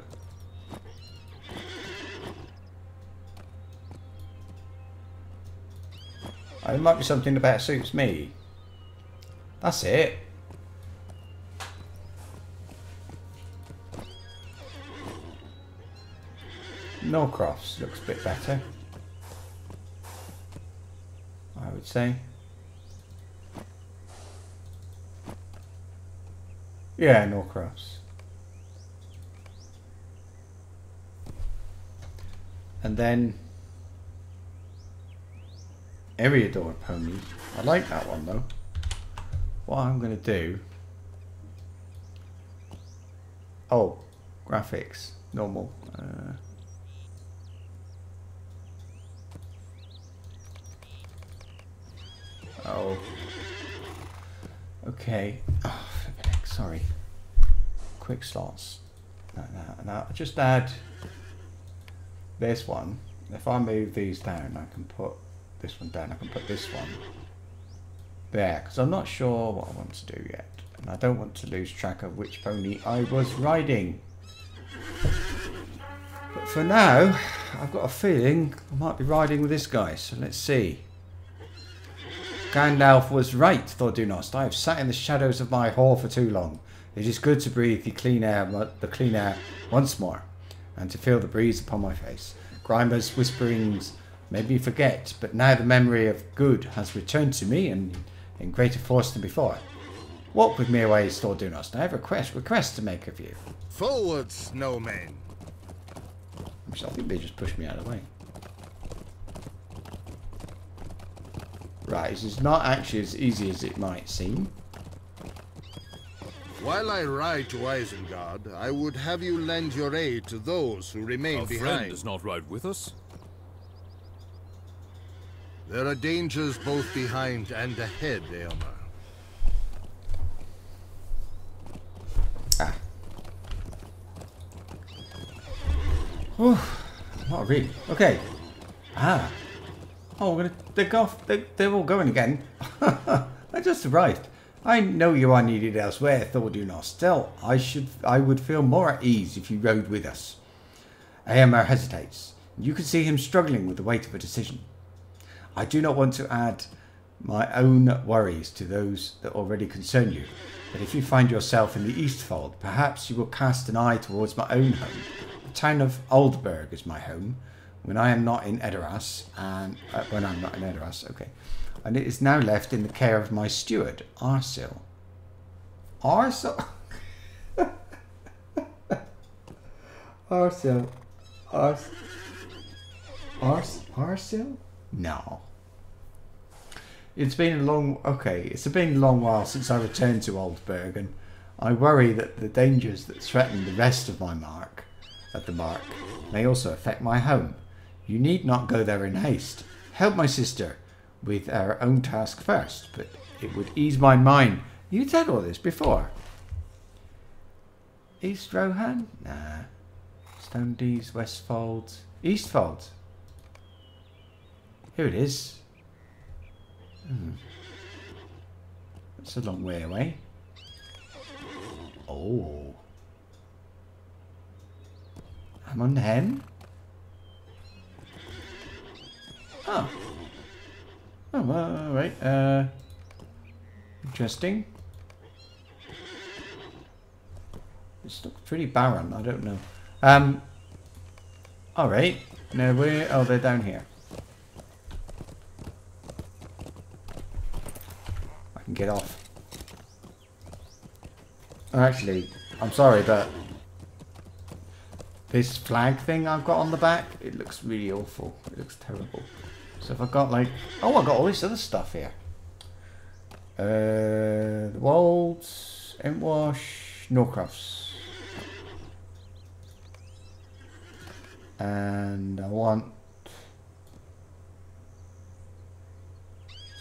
It might be something that better suits me. That's it. Norcroft's looks a bit better, I would say. Yeah, Norcroft's. And then Edoras pony. I like that one though. What I'm going to do... Oh, graphics. Normal. Oh. Okay. Oh, sorry. Quick slots. Now just add this one. If I move these down, I can put this one down. I can put this one there, because I'm not sure what I want to do yet, and I don't want to lose track of which pony I was riding. But for now, I've got a feeling I might be riding with this guy. So let's see. Gandalf was right, thought Dunost. I have sat in the shadows of my hall for too long. It is good to breathe the clean air once more, and to feel the breeze upon my face. Grimer's whisperings made me forget, but now the memory of good has returned to me, and in greater force than before. Walk with me away, Stor Dunost. I have a request to make of you. Forward, snowman. I think they just pushed me out of the way. Right, this is not actually as easy as it might seem. While I ride to Isengard, I would have you lend your aid to those who remain behind. Our friend does not ride with us. There are dangers both behind and ahead, Eomer. Ah. Oh, not really. Okay. Ah. Oh, we're gonna. They're all going again. I just arrived. I know you are needed elsewhere, Thordunos. Still, I would feel more at ease if you rode with us. Eomer hesitates. You can see him struggling with the weight of a decision. I do not want to add my own worries to those that already concern you, but if you find yourself in the Eastfold, perhaps you will cast an eye towards my own home. The town of Aldburg is my home, when I am not in Edoras, okay. And it is now left in the care of my steward, Arsil. Arsil? Arsil? No. It's been a long while since I returned to Aldburg, and I worry that the dangers that threaten the rest of my mark may also affect my home. You need not go there in haste. Help my sister with our own task first, but it would ease my mind. You said all this before. East Rohan? Nah. Stone Dees, Westfold, Eastfold. Here it is. That's a long way away. Oh. I'm on hen? Oh. Oh, alright. Interesting. This looks pretty barren, I don't know. Alright. Now they're down here. I can get off. Actually, I'm sorry, but this flag thing I've got on the back, it looks really awful. It looks terrible. So if I've got like... Oh, I've got all this other stuff here. The Wolds, Entwash, Norcrofts. And I want...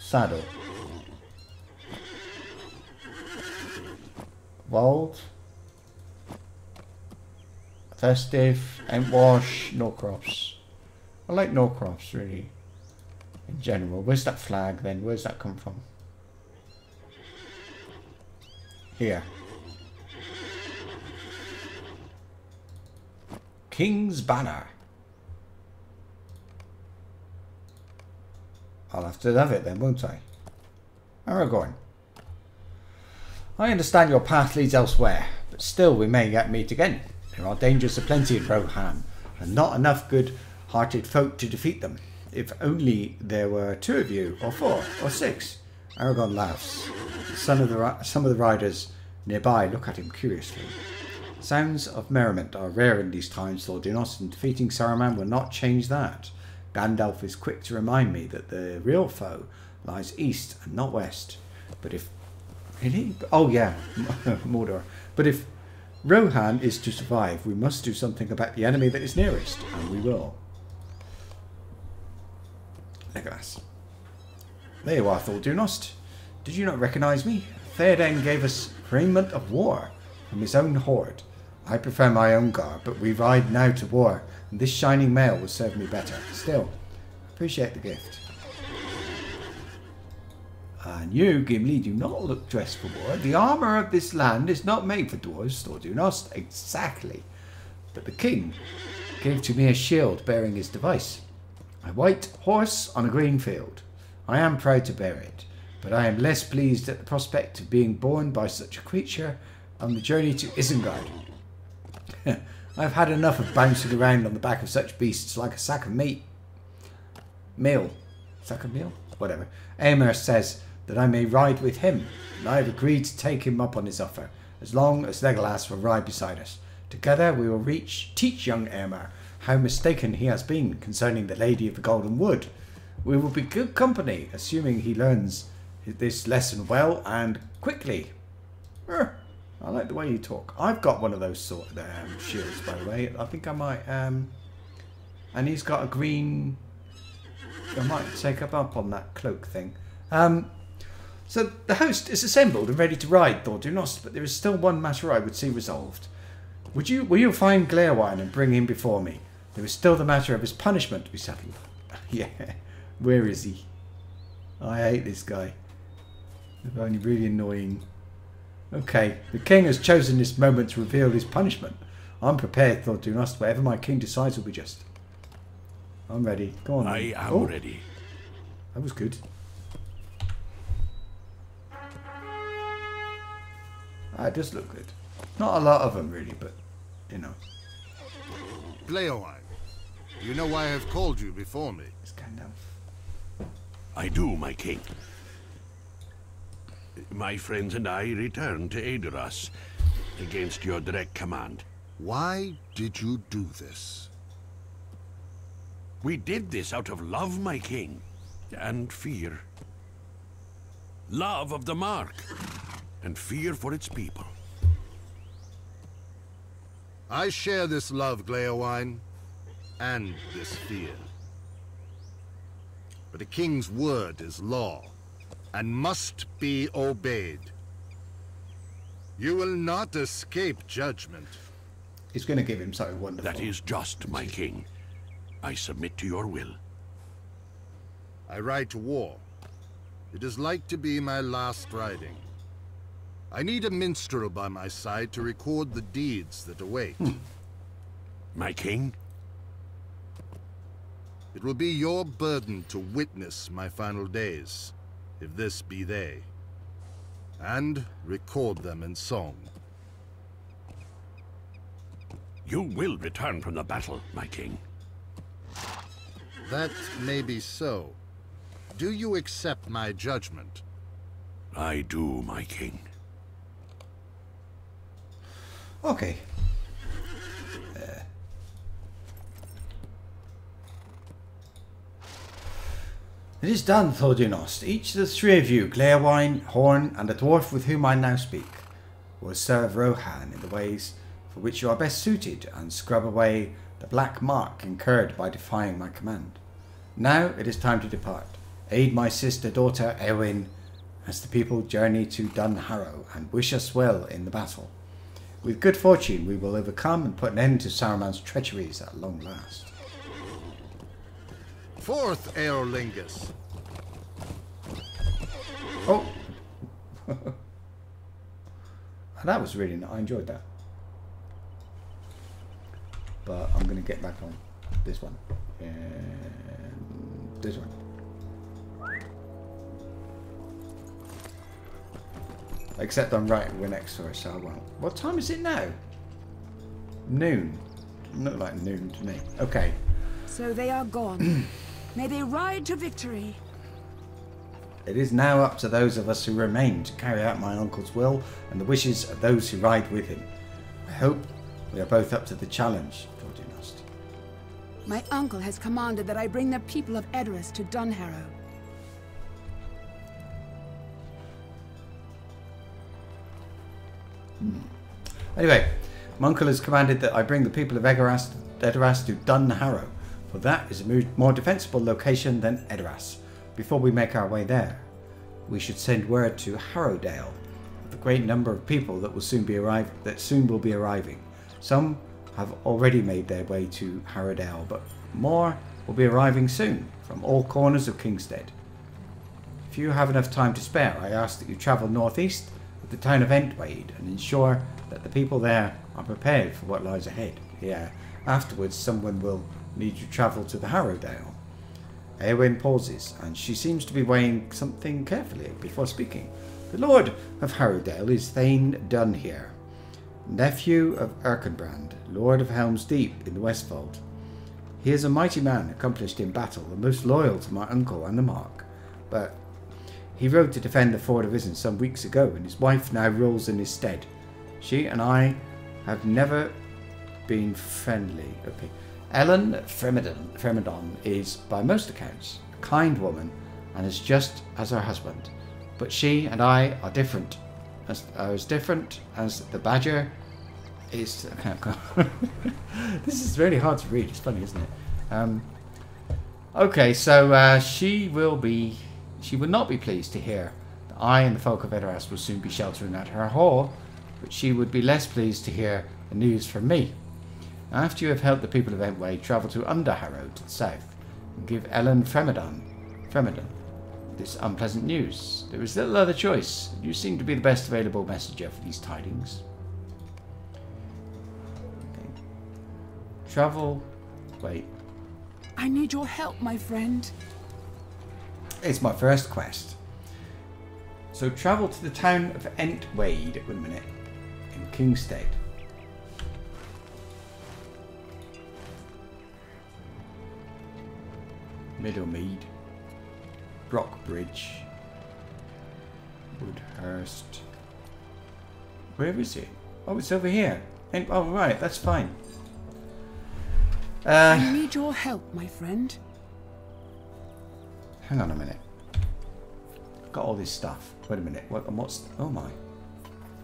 Saddle. Wold. Festive, Entwash, Norcrofts. I like Norcrofts really. In general. Where's that flag then? Where's that come from? Here. King's Banner. I'll have to have it then, won't I? Aragorn. I understand your path leads elsewhere, but still we may yet meet again. There are dangers aplenty in Rohan, and not enough good-hearted folk to defeat them. If only there were 2 of you, or 4, or 6. Aragorn laughs. Some of the riders nearby look at him curiously. Sounds of merriment are rare in these times, Lord Dinos, and defeating Saruman will not change that. Gandalf is quick to remind me that the real foe lies east and not west. But if... Really? Oh yeah, Mordor. But if Rohan is to survive, we must do something about the enemy that is nearest, and we will. Legolas. There you are, Thordunost. Did you not recognise me? Theoden gave us raiment of war from his own hoard. I prefer my own garb, but we ride now to war, and this shining mail will serve me better. Still, appreciate the gift. And you, Gimli, do not look dressed for war. The armour of this land is not made for dwarves, Thordunost. Exactly. But the king gave to me a shield bearing his device. A white horse on a green field. I am proud to bear it, but I am less pleased at the prospect of being borne by such a creature on the journey to Isengard. I've had enough of bouncing around on the back of such beasts like a sack of meat. Meal. Sack of meal? Whatever. Eomer says that I may ride with him, and I have agreed to take him up on his offer, as long as Legolas will ride beside us. Together we will teach young Eomer how mistaken he has been concerning the Lady of the Golden Wood. We will be good company, assuming he learns this lesson well and quickly. I like the way you talk. I've got one of those sort of shields, by the way. I think I might... and he's got a green... I might take up on that cloak thing. So the host is assembled and ready to ride, Thordunost, but there is still one matter I would see resolved. Will you find Glaerwine and bring him before me? There is still the matter of his punishment to be settled. Yeah, where is he? I hate this guy. They're only really annoying. Okay, the king has chosen this moment to reveal his punishment. I'm prepared, Thordunost. Whatever my king decides will be just. I'm ready. Go on. I am ready. That was good. It does look good. Not a lot of them, really, but, you know. Glaerwine, you know why I have called you before me? It's Gandalf. I do, my king. My friends and I returned to Edoras against your direct command. Why did you do this? We did this out of love, my king, and fear. Love of the Mark, and fear for its people. I share this love, Glaerwine, and this fear. But a king's word is law, and must be obeyed. You will not escape judgment. He's going to give him something wonderful. That is just, my king. I submit to your will. I ride to war. It is like to be my last riding. I need a minstrel by my side to record the deeds that await. My king? It will be your burden to witness my final days, if this be they, and record them in song. You will return from the battle, my king. That may be so. Do you accept my judgment? I do, my king. Okay. It is done, Thordinost. Each of the three of you, Glaerwine, Horn, and the dwarf with whom I now speak, will serve Rohan in the ways for which you are best suited and scrub away the black mark incurred by defying my command. Now it is time to depart. Aid my sister-daughter, Eowyn, as the people journey to Dunharrow and wish us well in the battle. With good fortune, we will overcome and put an end to Saruman's treacheries at long last. Forth, Eorlingus. Oh. That was really nice. I enjoyed that. But I'm going to get back on this one. And this one. Except I'm right, we're next to her, so I won't. What time is it now? Noon. Doesn't look like noon to me. Okay. So they are gone. May they ride to victory. It is now up to those of us who remain to carry out my uncle's will and the wishes of those who ride with him. I hope we are both up to the challenge, Thordinost. My uncle has commanded that I bring the people of Edoras to Dunharrow. Anyway, my uncle has commanded that I bring the people of Edoras to Dunharrow, for that is a more defensible location than Edoras. Before we make our way there, we should send word to Harrowdale of the great number of people that will soon be arriving. Some have already made their way to Harrowdale, but more will be arriving soon from all corners of Kingstead. If you have enough time to spare, I ask that you travel northeast of the town of Entwade and ensure that the people there are prepared for what lies ahead. Yeah, afterwards someone will need to travel to the Harrowdale. Eowyn pauses, and she seems to be weighing something carefully before speaking. The Lord of Harrowdale is Thane Dunhere, nephew of Erkenbrand, Lord of Helm's Deep in the Westfold. He is a mighty man, accomplished in battle, and most loyal to my uncle and the Mark. But he rode to defend the Ford of Isen some weeks ago, and his wife now rules in his stead. She and I have never been friendly. Okay. Ellen Fremedon is, by most accounts, a kind woman and is just as her husband. But she and I are different. As different as the badger is... I can't go. This is really hard to read. It's funny, isn't it? Okay, so she will not be pleased to hear that I and the folk of Edoras will soon be sheltering at her hall, but she would be less pleased to hear the news from me. After you have helped the people of Entwade travel to Underharrow to the south and give Ellen Fremedon this unpleasant news, there is little other choice. You seem to be the best available messenger for these tidings. Okay. Travel... Wait. I need your help, my friend. It's my first quest. So travel to the town of Entwade, wait a minute, in Kingstead. Middlemead, Brockbridge, Woodhurst. Where is it? Oh, it's over here. Oh, right, that's fine. I need your help, my friend. Hang on a minute. I've got all this stuff. Wait a minute. What's... Oh my.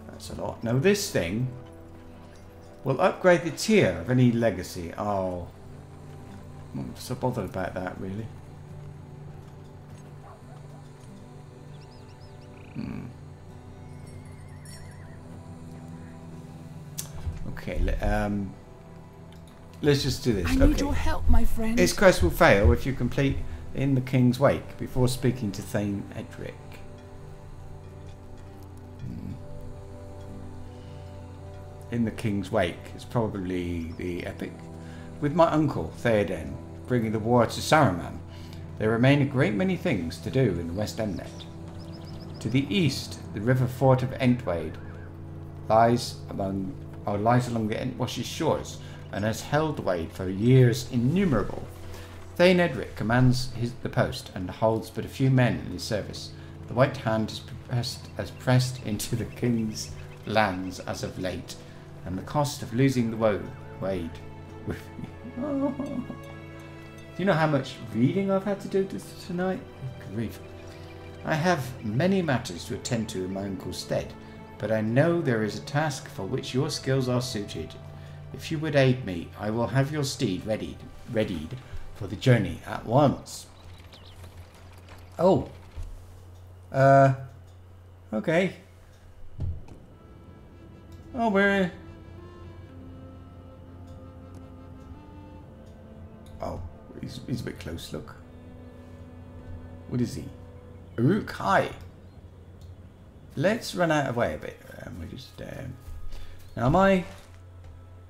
That's a lot. Now this thing will upgrade the tier of any legacy. Oh. I'm so bothered about that, really. Okay, let's just do this. I need your help, my friend. This quest will fail if you complete in the King's Wake before speaking to Thane Edric. In the King's Wake is probably the epic. With my uncle, Theoden, bringing the war to Saruman, there remain a great many things to do in the West Emnet. To the east, the river fort of Entwade lies along the Entwash's shores and has held Wade for years innumerable. Thane Edric commands the post and holds but a few men in his service. The White Hand has pressed into the King's lands as of late, and the cost of losing the Wade. Oh. Do you know how much reading I've had to do tonight? Good grief. I have many matters to attend to in my uncle's stead, but I know there is a task for which your skills are suited. If you would aid me, I will have your steed readied for the journey at once. Oh. Okay. Oh, we're... Oh, he's a bit close, look. What is he? Uruk, hi. Let's run out of way a bit. We just... now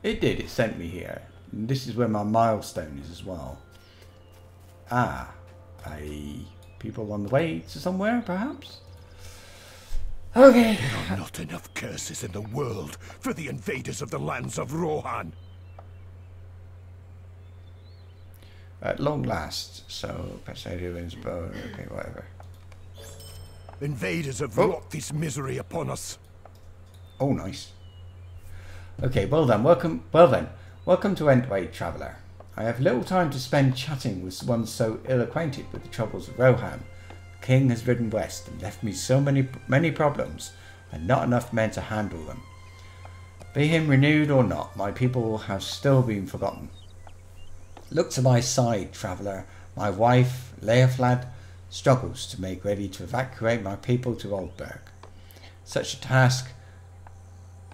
it sent me here. And this is where my milestone is as well. Ah. People on the way to somewhere, perhaps? Okay. There are not enough curses in the world for the invaders of the lands of Rohan. At long last, so Passadio wins bow. Okay, whatever. Invaders have brought this misery upon us. Oh, nice. Okay, well then, welcome to Endway, traveller. I have little time to spend chatting with one so ill acquainted with the troubles of Rohan. The king has ridden west and left me so many problems, and not enough men to handle them. Be him renewed or not, my people have still been forgotten. Look to my side, traveller. My wife, Leoflad, struggles to make ready to evacuate my people to Oldberg. Such a task,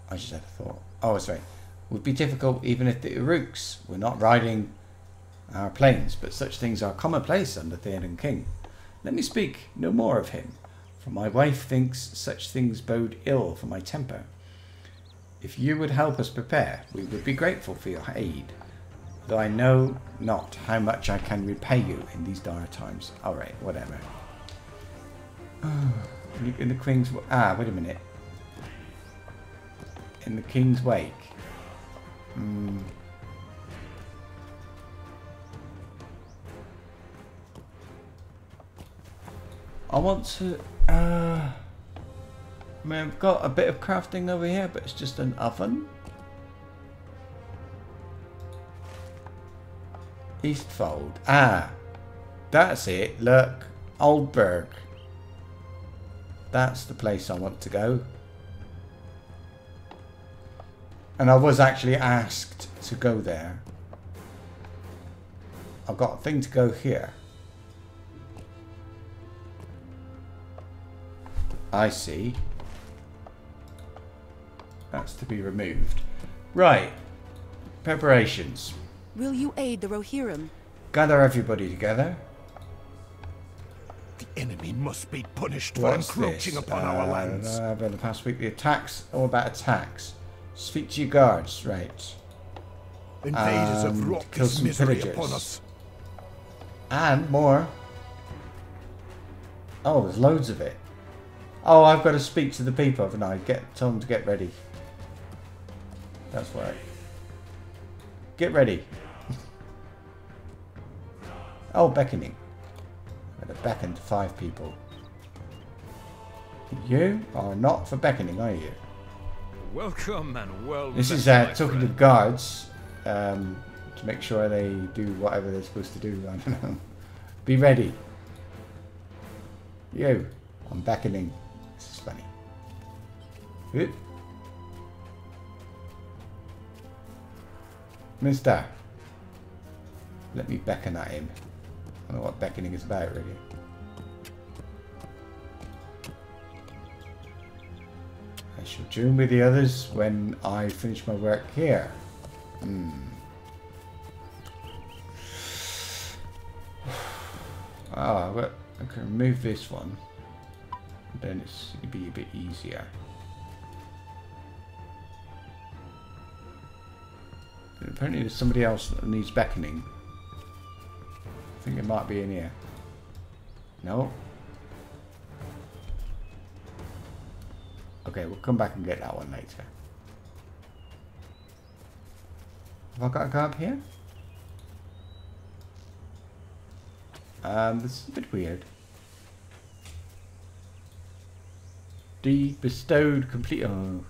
I just had a thought. Oh, that's right. Would be difficult even if the Uruks were not riding our plains, but such things are commonplace under Theoden King. Let me speak no more of him, for my wife thinks such things bode ill for my temper. If you would help us prepare, we would be grateful for your aid, though I know not how much I can repay you in these dire times. Alright, whatever. In the Queen's... Ah, wait a minute. In the King's wake. I want to... I mean, I've got a bit of crafting over here, but it's just an oven. Eastfold. Ah, that's it. Look, Oldberg. That's the place I want to go. And I was actually asked to go there. I've got a thing to go here. I see. That's to be removed. Right. Preparations. Will you aid the Rohirrim? Gather everybody together. The enemy must be punished for encroaching upon our lands. Over the past week, the attacks. All about attacks. Speak to your guards, right? Invaders have wrought this misery upon us. And more. Oh, there's loads of it. Oh, I've got to speak to the people, haven't I? Tell them to get ready. That's right. Get ready. Oh, beckoning. I'm going to beckon to 5 people. You are not for beckoning, are you? Welcome and well. This is talking to the guards to make sure they do whatever they're supposed to do. I don't know. Be ready. You. I'm beckoning. This is funny. Good. Mister. Let me beckon at him. I don't know what beckoning is about, really. I shall join with the others when I finish my work here. Oh, I can remove this one. Then it'll be a bit easier. Apparently there's somebody else that needs beckoning. I think it might be in here. No. Okay, we'll come back and get that one later. Have I got to go up here? This is a bit weird. Bestowed complete. Oh.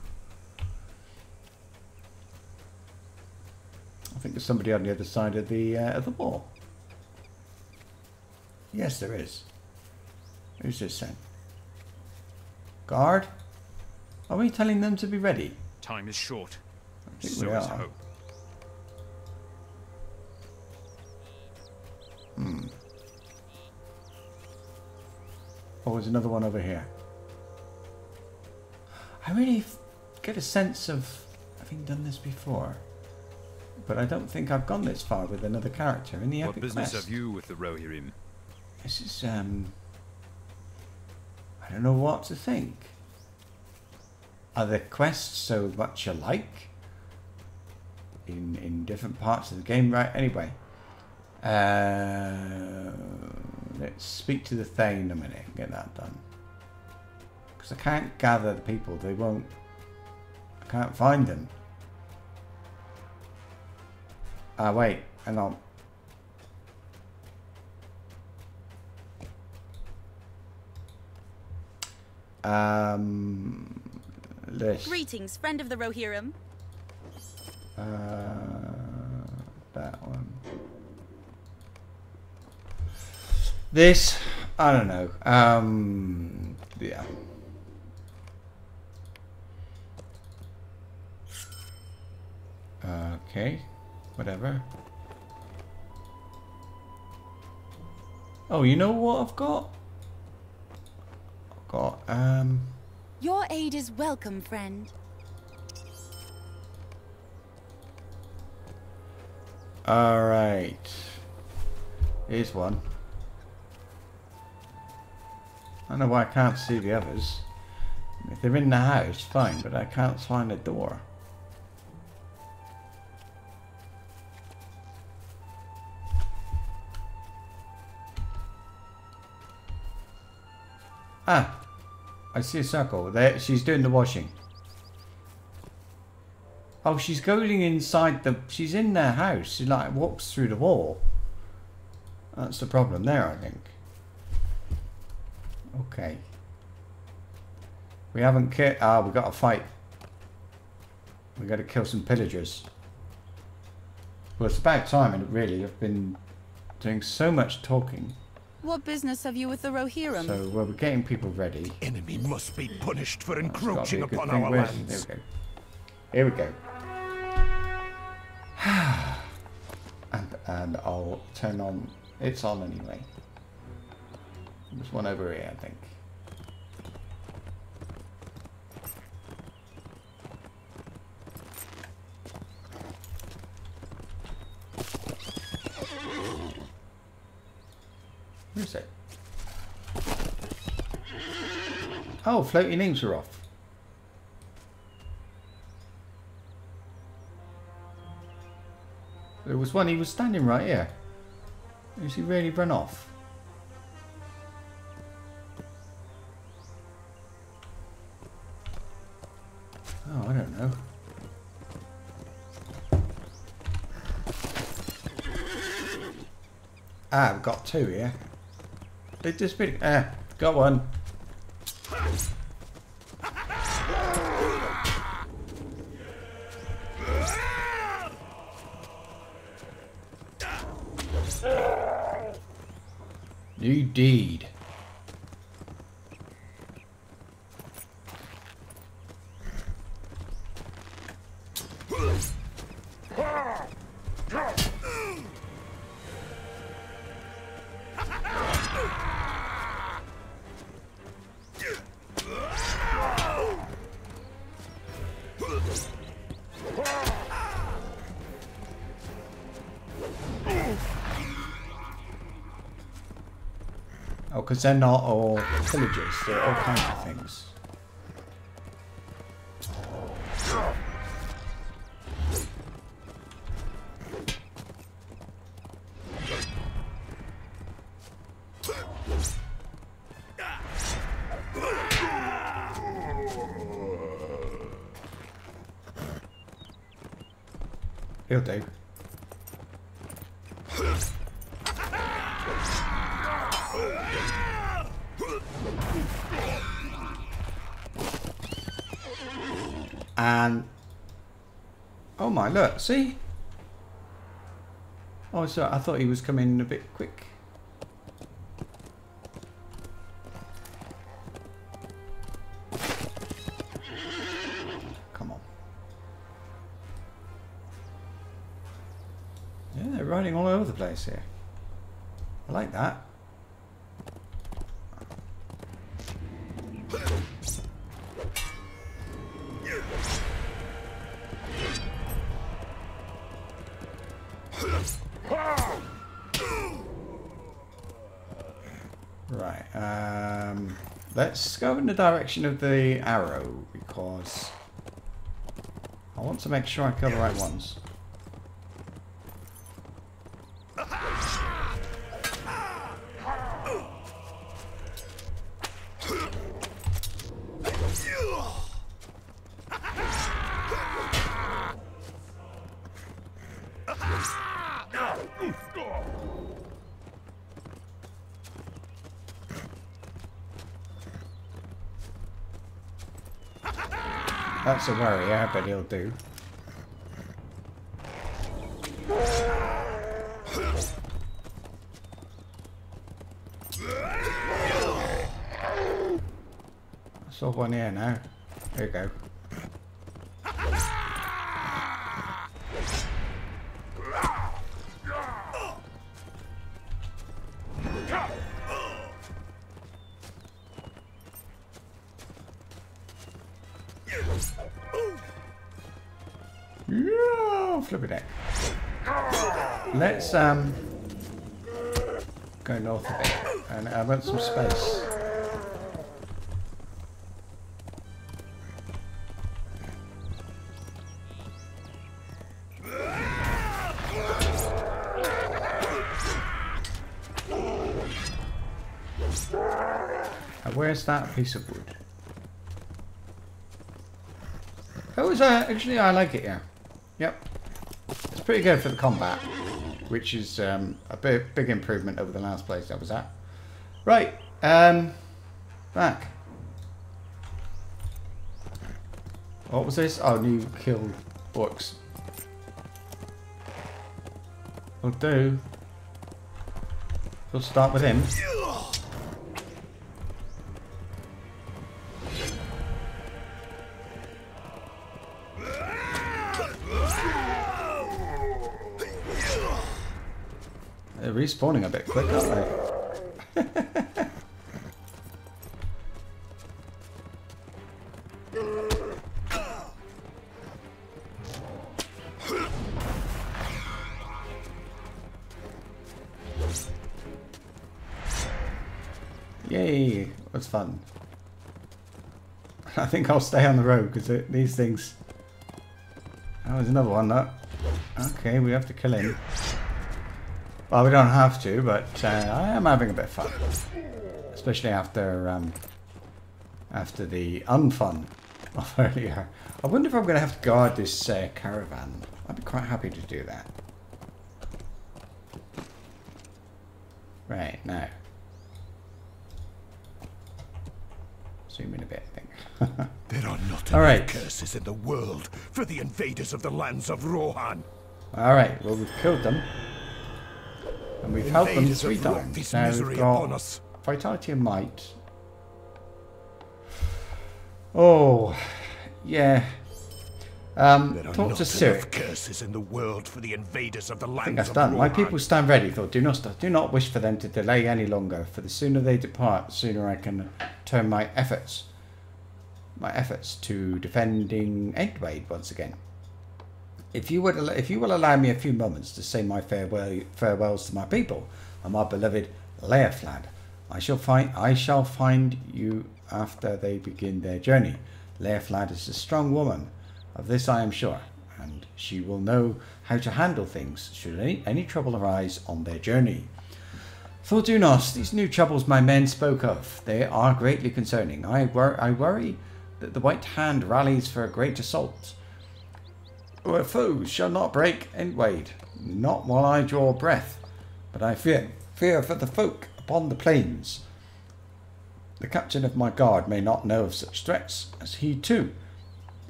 think there's somebody on the other side of the wall. Yes, there is. Who's this then? Guard? Are we telling them to be ready? Time is short. I think So we is are. hope. Oh, there's another one over here. I really get a sense of having done this before. But I don't think I've gone this far with another character in the epic What business quest. have you with the Rohirrim? This is, I don't know what to think. Are the quests so much alike? In different parts of the game, right? Anyway. Let's speak to the Thane a minute and get that done. Because I can't gather the people. They won't... I can't find them. Ah, wait. Hang on. List. Greetings, friend of the Rohirrim. That one. This, I don't know. Yeah. Okay, whatever. Oh, you know what I've got? I've got, Your aid is welcome, friend. Alright. Here's one. I don't know why I can't see the others. If they're in the house, fine, but I can't find a door. Ah, I see a circle. There, she's doing the washing. Oh, she's going inside the... She's in their house. She like walks through the wall. That's the problem there, I think. Okay. We haven't killed... Ah, we got to fight. We got to kill some pillagers. Well, it's about time, really. I've been doing so much talking. What business have you with the Rohirrim? So, well, we're getting people ready. The enemy must be punished for encroaching upon thing. our lands. There we go. Here we go. and I'll turn on... It's on anyway. There's one over here, I think. Where is it? Oh, floating names are off. There was one, he was standing right here. Is he really run off? Oh, I don't know. Ah, I've got two here. They disappeared. Ah, got one. You deed. Oh, because they're not all pillagers, they're all kinds of things. He'll do. And oh my, look, see? Oh, sorry, I thought he was coming a bit quick. Come on. Yeah, they're riding all over the place here. I like that. Right, let's go in the direction of the arrow because I want to make sure I kill the right ones. That's a worry, yeah, but he'll do. I saw one here now. There you go. Flip it out. Let's go north a bit, and I want some space. Where's that piece of wood? Oh, is that actually? I like it. Yeah. Yep. It's pretty good for the combat, which is a big improvement over the last place I was at. Right, back. What was this? Oh, new kill orcs. Will do. We'll start with him. They're respawning a bit quick, aren't they? Yay, that's fun. I think I'll stay on the road because these things... Oh, there's another one, that. Okay, we have to kill him. Well, we don't have to, but I am having a bit of fun. Especially after after the unfun of earlier. I wonder if I'm going to have to guard this caravan. I'd be quite happy to do that. Right, now. Zoom in a bit, I think. There are not enough curses in the world for the invaders of the lands of Rohan. Alright, well, we've killed them. And we've helped them 3 times. Now we've got Vitality and Might. Oh, yeah. Talk to Cyric. Curses in the world for the invaders of the lands I think that's done. My people stand ready, Thor. Do not wish for them to delay any longer. For the sooner they depart, the sooner I can turn my efforts to defending Edwade once again. If you will allow me a few moments to say my farewells to my people and my beloved Leoflad, I shall find you after they begin their journey. Leoflad is a strong woman, of this I am sure, and she will know how to handle things should any trouble arise on their journey. For Dunos, these new troubles my men spoke of, they are greatly concerning. I worry that the White Hand rallies for a great assault. Our foes shall not break Edwade, not while I draw breath, but I fear for the folk upon the plains. The captain of my guard may not know of such threats, as he too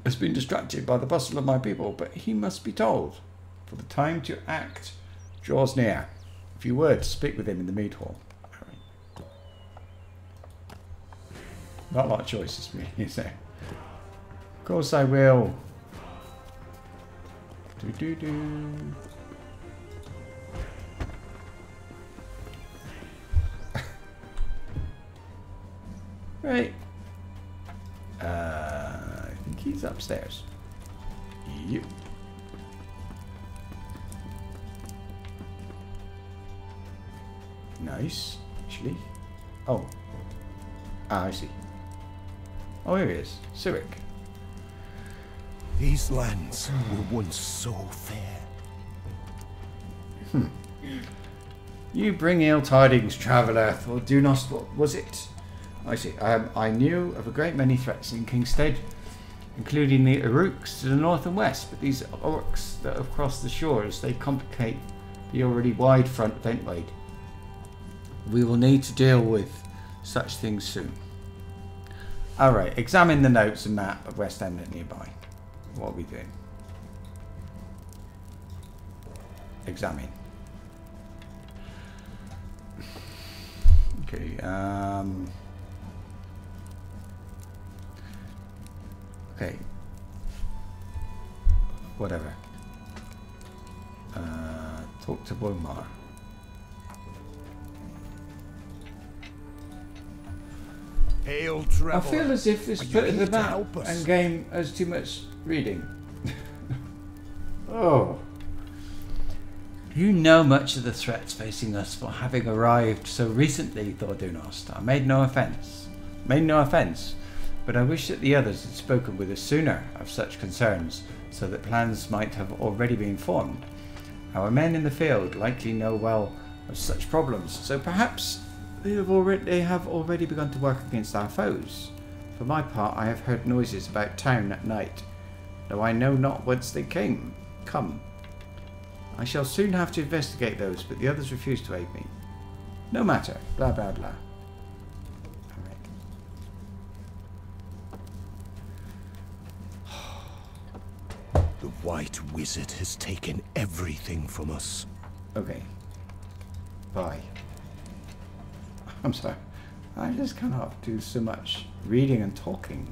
has been distracted by the bustle of my people, but he must be told, for the time to act Draws near. If you would, speak with him in the mead hall. Not a lot of choices for me, is there? Of course I will. Do-do-do. Right. I think he's upstairs. Yep. Nice, actually. Oh. Ah, I see. Oh, here he is. Cyric. These lands were once so fair. You bring ill tidings, traveller, or do not. What was it? I see. I knew of a great many threats in Kingstead, including the Uruks to the north and west, but these orcs that have crossed the shores, they complicate the already wide front of Entwade. We will need to deal with such things soon. Alright, examine the notes and map of West End and nearby. What are we doing? Examine. Okay, okay. Whatever. Talk to Womar. Hail, traveler. I feel as if this bit of the map and game has too much reading. Oh. You know much of the threats facing us for having arrived so recently, Tortoise. I made no offence. But I wish that the others had spoken with us sooner of such concerns, so that plans might have already been formed. Our men in the field likely know well of such problems, so perhaps they have already begun to work against our foes. For my part, I have heard noises about town at night, though I know not whence they come. I shall soon have to investigate those, but the others refuse to aid me. No matter. Blah, blah, blah. The White Wizard has taken everything from us. Okay. Bye. I'm sorry. I just cannot do so much reading and talking.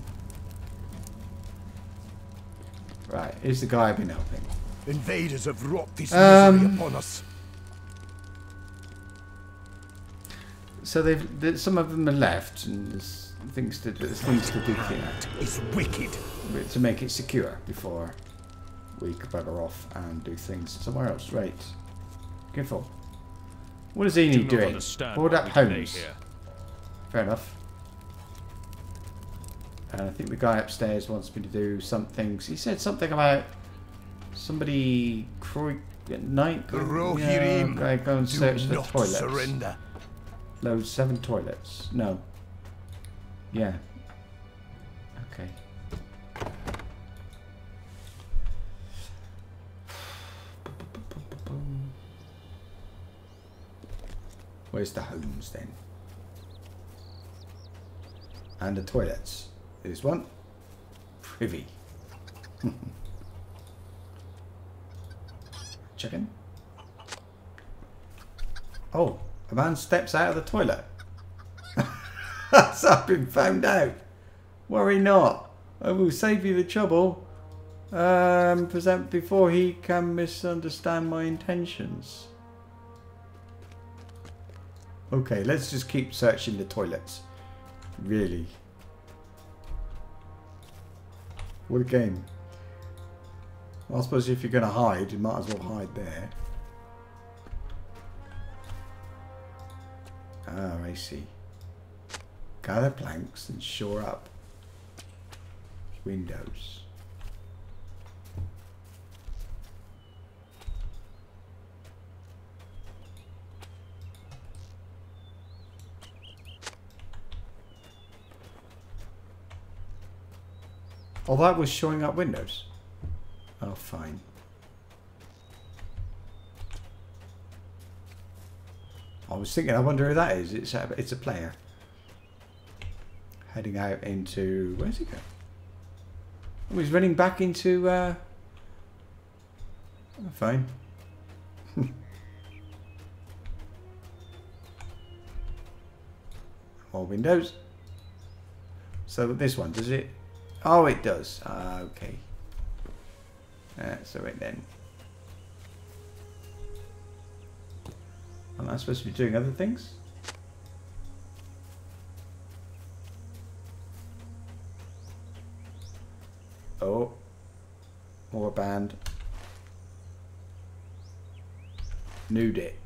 Right, here's the guy I've been helping. Invaders have wrought this misery upon us. So some of them are left, and there's things to do here. It's wicked. To make it secure before we could bugger off and do things somewhere else. Right. Careful. What does he need doing? Board up homes. Fair enough. And I think the guy upstairs wants me to do something. He said something about somebody at night. The Rohirrim go and search the toilets. Surrender. Load 7 toilets. No. Yeah. Okay. Where's the homes then? And the toilets. There's one. Privy. Chicken. Oh, a man steps out of the toilet. That's I've been found out. Worry not. I will save you the trouble. Present before he can misunderstand my intentions. Okay, let's just keep searching the toilets. Really. What a game. Well, I suppose if you're going to hide, you might as well hide there. Ah, I see. Gather planks and shore up windows. Oh, that was showing up windows. Oh, fine. I was thinking, I wonder who that is. It's a player. Heading out into... Where's he going? Oh, he's running back into... Oh, fine. More windows. So this one, does it? Oh, it does. Okay. That's all right then. Am I supposed to be doing other things? Oh. More band. Nude it.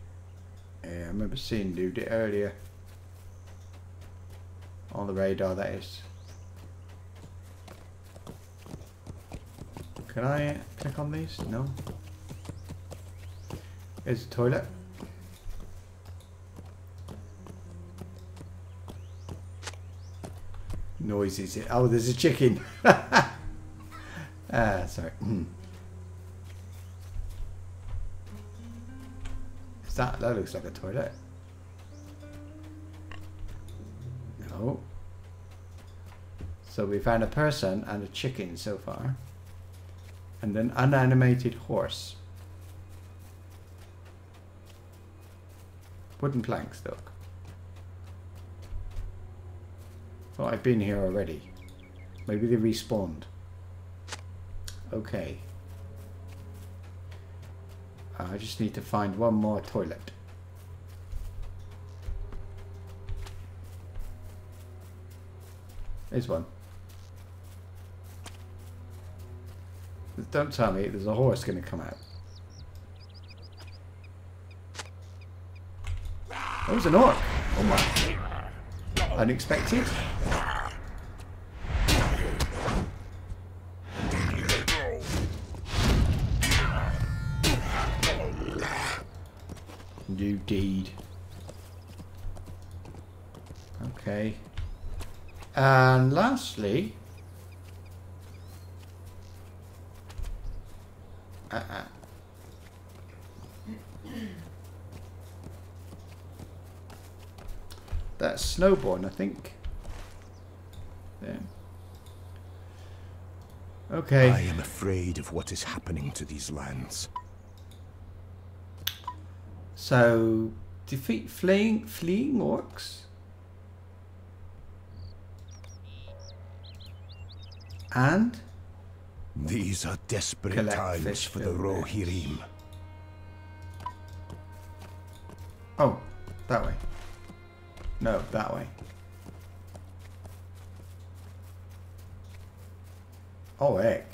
Yeah, I remember seeing nude it earlier. On the radar, that is. Can I click on these? No. Here's the toilet. Noises. Oh, there's a chicken. Sorry. Is that looks like a toilet. No. So we found a person and a chicken so far. And an unanimated horse. Wooden planks, look. Thought I'd been here already. Maybe they respawned. Okay. I just need to find one more toilet. There's one. Don't tell me there's a horse going to come out. Oh, there's an orc. Oh my. Unexpected. New deed. Okay. And lastly, that's Snowborn, I think. There. Okay. I am afraid of what is happening to these lands. So, defeat fleeing orcs. And? These are desperate times for the Rohirrim. Oh, that way. No, that way. Oh, heck.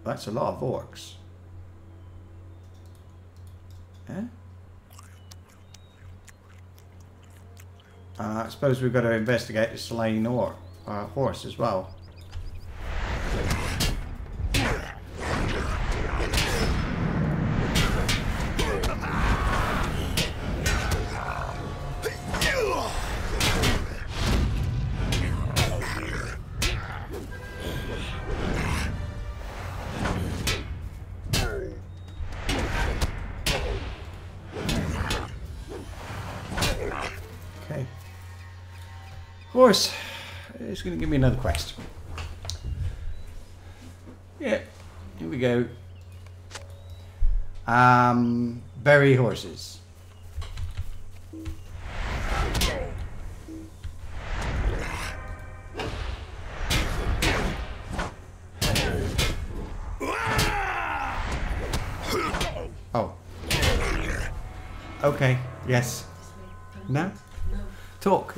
That's a lot of orcs. Yeah? I suppose we've got to investigate the slain horse as well. Horse is going to give me another quest. Yeah, here we go. Bury horses. Oh. Okay. Yes. No? Talk.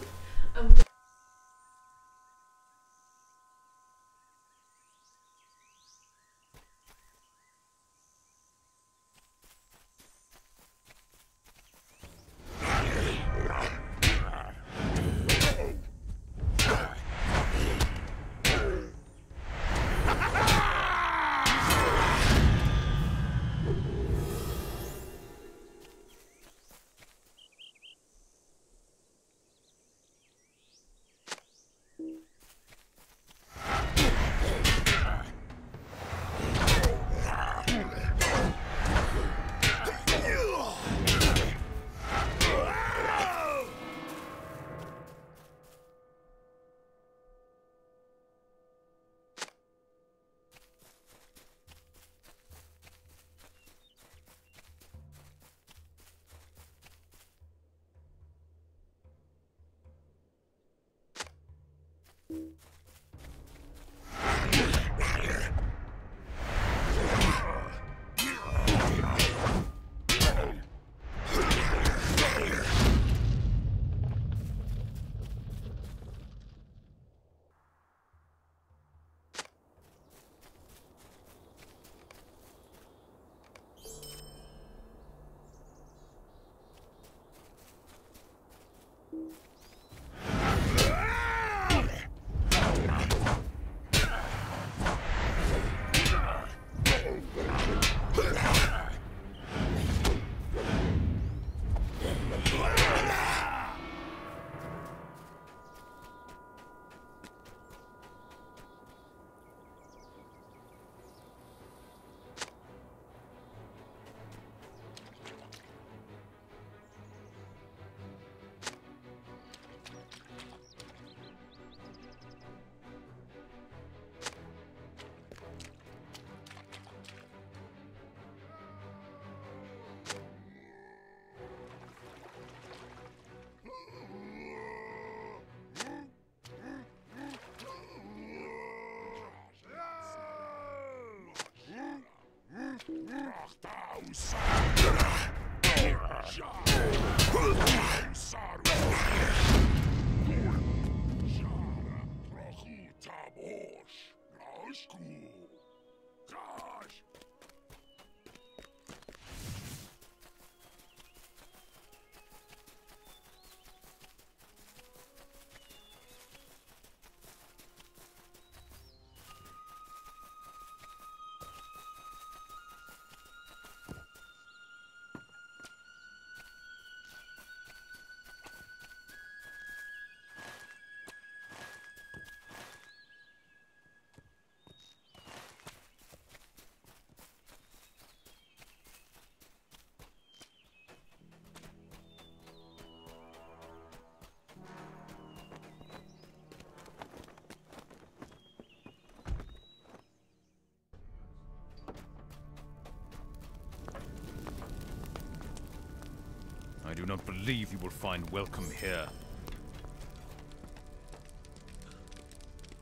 I do not believe you will find welcome here.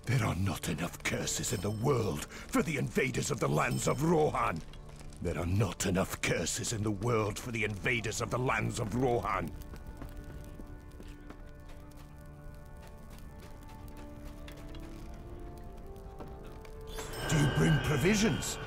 There are not enough curses in the world for the invaders of the lands of Rohan. There are not enough curses in the world for the invaders of the lands of Rohan. Do you bring provisions?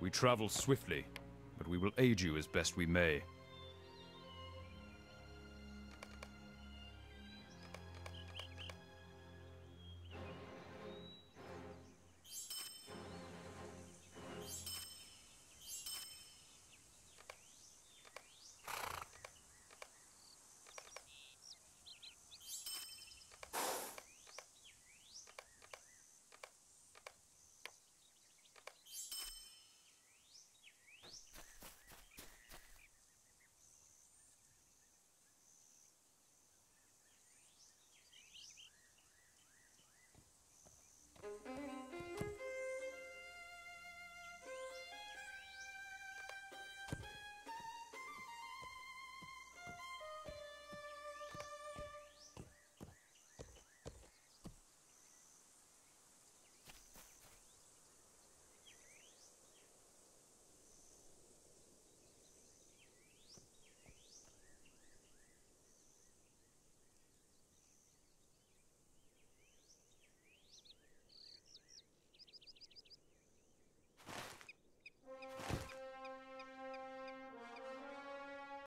We travel swiftly, but we will aid you as best we may.